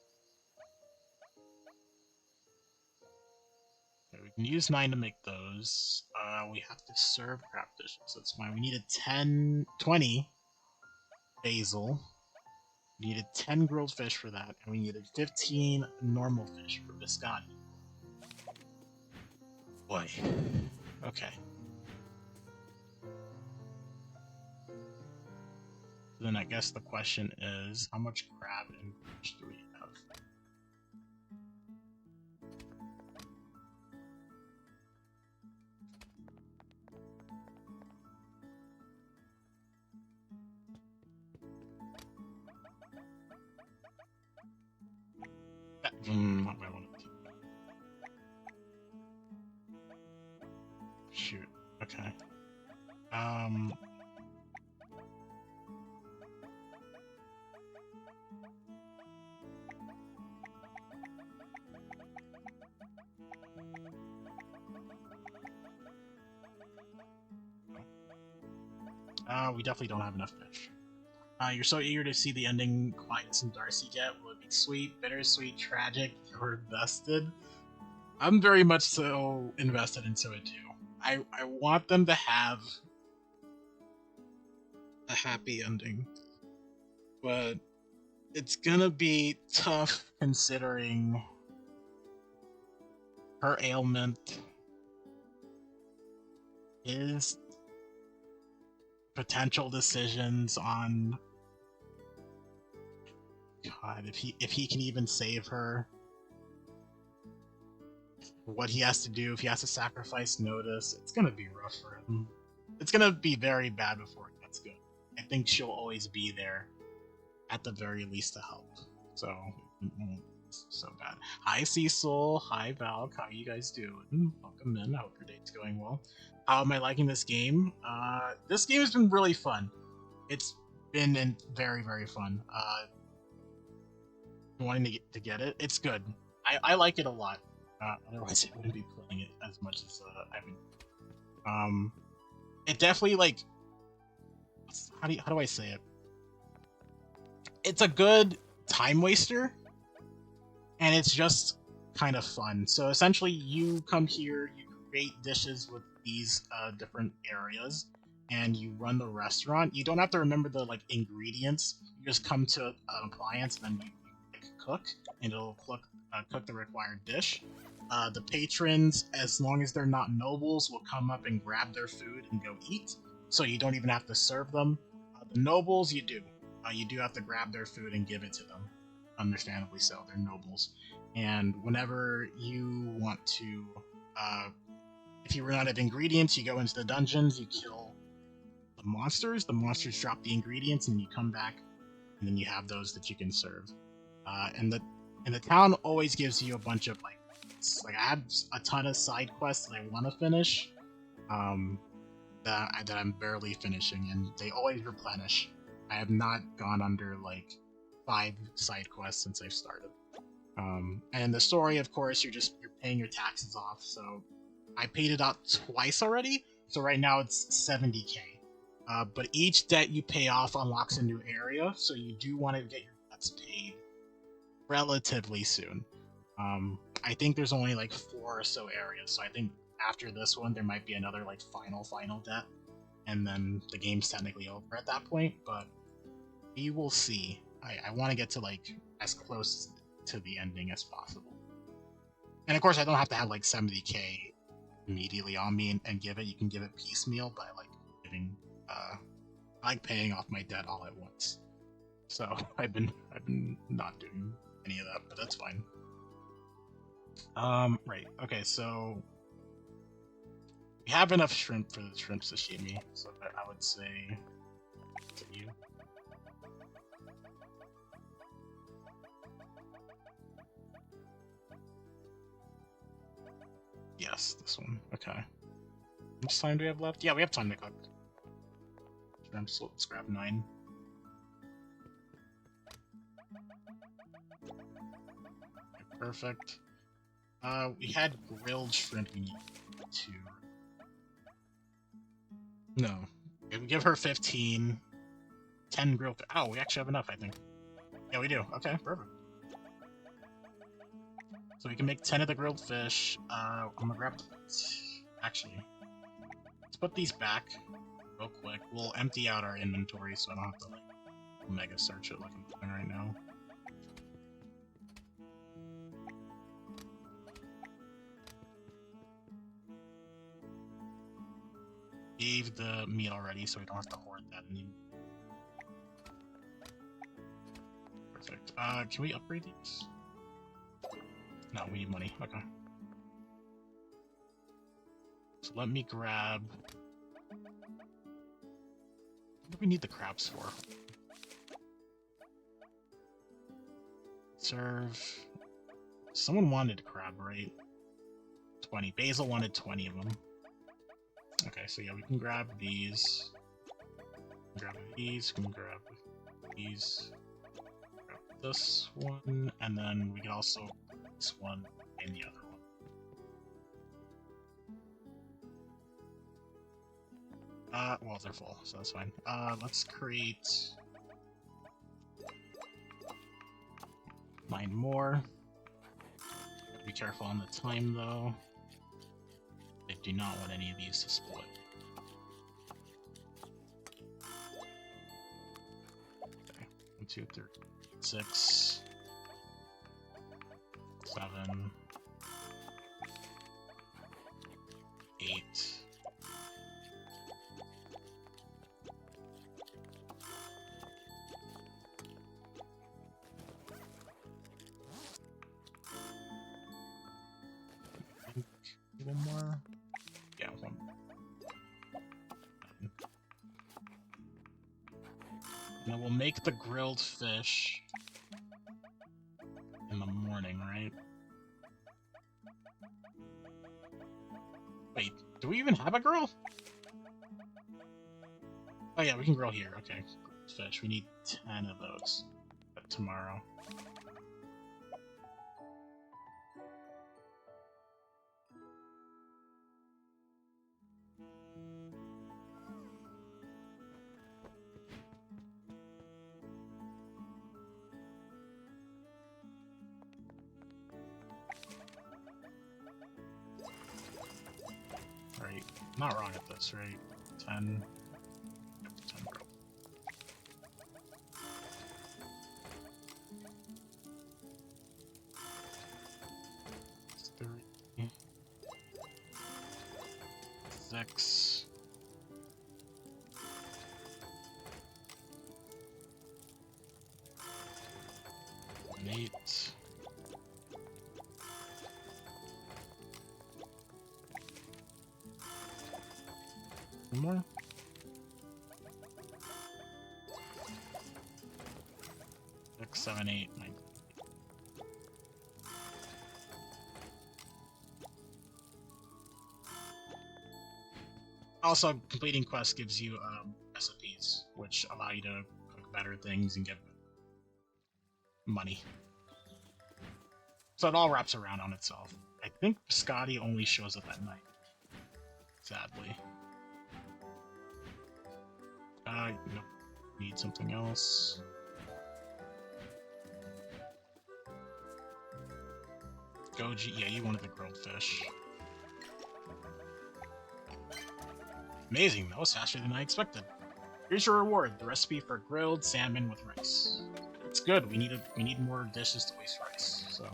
Speaker 1: Okay, we can use 9 to make those. We have to serve crab dishes, so that's fine. We needed 20 basil. We needed 10 grilled fish for that, and we needed 15 normal fish for biscotti. Boy. Okay. Then I guess the question is, how much crab and fish do we have? Not what I wanted to. shoot. Okay. Um. We definitely don't have enough fish. You're so eager to see the ending Quietness and Darcy get. Will it be sweet, bittersweet, tragic? You're invested. I'm very much so invested into it too. I want them to have a happy ending, but it's gonna be tough considering her ailment, his potential decisions on God, if he can even save her, what he has to do, if he has to sacrifice Notice, it's gonna be rough for him. It's gonna be very bad before it gets good. I think she'll always be there, at the very least, to help. So, so bad. Hi Cecil, hi Val, how you guys doing? Welcome in. I hope your day's going well. How am I liking this game? This game has been really fun. It's been very, very fun. Wanting to get it, it's good. I like it a lot. Otherwise, I wouldn't be playing it as much as I've been. It definitely like how do I say it? It's a good time waster, and it's just kind of fun. So essentially, you come here, you create dishes with these different areas, and you run the restaurant. You don't have to remember the like ingredients. You just come to an appliance, and then you cook, and it'll cook the required dish. The patrons, as long as they're not nobles, will come up and grab their food and go eat. So you don't even have to serve them. The nobles, you do. You do have to grab their food and give it to them. Understandably so, they're nobles. And whenever you want to, if you run out of ingredients, you go into the dungeons, you kill the monsters. The monsters drop the ingredients, and you come back, and then you have those that you can serve. And the town always gives you a bunch of like I have a ton of side quests that I want to finish, that I'm barely finishing, and they always replenish. I have not gone under like 5 side quests since I've started. And the story, of course, you're paying your taxes off. So I paid it out twice already. So right now it's 70k. But each debt you pay off unlocks a new area, so you do want to get your debts paid relatively soon. I think there's only like 4 or so areas, so I think after this one there might be another like final debt, and then the game's technically over at that point, but we will see. I want to get to like as close to the ending as possible. And of course I don't have to have like 70k immediately on me and give it. You can give it piecemeal, but I like giving I like paying off my debt all at once. So I've been not doing any of that, but that's fine. Right. Okay, so we have enough shrimp for the shrimp sashimi, so I would say to you. Yes, this one. Okay. How much time do we have left? Yeah, we have time to cook shrimp, so let's grab 9. Okay, perfect. We had grilled shrimp we need 2. No. We give her 15. 10 grilled... Oh, we actually have enough, I think. Yeah, we do. Okay, perfect. So we can make 10 of the grilled fish. I'm gonna grab... Actually, let's put these back real quick. We'll empty out our inventory so I don't have to, like, mega search it like I'm doing right now. Gave the meat already, so we don't have to hoard that anymore. Perfect. Can we upgrade these? No, we need money. Okay. So let me grab... What do we need the crabs for? Serve... Someone wanted crab, right? 20. Basil wanted 20 of them. Okay, so yeah, we can grab these. Grab these, we can grab these. Grab this one, and then we can also put this one and the other one. Well, they're full, so that's fine. Let's create 9 more. Be careful on the time, though. I do not want any of these to split. Okay, 1, 2, 3, 6, 7, 8. One more? Yeah, one. And then we'll make the grilled fish in the morning, right? Wait, do we even have a grill? Oh yeah, we can grill here. Okay, fish. We need 10 of those tomorrow. Right, not wrong at this, right? 10. Yep, 10 grilled. It's 3, 6, 8. One more. 6, 7, 8, 9. Also, completing quests gives you recipes, which allow you to cook better things and get money. So it all wraps around on itself. I think Biscotti only shows up at night. Sadly. No. Need something else. Goji, yeah, you wanted the grilled fish. Amazing, that was faster than I expected. Here's your reward, the recipe for grilled salmon with rice. It's good, we need more dishes to waste rice, so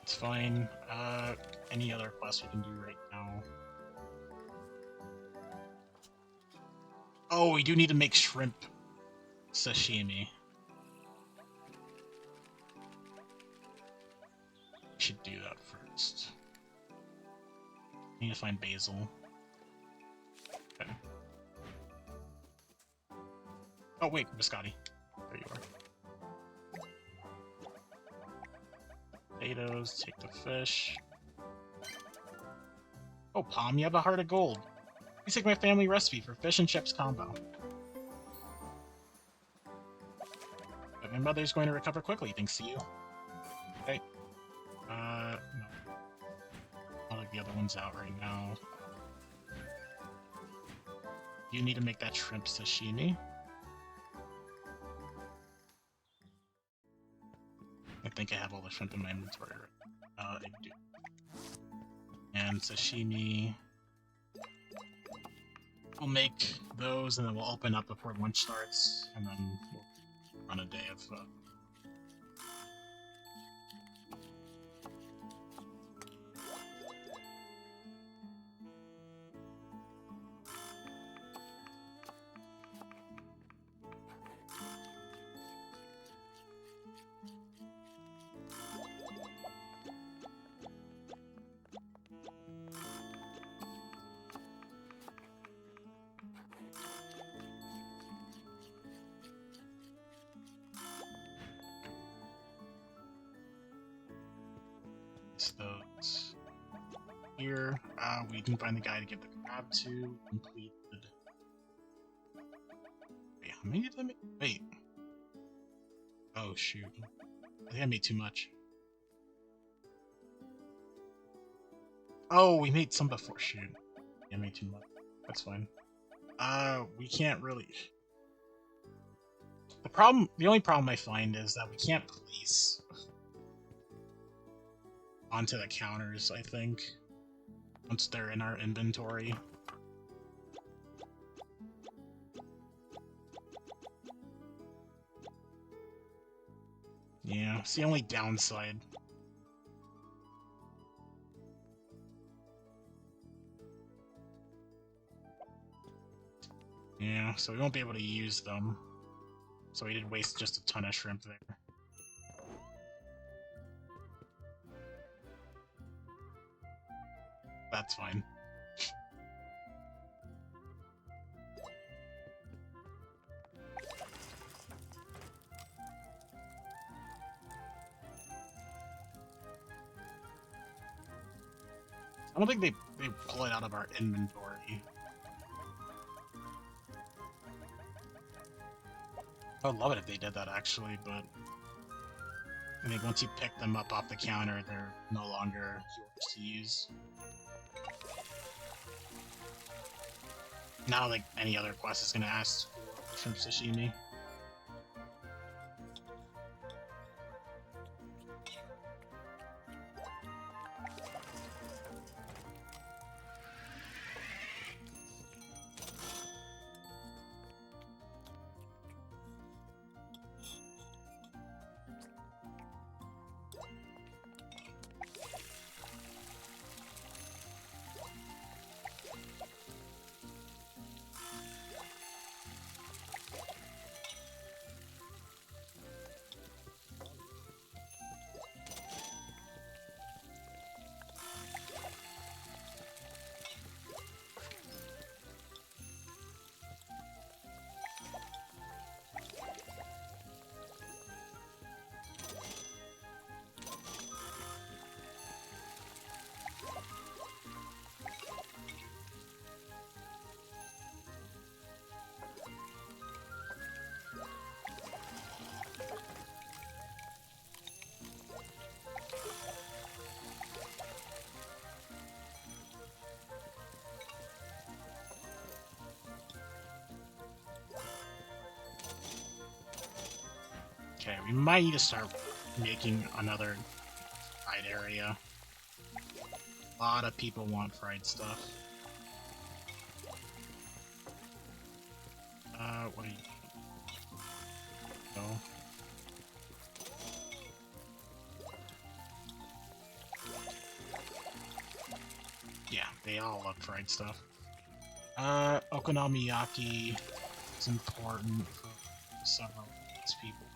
Speaker 1: it's fine. Any other quests we can do right now? Oh, we do need to make shrimp sashimi. We should do that first. I need to find basil. Okay. Oh wait, Biscotti. There you are. Potatoes, take the fish. Oh, Palm, you have a heart of gold. Please take my family recipe for fish and chips combo. But my mother's going to recover quickly, thanks to you. Okay. No. I'll take the other ones out right now. You need to make that shrimp sashimi. I think I have all the shrimp in my inventory. I do. And sashimi. We'll make those, and then we'll open up before lunch starts, and then we'll run a day of those. Here, we can find the guy to give the crab to. Completed. Wait, how many did I make? Wait. Oh, shoot. I think I made too much. Oh, we made some before. Shoot. Yeah, I made too much. That's fine. We can't really... The only problem I find is that we can't place onto the counters, I think, once they're in our inventory. Yeah, it's the only downside. Yeah, so we won't be able to use them. So we did waste just a ton of shrimp there. That's fine. I don't think they pull it out of our inventory. I would love it if they did that, actually, but I think once you pick them up off the counter, they're no longer yours to use. Not like any other quest is going to ask for shrimp sashimi. Okay, we might need to start making another fried area. A lot of people want fried stuff. What do you... No. Yeah, they all love fried stuff. Okonomiyaki is important for several people.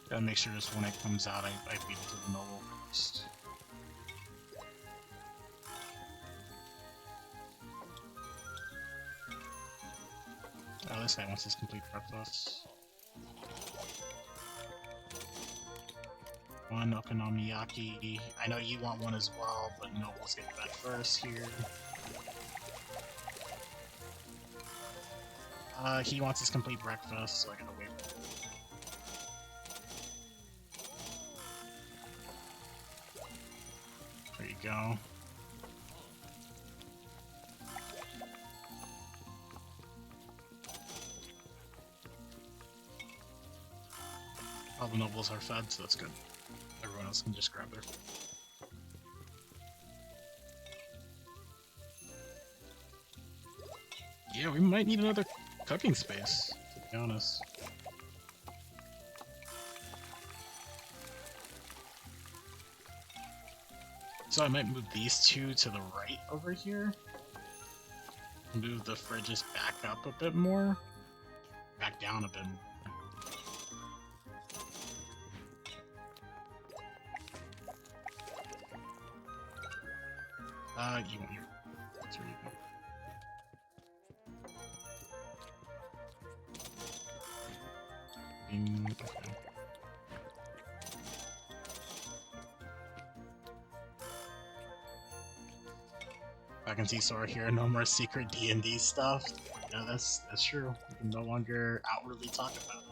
Speaker 1: Gotta make sure just when it comes out, I feed it to the noble first. Oh, this guy wants his complete breakfast. One okonomiyaki. I know you want one as well, but no, let's get that first here. He wants his complete breakfast, so I gotta wait. There you go. All the nobles are fed, so that's good. Everyone else can just grab their food. Yeah, we might need another cooking space, to be honest. So I might move these two to the right over here. Move the fridges back up a bit more. Back down a bit more. You want your... That's where you go. Okay. I can see Sora here. No more secret D&D stuff. Yeah, that's true. We can no longer outwardly talk about it.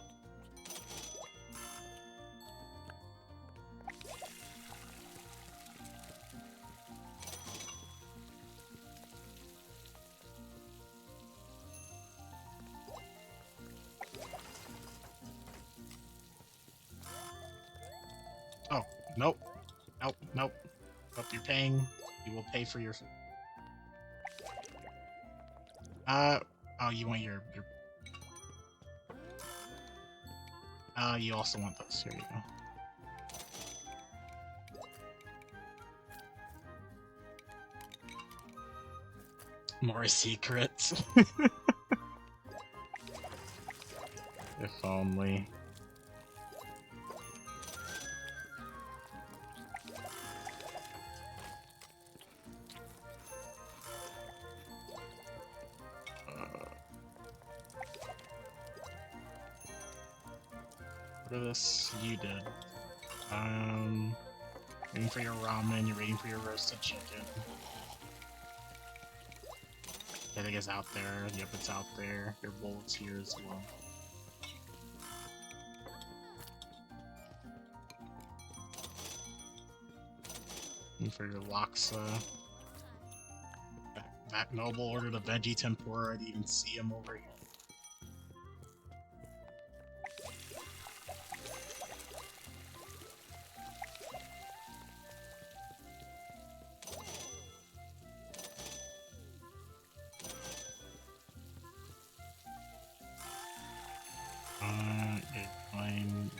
Speaker 1: Oh, nope. Nope, nope. Nope, you're paying. You will pay for your... oh, you want your... you also want those. Here you go. More secrets. If only. What of this you did? Waiting for your ramen, you're waiting for your roasted chicken. I think it's out there. Yep, it's out there. Your bowl's here as well. And for your laksa. That noble ordered a veggie tempura. I didn't even see him over here.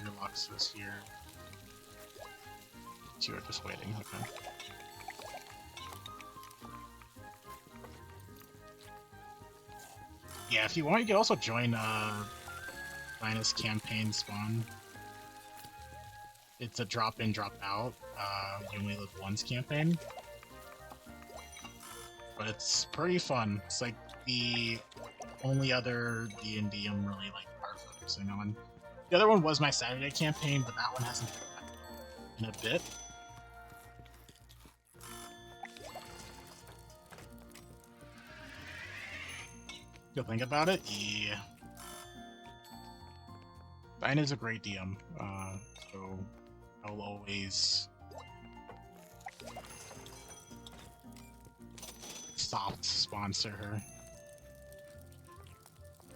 Speaker 1: Your laksa's here. You are just waiting, okay. Yeah, if you want, you can also join Linus campaign spawn. It's a drop in, drop out. You only live once campaign. But it's pretty fun. It's like the only other D&D I'm really like focusing on. The other one was my Saturday campaign, but that one hasn't been back in a bit. You'll think about it? Yeah. Diane is a great DM, so I'll always soft sponsor her.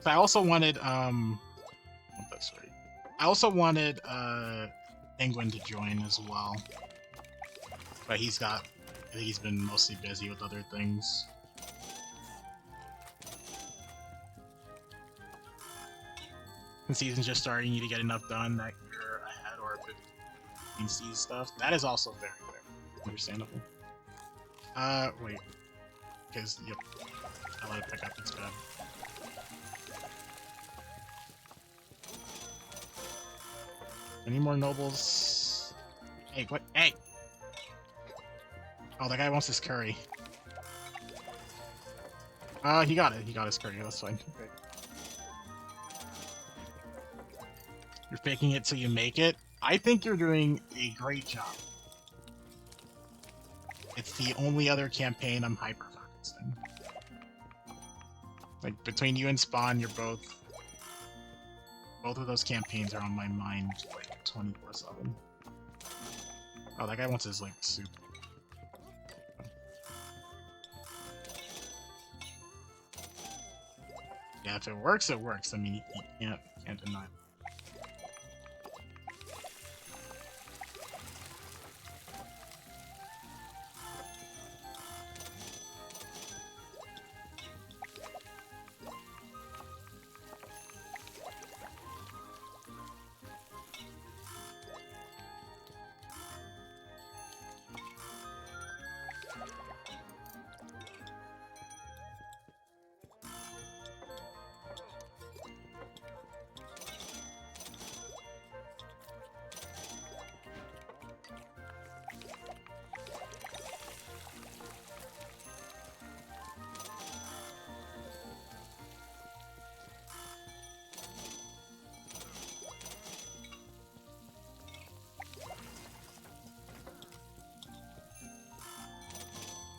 Speaker 1: So I also wanted, that's right. I also wanted, Penguin to join as well. But I think he's been mostly busy with other things. The season's just starting, you need to get enough done that you're ahead or between season stuff. That is also very fair. Understandable. Wait. Because, yep. I let it pick up, it's bad. Any more nobles? Hey, what? Hey! Oh, that guy wants his curry. He got it. He got his curry. That's fine. Okay. You're faking it till you make it. I think you're doing a great job. It's the only other campaign I'm hyper-focusing. Like, between you and Spawn, you're both of those campaigns are on my mind, like, 24/7. Oh, that guy wants his, like, soup. Yeah, if it works, it works. I mean, you can't deny it.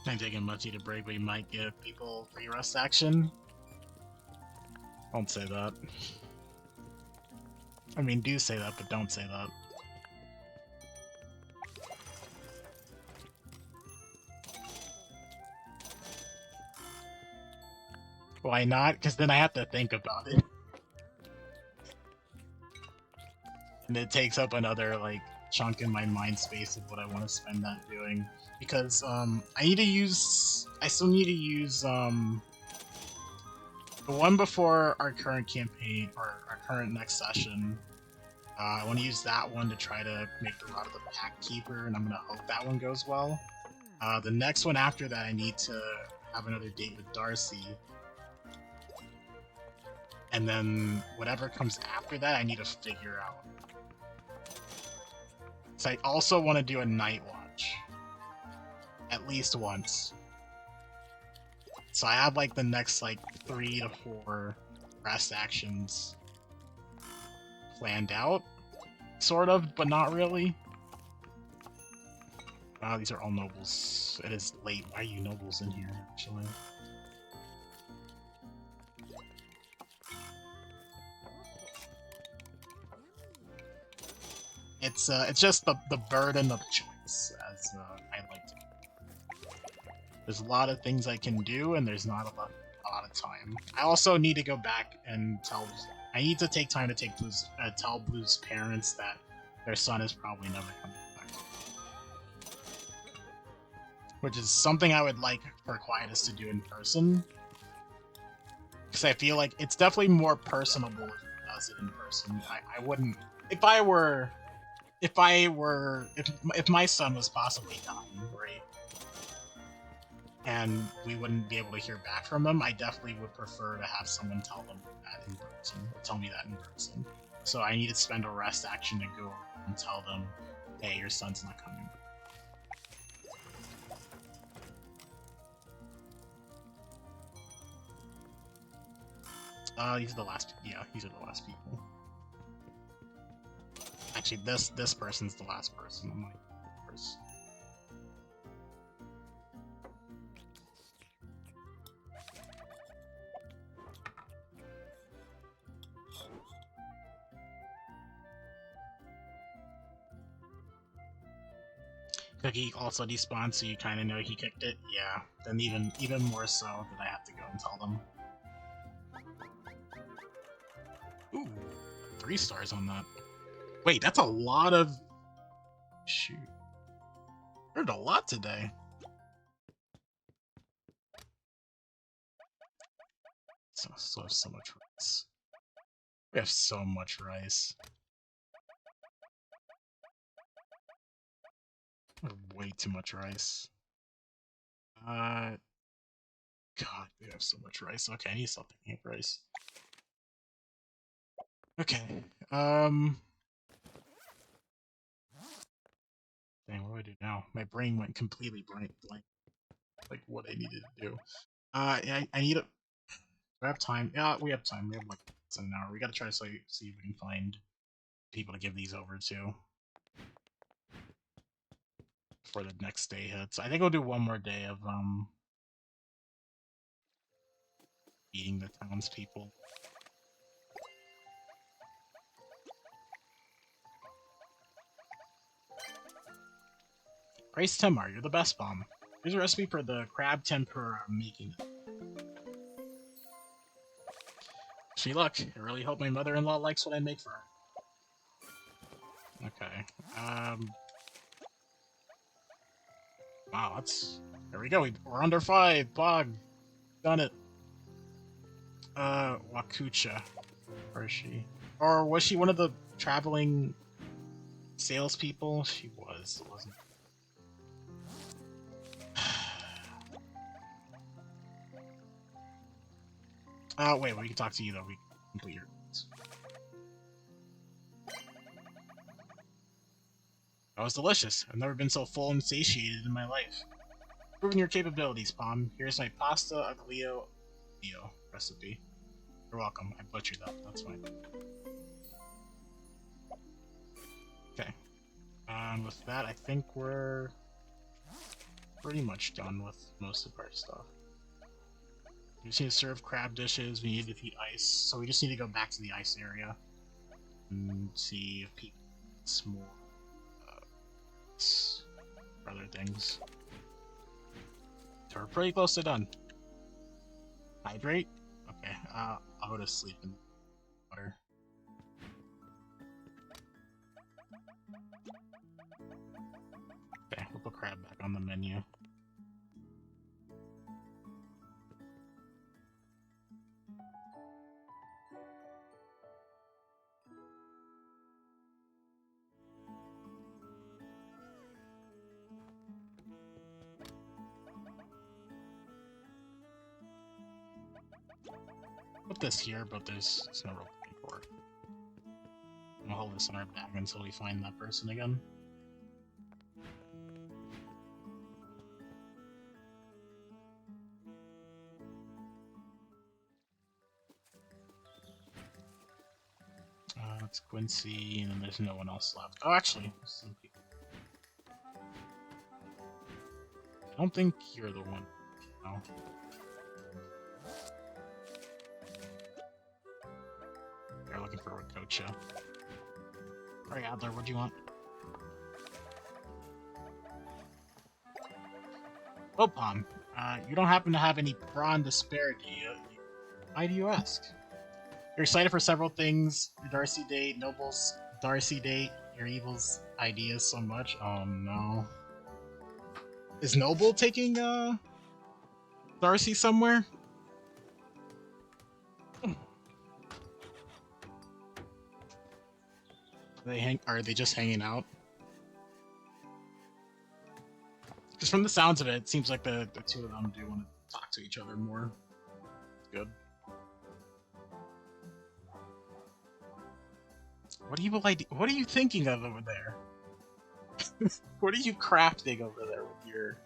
Speaker 1: I'm taking Muchie to break, but you might give people free rest action. Don't say that. I mean, do say that, but don't say that. Why not? Because then I have to think about it. And it takes up another, like, chunk in my mind space of what I want to spend that doing. Because, I still need to use, the one before our current campaign, or our current next session. I want to use that one to try to make the route of the Pack Keeper, and I'm going to hope that one goes well. The next one after that, I need to have another date with Darcy. And then whatever comes after that, I need to figure out. So I also want to do a night watch. At least once. So I have like the next like 3 to 4 rest actions planned out. Sort of, but not really. Wow, these are all nobles. It is late. Why are you nobles in here, actually? It's just the burden of choice, as I like to. There's a lot of things I can do, and there's not a lot of time. I also need to go back and tell. I need to take time to tell Blue's parents that their son is probably never coming back. Which is something I would like for Quietus to do in person. Because I feel like it's definitely more personable if he does it in person. I wouldn't... If my son was possibly dying, right? And we wouldn't be able to hear back from them, I definitely would prefer to have someone tell them that in person, or tell me that in person. So I need to spend a rest action to go and tell them, hey, your son's not coming. These are the last. Yeah, these are the last people. Actually, this person's the last person on my first. Cookie also despawned, so you kind of know he kicked it. Yeah, then even more so that I have to go and tell them. Ooh, 3 stars on that. Wait, that's a lot of... Shoot. Heard a lot today. So much rice. We have so much rice. We have way too much rice. God, we have so much rice. Okay, I need to stop picking up rice. Okay, dang, what do I do now? My brain went completely blank. Like, what I needed to do. I need a... Do I have time? Yeah, we have time. We have like an hour. We gotta try to see if we can find people to give these over to before the next day hits. I think we'll do one more day of feeding the townspeople. Grace Temar, you're the best bomb. Here's a recipe for the crab tempura I'm making. She luck. I really hope my mother-in-law likes what I make for her. Okay. Wow, that's... There we go. We're under 5. Bog. Done it. Wakucha. Where is she? Or was she one of the traveling salespeople? She was, wasn't she? Wait, we can talk to you though. We can complete your... That was delicious. I've never been so full and satiated in my life. Proving your capabilities, Palm. Here's my pasta aglio olio recipe. You're welcome. I butchered that. That's fine. Okay. With that, I think we're pretty much done with most of our stuff. We just need to serve crab dishes, we need to feed ice, so we just need to go back to the ice area and see if people need more for other things. So we're pretty close to done. Hydrate? Okay, I'll go to sleep in the water. Okay, we'll put crab back on the menu. Put this here, but there's no real point for it. We'll hold this in our bag until we find that person again. It's Quincy, and then there's no one else left. Oh, actually, there's some people. I don't think you're the one. No. They're looking for Rakocha. Alright, Adler, what do you want? Oh, Palm. You don't happen to have any prawn to spare, do you? Why do you ask? You're excited for several things. Your Darcy date, Noble's Darcy date, your Evil's ideas so much. Oh no. Is Noble taking Darcy somewhere? Are they just hanging out? Because from the sounds of it, it seems like the two of them do want to talk to each other more. Good. What are you thinking of over there? What are you crafting over there with your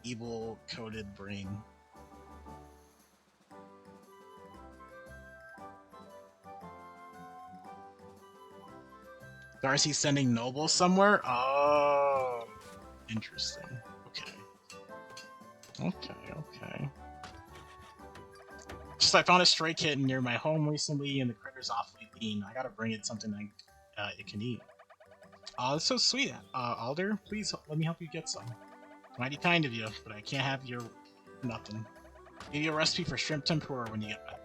Speaker 1: evil-coated brain? Darcy's sending Noble somewhere? Oh, interesting. Okay. Just I found a stray kitten near my home recently, and the critter's awfully lean. I gotta bring it something it can eat. Oh, that's so sweet. Alder, please let me help you get some. Mighty kind of you, but I can't have your nothing. Give you a recipe for shrimp tempura when you get back.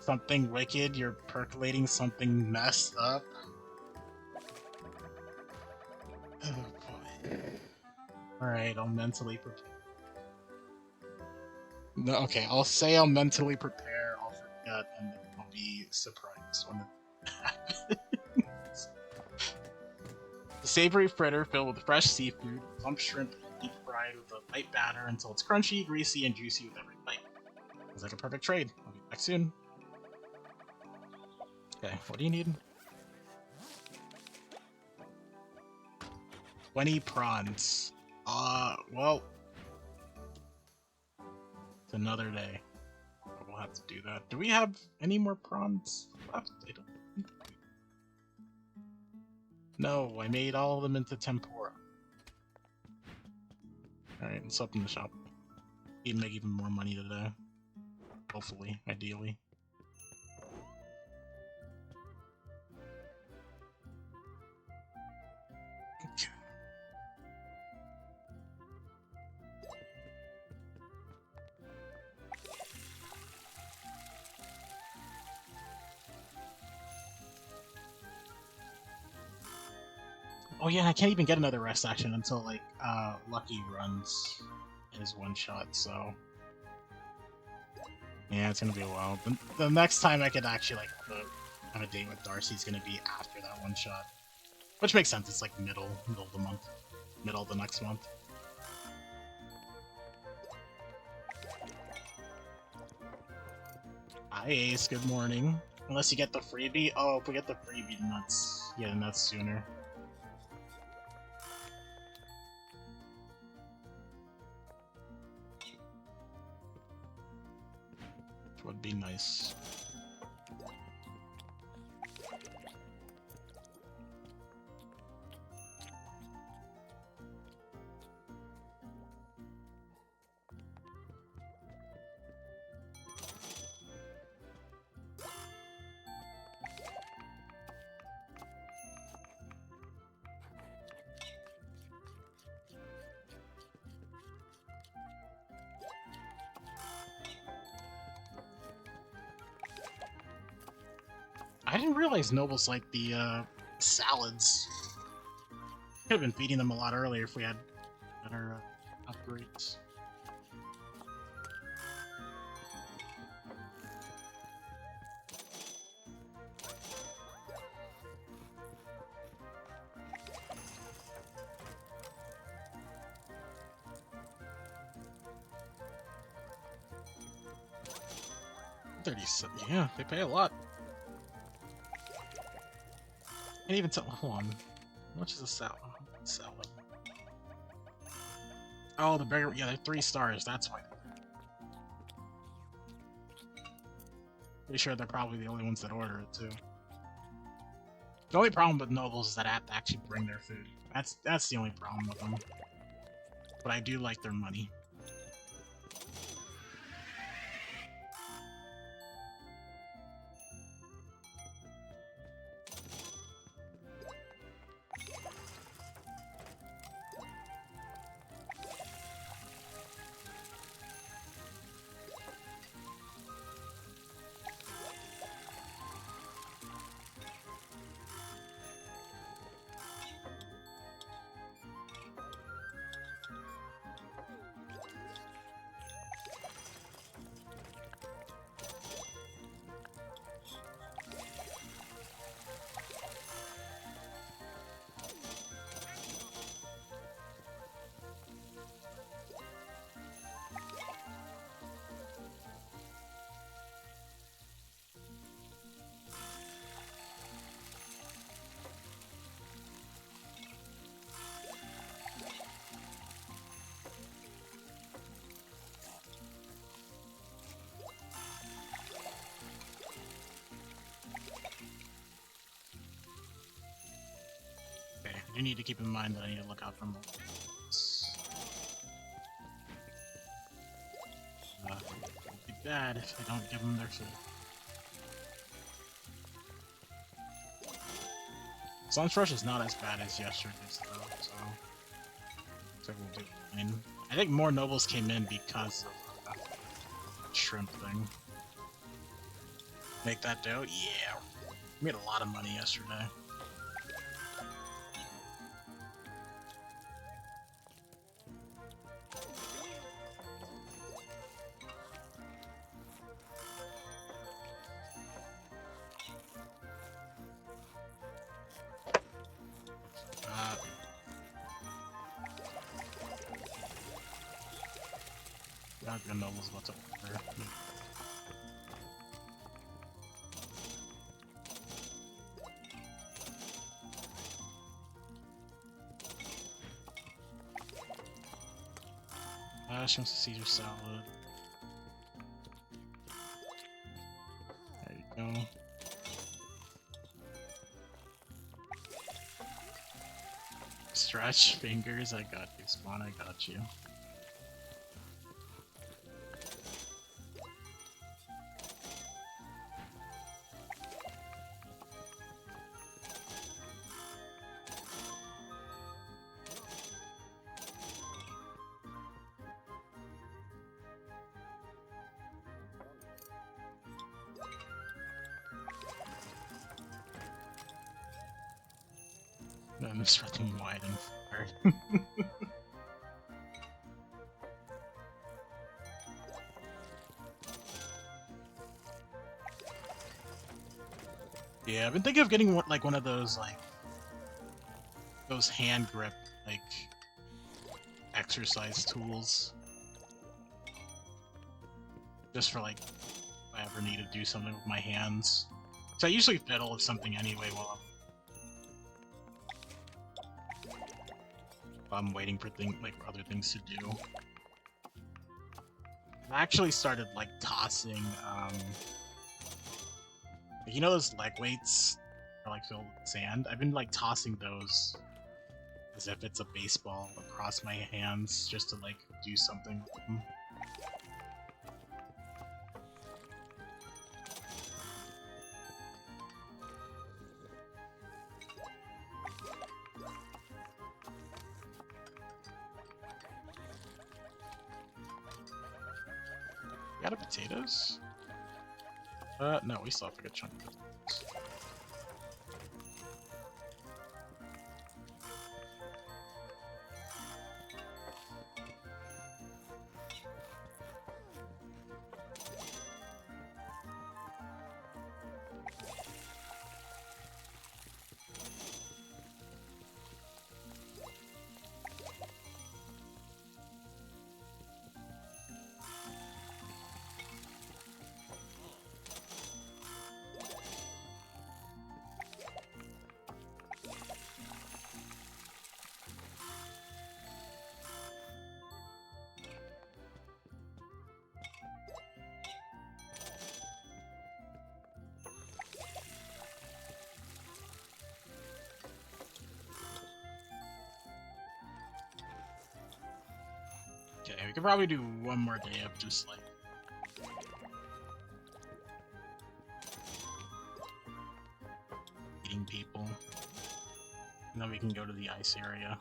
Speaker 1: Something wicked, you're percolating something messed up. Oh boy. Alright, I'll mentally prepare. No, okay, I'll say I'll mentally prepare, I'll forget, and then I'll be surprised when it happens. The savory fritter filled with fresh seafood, plump shrimp, deep fried with a light batter until it's crunchy, greasy, and juicy with every bite. Sounds like a perfect trade. I'll be back soon. Okay, what do you need? 20 prawns. Well, it's another day. We'll have to do that. Do we have any more prawns left? I don't think we do. No, I made all of them into tempura. Alright, let's open the shop. You can make even more money today. Hopefully, ideally. Oh yeah, I can't even get another rest action until, like, Lucky runs his one-shot, so... Yeah, it's gonna be a while. The next time I could actually, like, have a date with Darcy is gonna be after that one-shot. Which makes sense, it's like middle of the month. Middle of the next month. Hi Ace, good morning. Unless you get the freebie? Oh, if we get the freebie, then that's sooner. Would be nice. I didn't realize nobles like the salads. Could have been feeding them a lot earlier if we had better upgrades. Yeah, they pay a lot. Can't even tell. Hold on. How much is a salad? Oh, the bigger. Yeah, they're 3 stars. That's why. Pretty sure they're probably the only ones that order it too. The only problem with nobles is that I have to actually bring their food. That's the only problem with them. But I do like their money. Okay, I do need to keep in mind that I need to look out for more. It'd be bad if I don't give them their food. Sun's Rush is not as bad as yesterday's though, so we'll do fine. I think more nobles came in because of the shrimp thing. Make that dough? Yeah! We made a lot of money yesterday. Not gonna know what's up there. She wants a Caesar salad. There you go. Stretch fingers, I got you, Spawn, I got you. No, I'm spreading wide and far. Yeah, I've been thinking of getting one of those those hand grip exercise tools, just for if I ever need to do something with my hands. So I usually fiddle with something anyway while I'm waiting for other things to do. I actually started tossing you know those leg weights are filled with sand? I've been tossing those as if it's a baseball across my hands just to do something with them. Out of potatoes? No, we still have a good chunk of potatoes. Okay, we could probably do one more day of just like eating people. And then we can go to the ice area.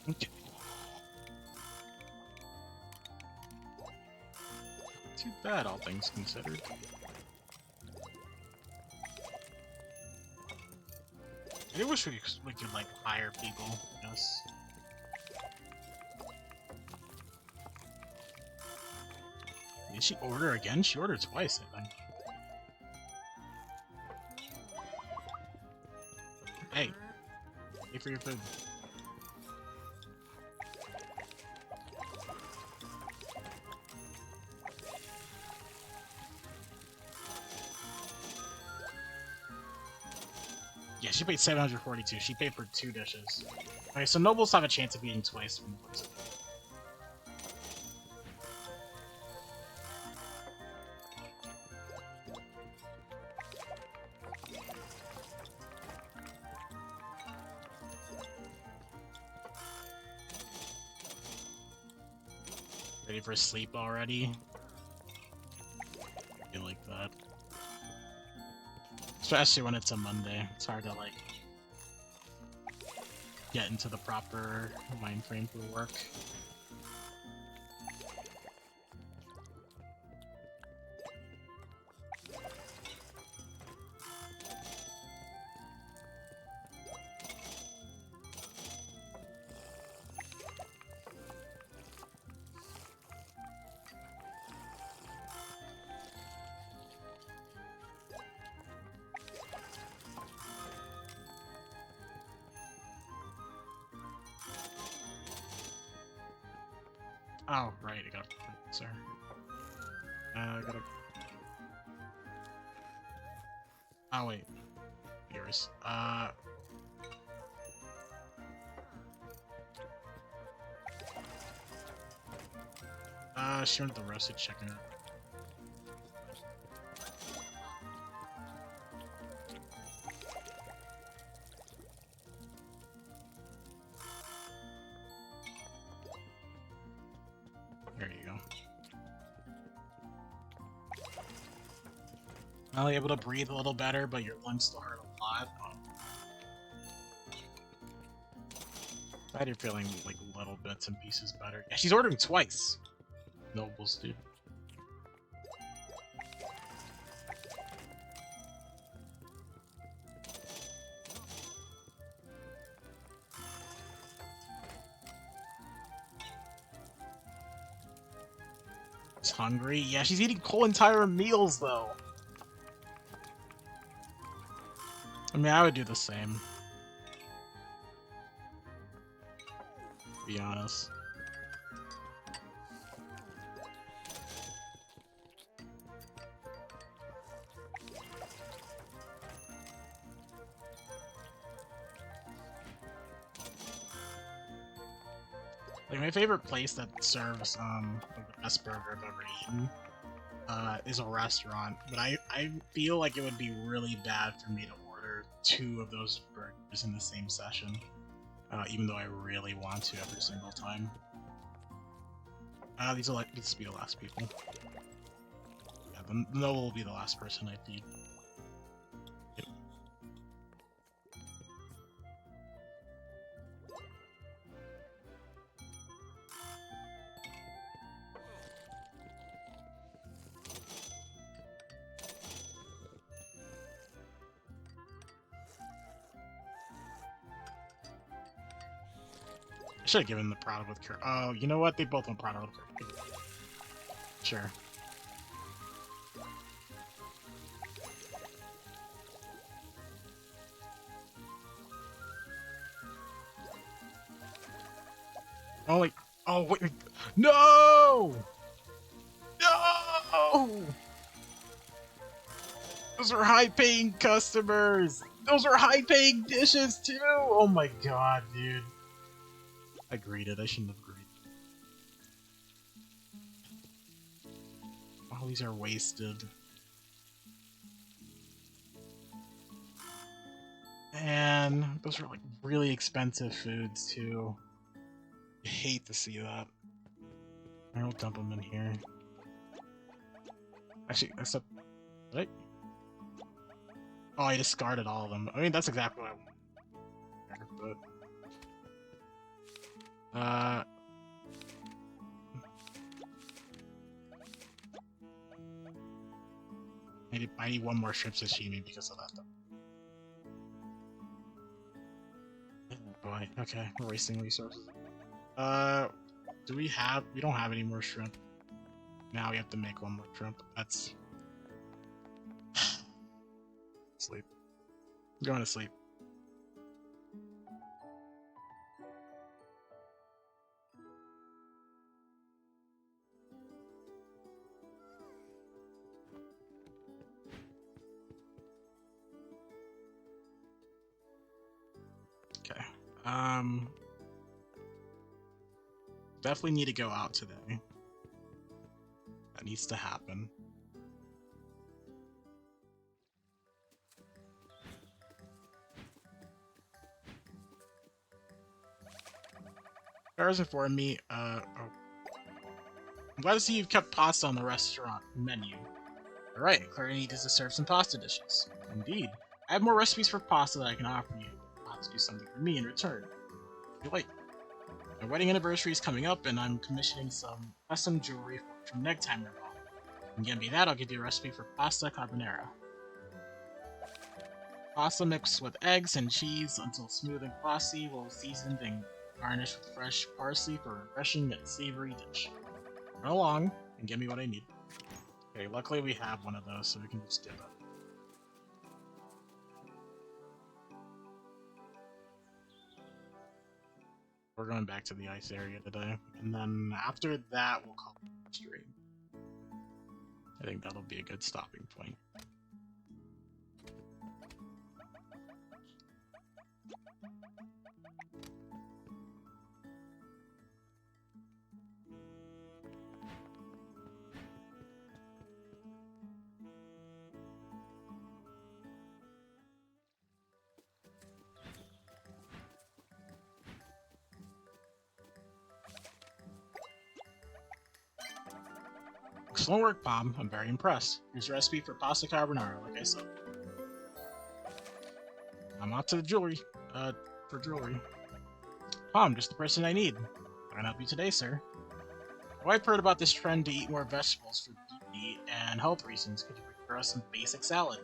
Speaker 1: Okay. Too bad, all things considered. I wish we could like hire people. Yes. Did she order again? She ordered twice, I think. Hey, pay for your food. Yeah, she paid 742. She paid for 2 dishes. Okay, so nobles have a chance of eating twice from the looks of it. Ready for sleep already? I feel like that. Especially when it's a Monday. It's hard to, like, get into the proper mind frame for work. Oh, right, I gotta... Sorry. I gotta... Oh, wait. Yours. She wanted the roasted chicken. There you go. Well, able to breathe a little better, but your lungs still hurt a lot. Oh. Glad you're feeling like little bits and pieces better. Yeah, she's ordering twice. Nobles, dude. She's hungry. Yeah, she's eating whole entire meals though. I mean, I would do the same. To be honest. Like my favorite place that serves like the best burger I've ever eaten is a restaurant, but I feel like it would be really bad for me to order 2 of those burgers in the same session, even though I really want to every single time. These will be the last people. Yeah, the Noble will be the last person I feed. Yep. I should have given the product with curry. Oh, you know what? They both want product with curry. Sure. Oh, like, oh wait, no! No! Those are high-paying customers. Those are high-paying dishes too. Oh my god, dude. I greeted. I shouldn't have greeted. All these are wasted. And those are like really expensive foods too. I hate to see that. I'll dump them in here. Actually, except, right? Oh, I discarded all of them. I mean, that's exactly what I wanted. But, I need 1 more shrimp sashimi because of that. Oh boy. Okay, we're wasting resources. Do we have? We don't have any more shrimp. Now we have to make 1 more shrimp. That's sleep. I'm going to sleep. Okay. Definitely need to go out today. That needs to happen. Farrah's informed me, oh. I'm glad to see you've kept pasta on the restaurant menu. Alright, clearly need to serve some pasta dishes. Indeed. I have more recipes for pasta that I can offer you. You'll have to do something for me in return. You're late. My wedding anniversary is coming up, and I'm commissioning some custom jewelry from necktie revolve. And give me that, I'll give you a recipe for pasta carbonara. Pasta mixed with eggs and cheese until smooth and glossy, well seasoned and garnished with fresh parsley for a refreshing and savory dish. Run along and give me what I need. Okay, luckily we have one of those, so we can just do that. We're going back to the ice area today, and then after that we'll call it a stream. I think that'll be a good stopping point. Excellent work, Palm. I'm very impressed. Here's a recipe for pasta carbonara, like I said. I'm off to the jewelry. For jewelry. Palm, just the person I need. I can help you today, sir. My wife heard about this trend to eat more vegetables for beauty and health reasons. Could you prepare us some basic salad?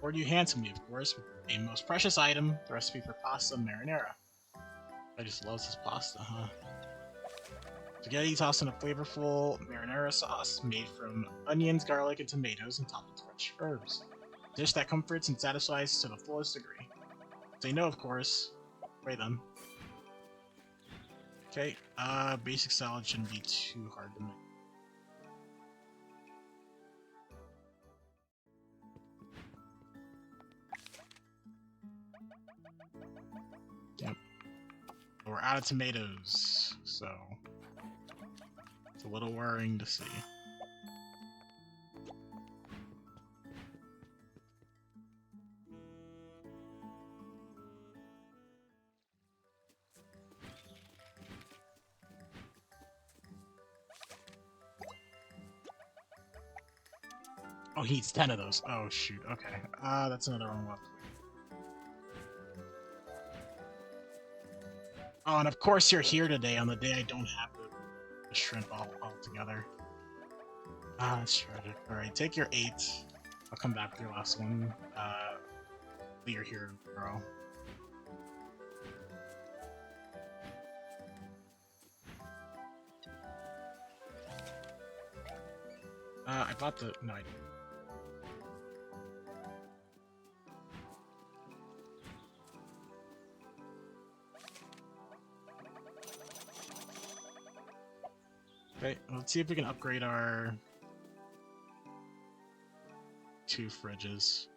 Speaker 1: Or do you handsomely, of course, with a most precious item, the recipe for pasta marinara. I just love this pasta, huh? Spaghetti tossed in a flavorful marinara sauce made from onions, garlic, and tomatoes and topped with fresh herbs. A dish that comforts and satisfies to the fullest degree. Say no, of course. Wait then. Okay, basic salad shouldn't be too hard to make. Yep. We're out of tomatoes, so so it's a little worrying to see. Oh, he eats 10 of those. Oh, shoot. Okay. That's another one left. Oh, and of course you're here today on the day I don't have the shrimp altogether. Ah, that's tragic. Alright, take your 8. I'll come back with your last one. You're here, bro. I bought the... No, I didn't. Okay, let's see if we can upgrade our 2 fridges.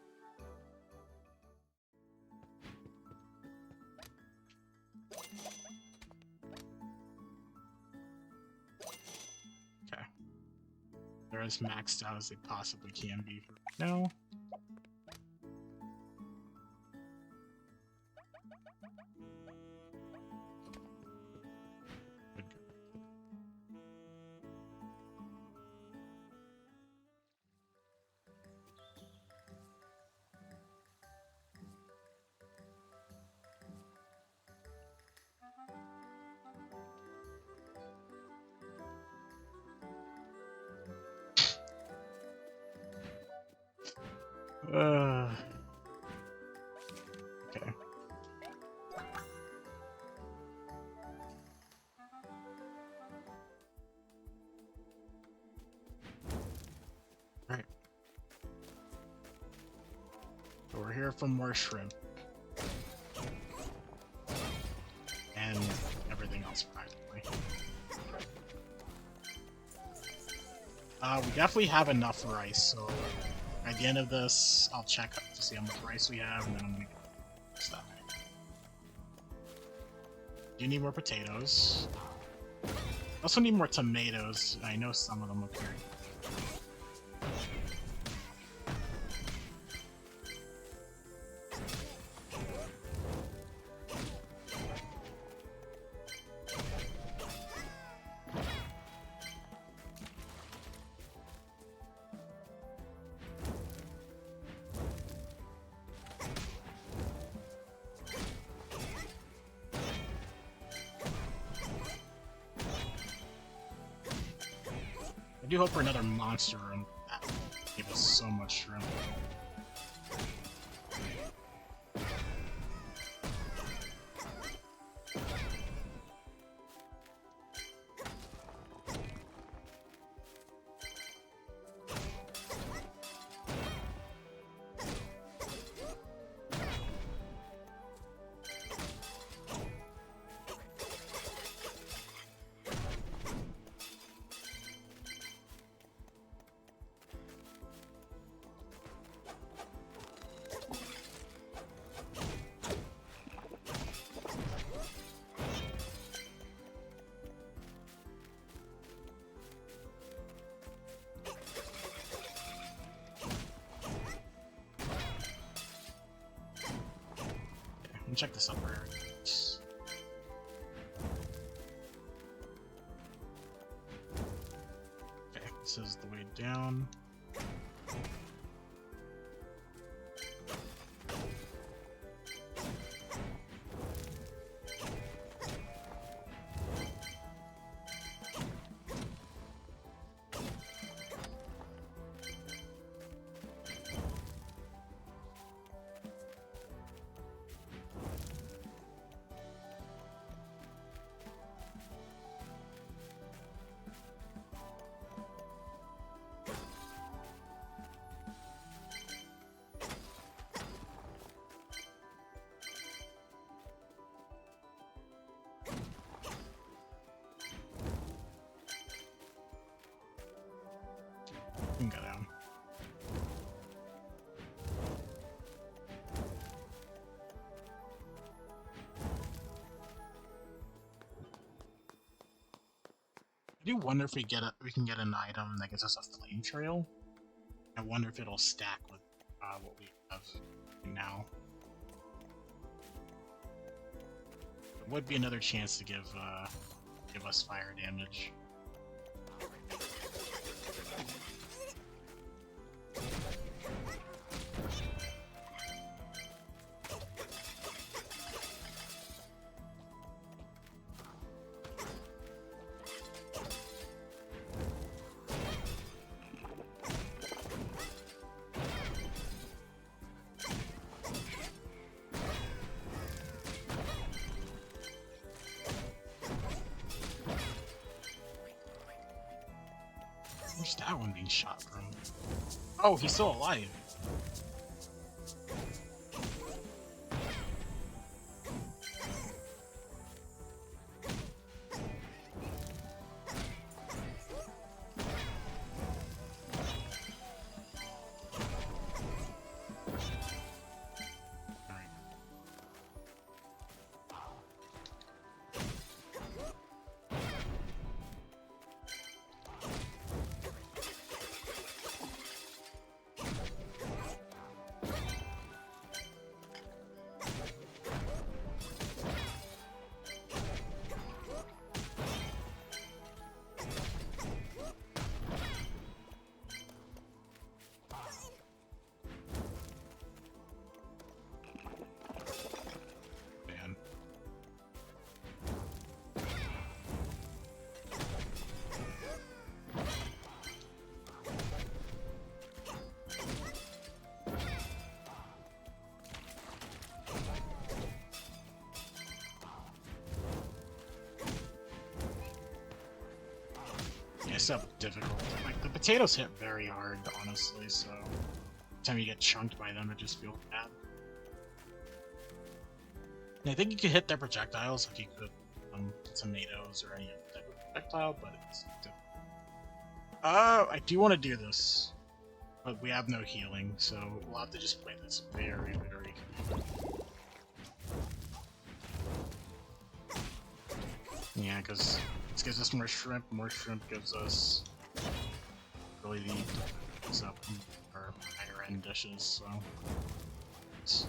Speaker 1: Okay. They're as maxed out as they possibly can be for now. Okay. Alright. So we're here for more shrimp. And everything else practically. We definitely have enough rice, so at the end of this, I'll check to see how much rice we have, and then I'm gonna get stuff. Do need more potatoes. Also need more tomatoes. I know some of them up here. I do hope for another monster room. That would give us so much shrimp. Let me check this upper area. Okay, this is the way down. We can go down. I do wonder if we can get an item that gives us a flame trail. I wonder if it'll stack with what we have now. It would be another chance to give us fire damage. Where's that one being shot from? Oh, he's still alive. Alright. Man. Yeah, it's so difficult. Like, the potatoes hit very hard, honestly, so every time you get chunked by them, it just feels bad. And I think you could hit their projectiles like you could tomatoes or any other type of projectile, but it's difficult. I do want to do this, but we have no healing, so we'll have to just play this very, very carefully. Yeah, because this gives us more shrimp gives us really the up our higher end dishes, so it's...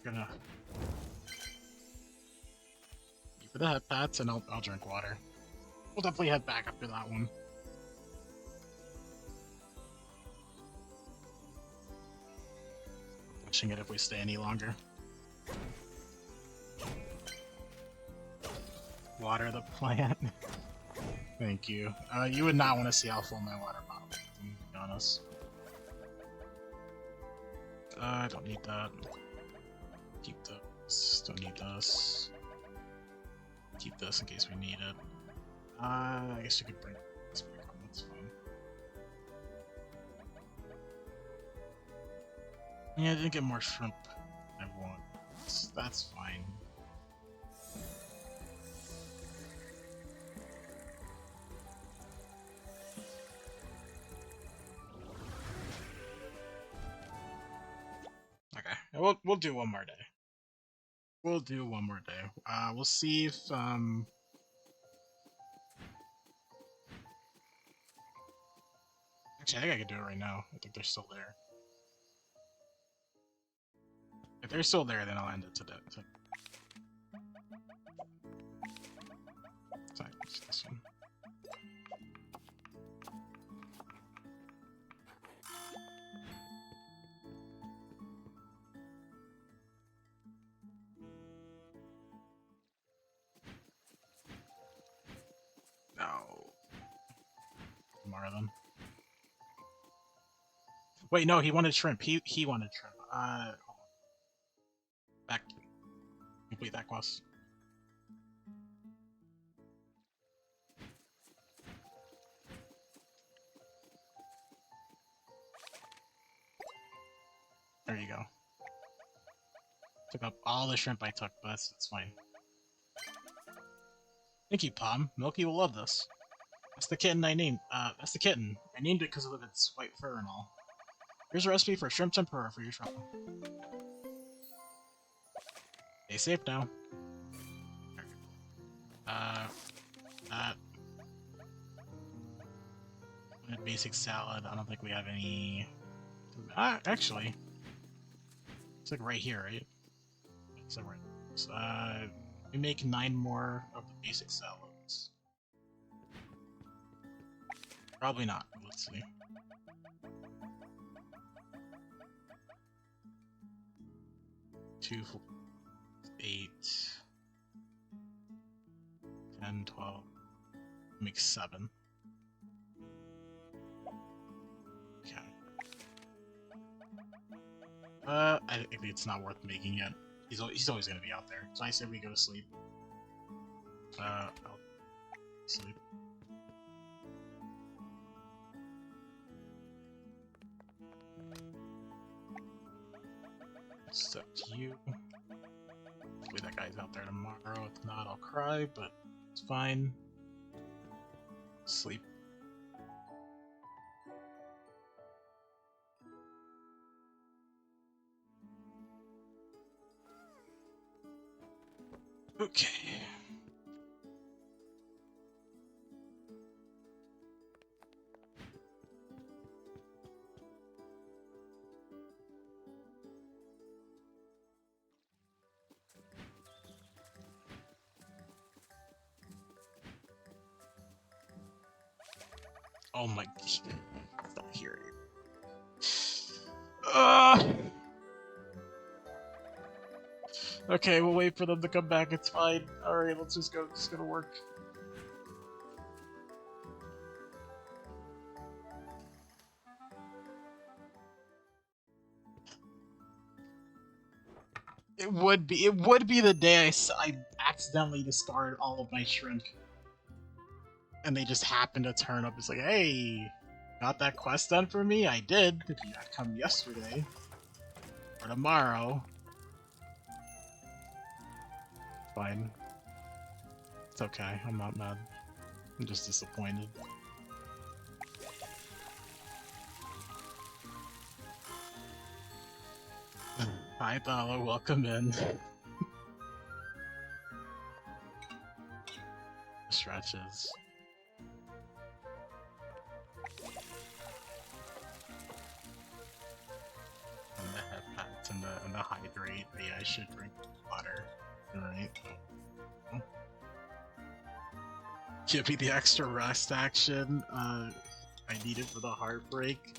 Speaker 1: gonna for the head pats, and I'll drink water. We'll definitely head back after that one. Pushing it if we stay any longer. Water the plant. Thank you. You would not want to see how full my water bottle is, to be honest. I don't need that. Keep this. Don't need this. Keep this in case we need it. I guess we could bring this back on. That's fine. Yeah, I didn't get more shrimp than I want. That's fine. Okay, we'll do one more day. We'll do one more day. We'll see if actually, I think I could do it right now. I think they're still there. If they're still there, then I'll end it today. So No. Tomorrow then. Wait, no, he wanted shrimp. He wanted shrimp. Hold on. Back. Complete that quest. There you go. Took up all the shrimp I took, but it's fine. Thank you, Pom. Milky will love this. That's the kitten I named. That's the kitten. I named it because of its white fur and all. Here's a recipe for shrimp tempura for your trouble. Stay safe now. That. Basic salad. I don't think we have any. Actually, it's like right here, right? It's like right. So, we make 9 more of the basic salads. Probably not. Let's see. 2, 4, 8, 10, 12. Make 7. Okay. I think it's not worth making yet. He's always gonna be out there. So I said we go to sleep. I'll sleep. Except you. Hopefully that guy's out there tomorrow. If not, I'll cry, but it's fine. Sleep. Okay. Oh my god. It's not here anymore. Okay, we'll wait for them to come back, it's fine. Alright, let's just go to work. It would be the day I accidentally discarded all of my shrimp. And they just happened to turn up. It's like, hey, got that quest done for me? I did. If you had come yesterday. Or tomorrow. Fine. It's okay, I'm not mad. I'm just disappointed. Hi, Bella, welcome in. Stretches. And the head pats and the hydrate. But yeah, I should drink water. Alright. Give me the extra rest action. I need it for the heartbreak.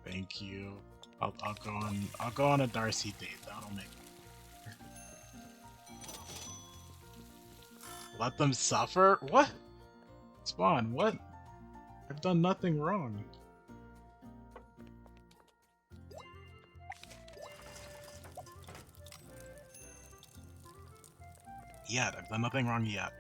Speaker 1: Thank you. I'll go on a Darcy date. That'll make it. Let them suffer? What? Spawn, what? I've done nothing wrong. Yet, I've done nothing wrong yet.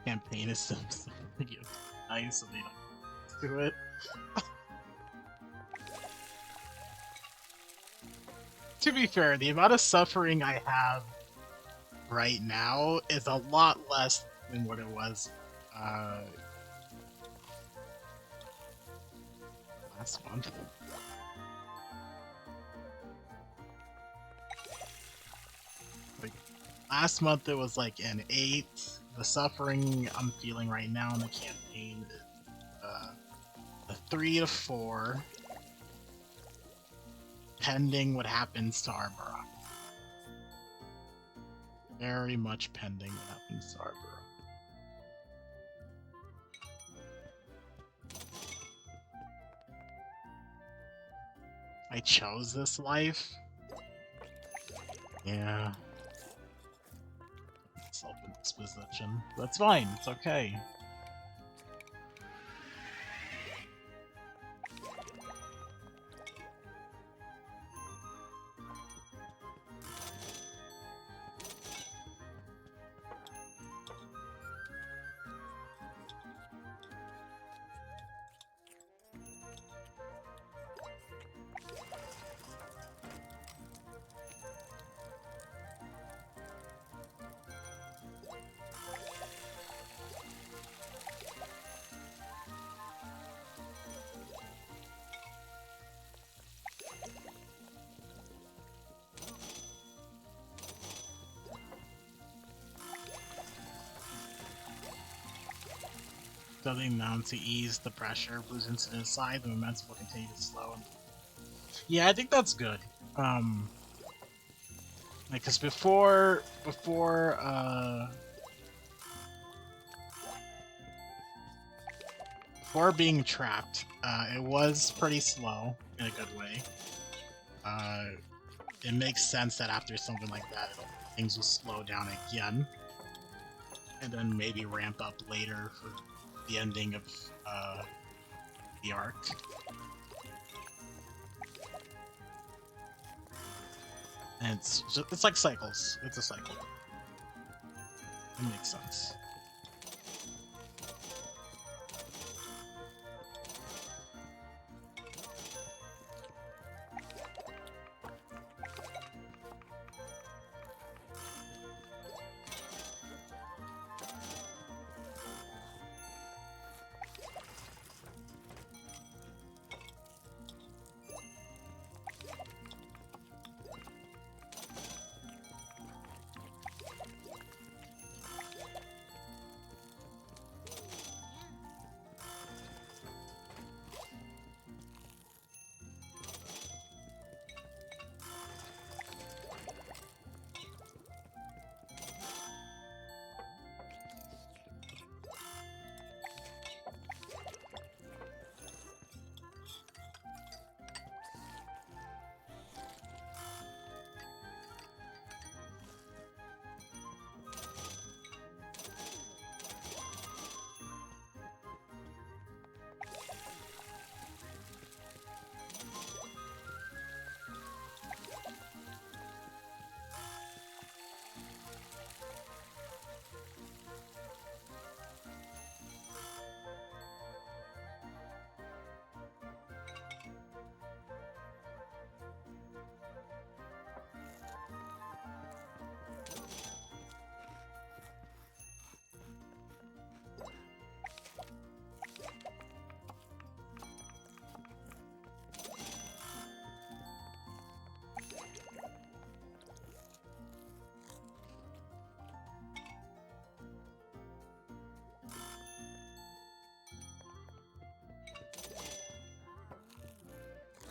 Speaker 1: Campaign is so nice, so they don't do it. To be fair, the amount of suffering I have right now is a lot less than what it was last month. Like last month it was like an 8. The suffering I'm feeling right now in the campaign is a 3 to 4, pending what happens to Arborough. Very much pending what happens to Arbor. I chose this life? Yeah. Self-disposition. That's fine, it's okay. Something known to ease the pressure, moves into the side, the momentum will continue to slow. Yeah, I think that's good. Because before being trapped, it was pretty slow in a good way. It makes sense that after something like that, things will slow down again, and then maybe ramp up later for the ending of the arc. And it's like cycles. It's a cycle. It makes sense.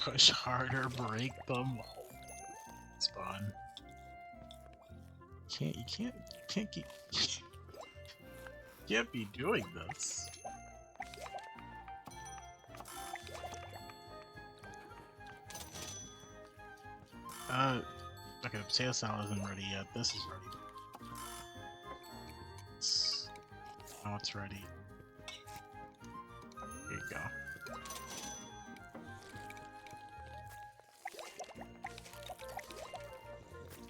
Speaker 1: Push harder, break them. Spawn. You can't keep. Can't be doing this. Okay, the potato salad isn't ready yet. This is ready. Now it's ready. Here you go.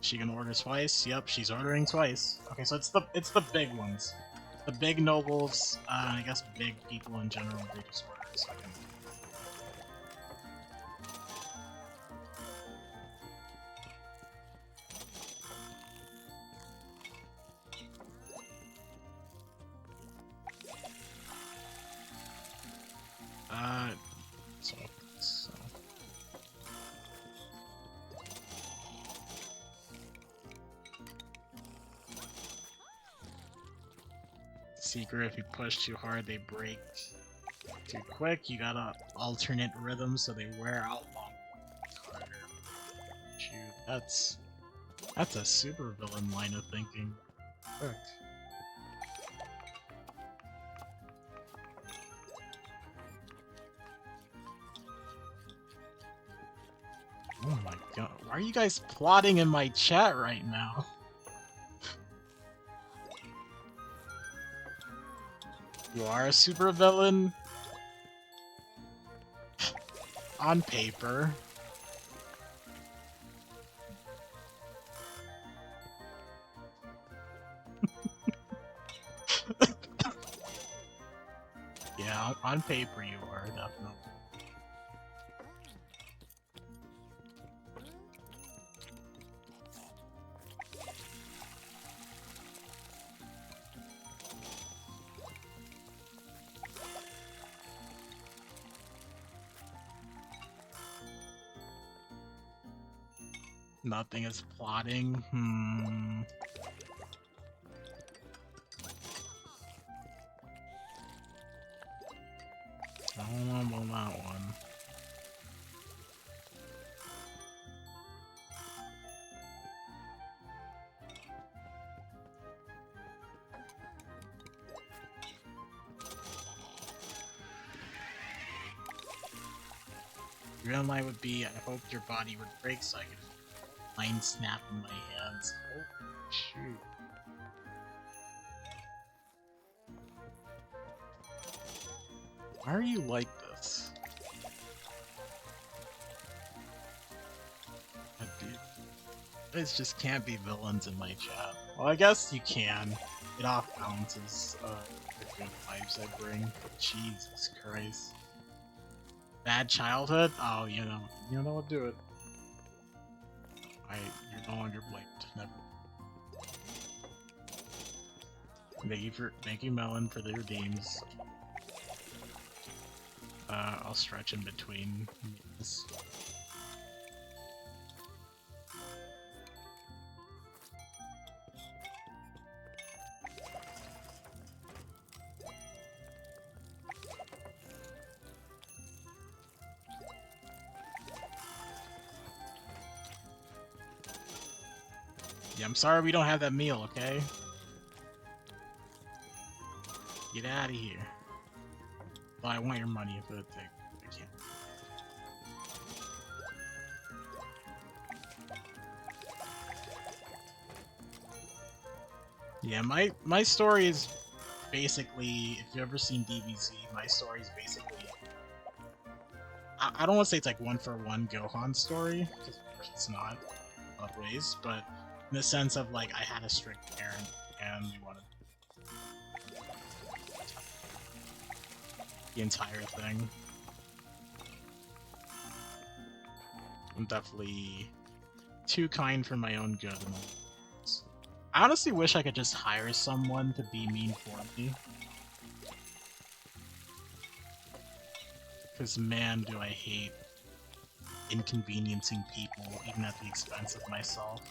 Speaker 1: She can order twice? Yep, she's ordering twice. Okay, so it's the big ones. The big nobles, I guess big people in general, they just order a second. So. Secret, if you push too hard, they break too quick. You gotta alternate rhythms so they wear out long. Harder. Shoot, that's That's a supervillain line of thinking. Frick. Oh my god, why are you guys plotting in my chat right now? You are a supervillain? On paper. Yeah, on paper you are, definitely. Nothing is plotting. I don't know about that one. Your real line would be, I hope your body would break so I could mind snap in my hands. Oh, shoot. Why are you like this? Dude, it just can't be villains in my chat. Well, I guess you can. It off balances the good vibes I bring. Jesus Christ. Bad childhood? Oh, you know what, do it. You're no longer blamed. Never. Thank you, Melon, for the redeems. I'll stretch in between meals. Yeah, I'm sorry we don't have that meal, okay? Get out of here. Well, I want your money if I can't. Yeah, my story is basically, if you've ever seen DBZ, my story is basically, I don't want to say it's like one-for-one Gohan story, because it's not, both ways, but in the sense of like, I had a strict parent, and we wanted the entire thing. I'm definitely too kind for my own good. I honestly wish I could just hire someone to be mean for me. Because man, do I hate inconveniencing people, even at the expense of myself.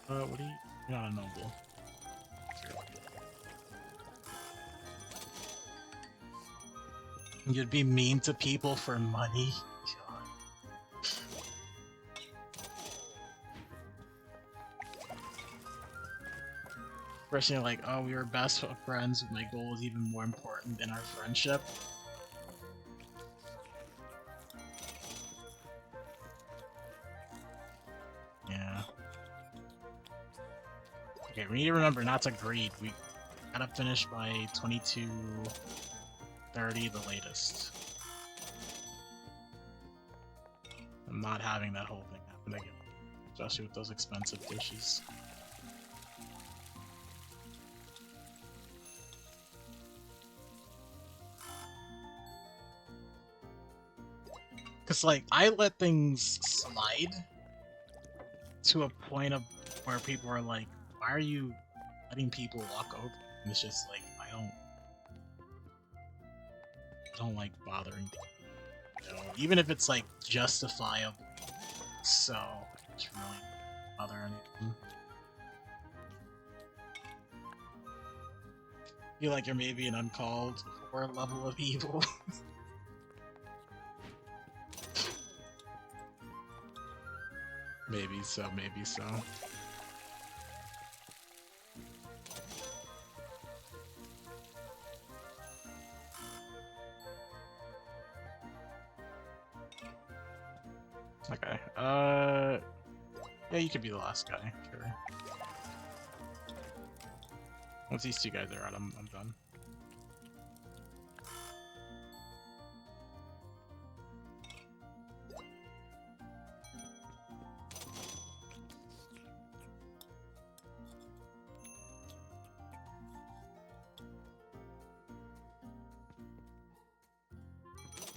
Speaker 1: What are you? You're not a noble. You'd be mean to people for money? God. Especially like, oh, we were best of friends, but my goal is even more important than our friendship. Yeah. Okay, we need to remember not to greed. We gotta finish by 22:30 the latest. I'm not having that whole thing happen again. Especially with those expensive dishes. Cause like, I let things slide to a point of where people are like, why are you letting people walk over? And it's just like, I don't like bothering people. You know, even if it's like justifiable. So it's really bother anything. Feel like you're maybe an uncalled for level of evil. Maybe so, maybe so. Okay, yeah, you could be the last guy, sure. Once these two guys are out, I'm done.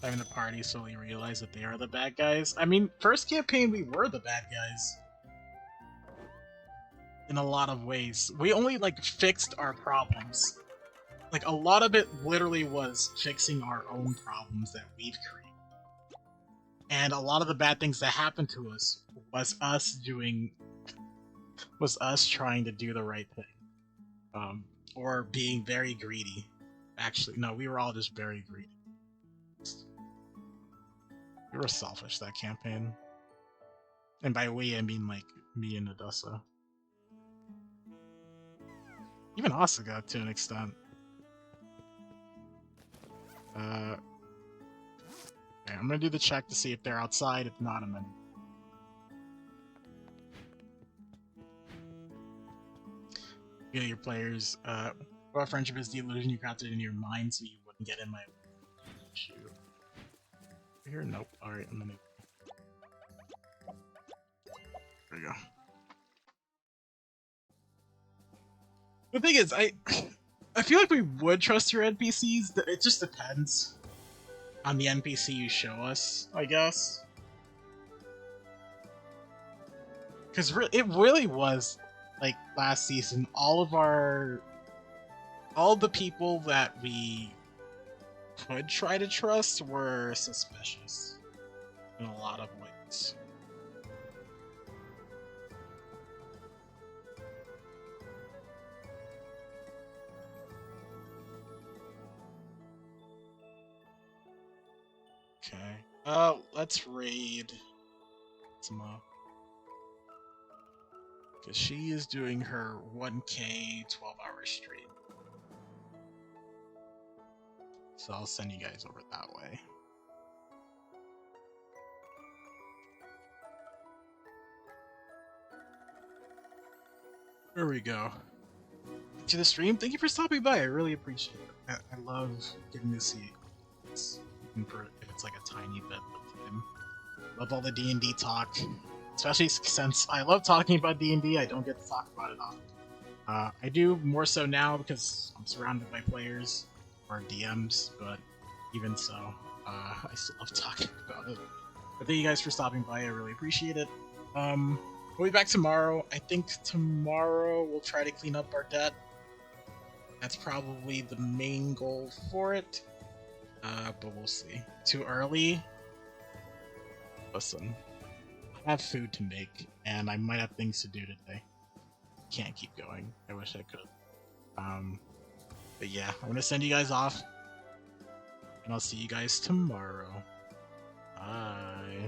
Speaker 1: Having the party slowly realize that they are the bad guys. I mean, first campaign we were the bad guys. In a lot of ways. We only, like, fixed our problems. Like, a lot of it literally was fixing our own problems that we've created. And a lot of the bad things that happened to us was us trying to do the right thing. Or being very greedy. Actually, no, we were all just very greedy. We were selfish that campaign. And by we, I mean, like, me and Adessa. Even Asuka, to an extent. Okay, I'm gonna do the check to see if they're outside. If not, I'm gonna... Yeah, your players, well, friendship is the illusion you crafted in your mind so you wouldn't get in my shoe. Here? Nope. Alright, I'm gonna... There we go. The thing is, I feel like we would trust your NPCs. It just depends on the NPC you show us, I guess. Because it really was, like, last season, all the people that we could try to trust were suspicious in a lot of ways. Okay. Let's raid Tsuma. Because she is doing her 1K 12-hour stream. So I'll send you guys over that way. There we go. To the stream, thank you for stopping by. I really appreciate it. I love getting to see it. Even if it's like a tiny bit of time. Love all the D&D talk. Especially since I love talking about D&D, I don't get to talk about it often. I do more so now because I'm surrounded by players or DMs, but even so, I still love talking about it. But thank you guys for stopping by, I really appreciate it. We'll be back tomorrow. I think tomorrow we'll try to clean up our debt. That's probably the main goal for it. But we'll see. Too early? Listen, I have food to make, and I might have things to do today. Can't keep going. I wish I could. But yeah, I'm gonna send you guys off, and I'll see you guys tomorrow. Bye.